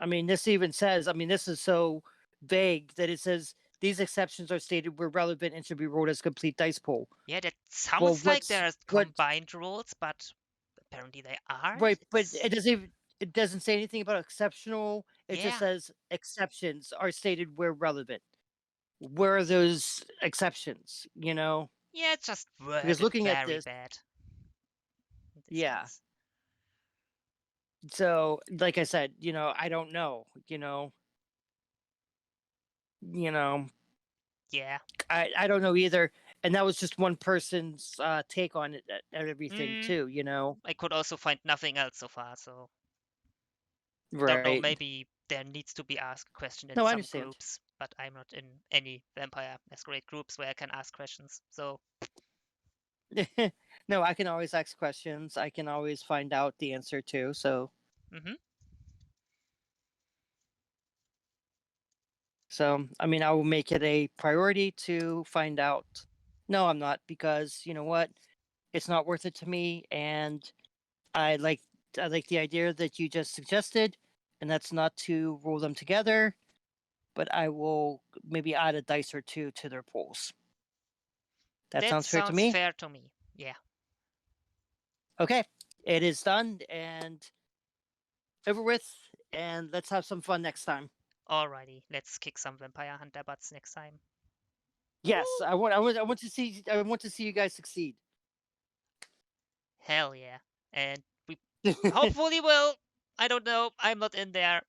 I mean, this even says, I mean, this is so vague that it says these exceptions are stated where relevant and should be rolled as complete dice pool. Yeah, that Well, sounds like there's what combined rules, but apparently they aren't. right, but It's it doesn't say anything about exceptional. It just yeah. says exceptions are stated where relevant. Where are those exceptions? Yeah, it's just Because worded looking at very this, bad in this yeah. case. So, like I said, I don't know. You know, Yeah. I don't know either. And that was just one person's take on it and everything Mm, too. I could also find nothing else so far, so don't know. Right. Maybe there needs to be asked a question in No, I some understand. groups, but I'm not in any Vampire Masquerade groups where I can ask questions. So No, I can always ask questions. I can always find out the answer too. So, mhm. I mean, I will make it a priority to find out. No, I'm not because you know what? It's not worth it to me, and I like I like the idea that you just suggested, and that's not to roll them together, but I will maybe add a dice or two to their pools. That That sounds fair to sounds me. fair to me. Yeah. Okay, it is done and over with, and let's have some fun next time. Alrighty, let's kick some vampire hunter butts next time. Yes, I want to see you guys succeed. Hell yeah. And we hopefully will. I don't know. I'm not in there.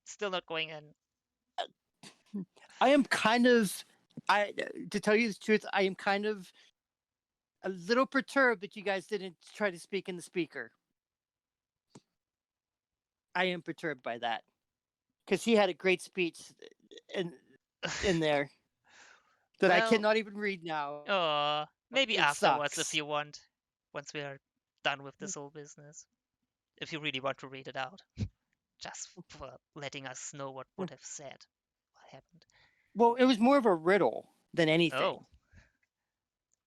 Still not going in. I am kind of, to tell you the truth, I am kind of a little perturbed that you guys didn't try to speak in the speaker. I am perturbed by that because he had a great speech in there that I Well, cannot even read now. maybe It afterwards if sucks. you want. Once we are done with this whole business. If you really want to read it out. Just for letting us know what would have said. What happened. Well, it was more of a riddle than anything. Oh.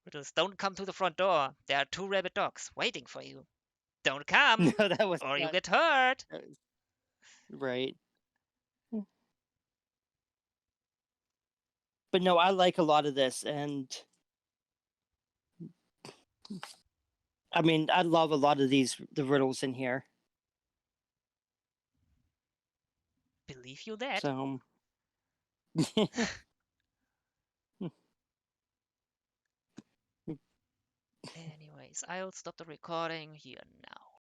Riddles, don't come to the front door. There are 2 rabid dogs waiting for you. Don't come, No, that was or you not, get hurt. right. But no, I like a lot of this, and I mean, I love a lot of the riddles in here. Believe you that? So, Anyways, I'll stop the recording here now.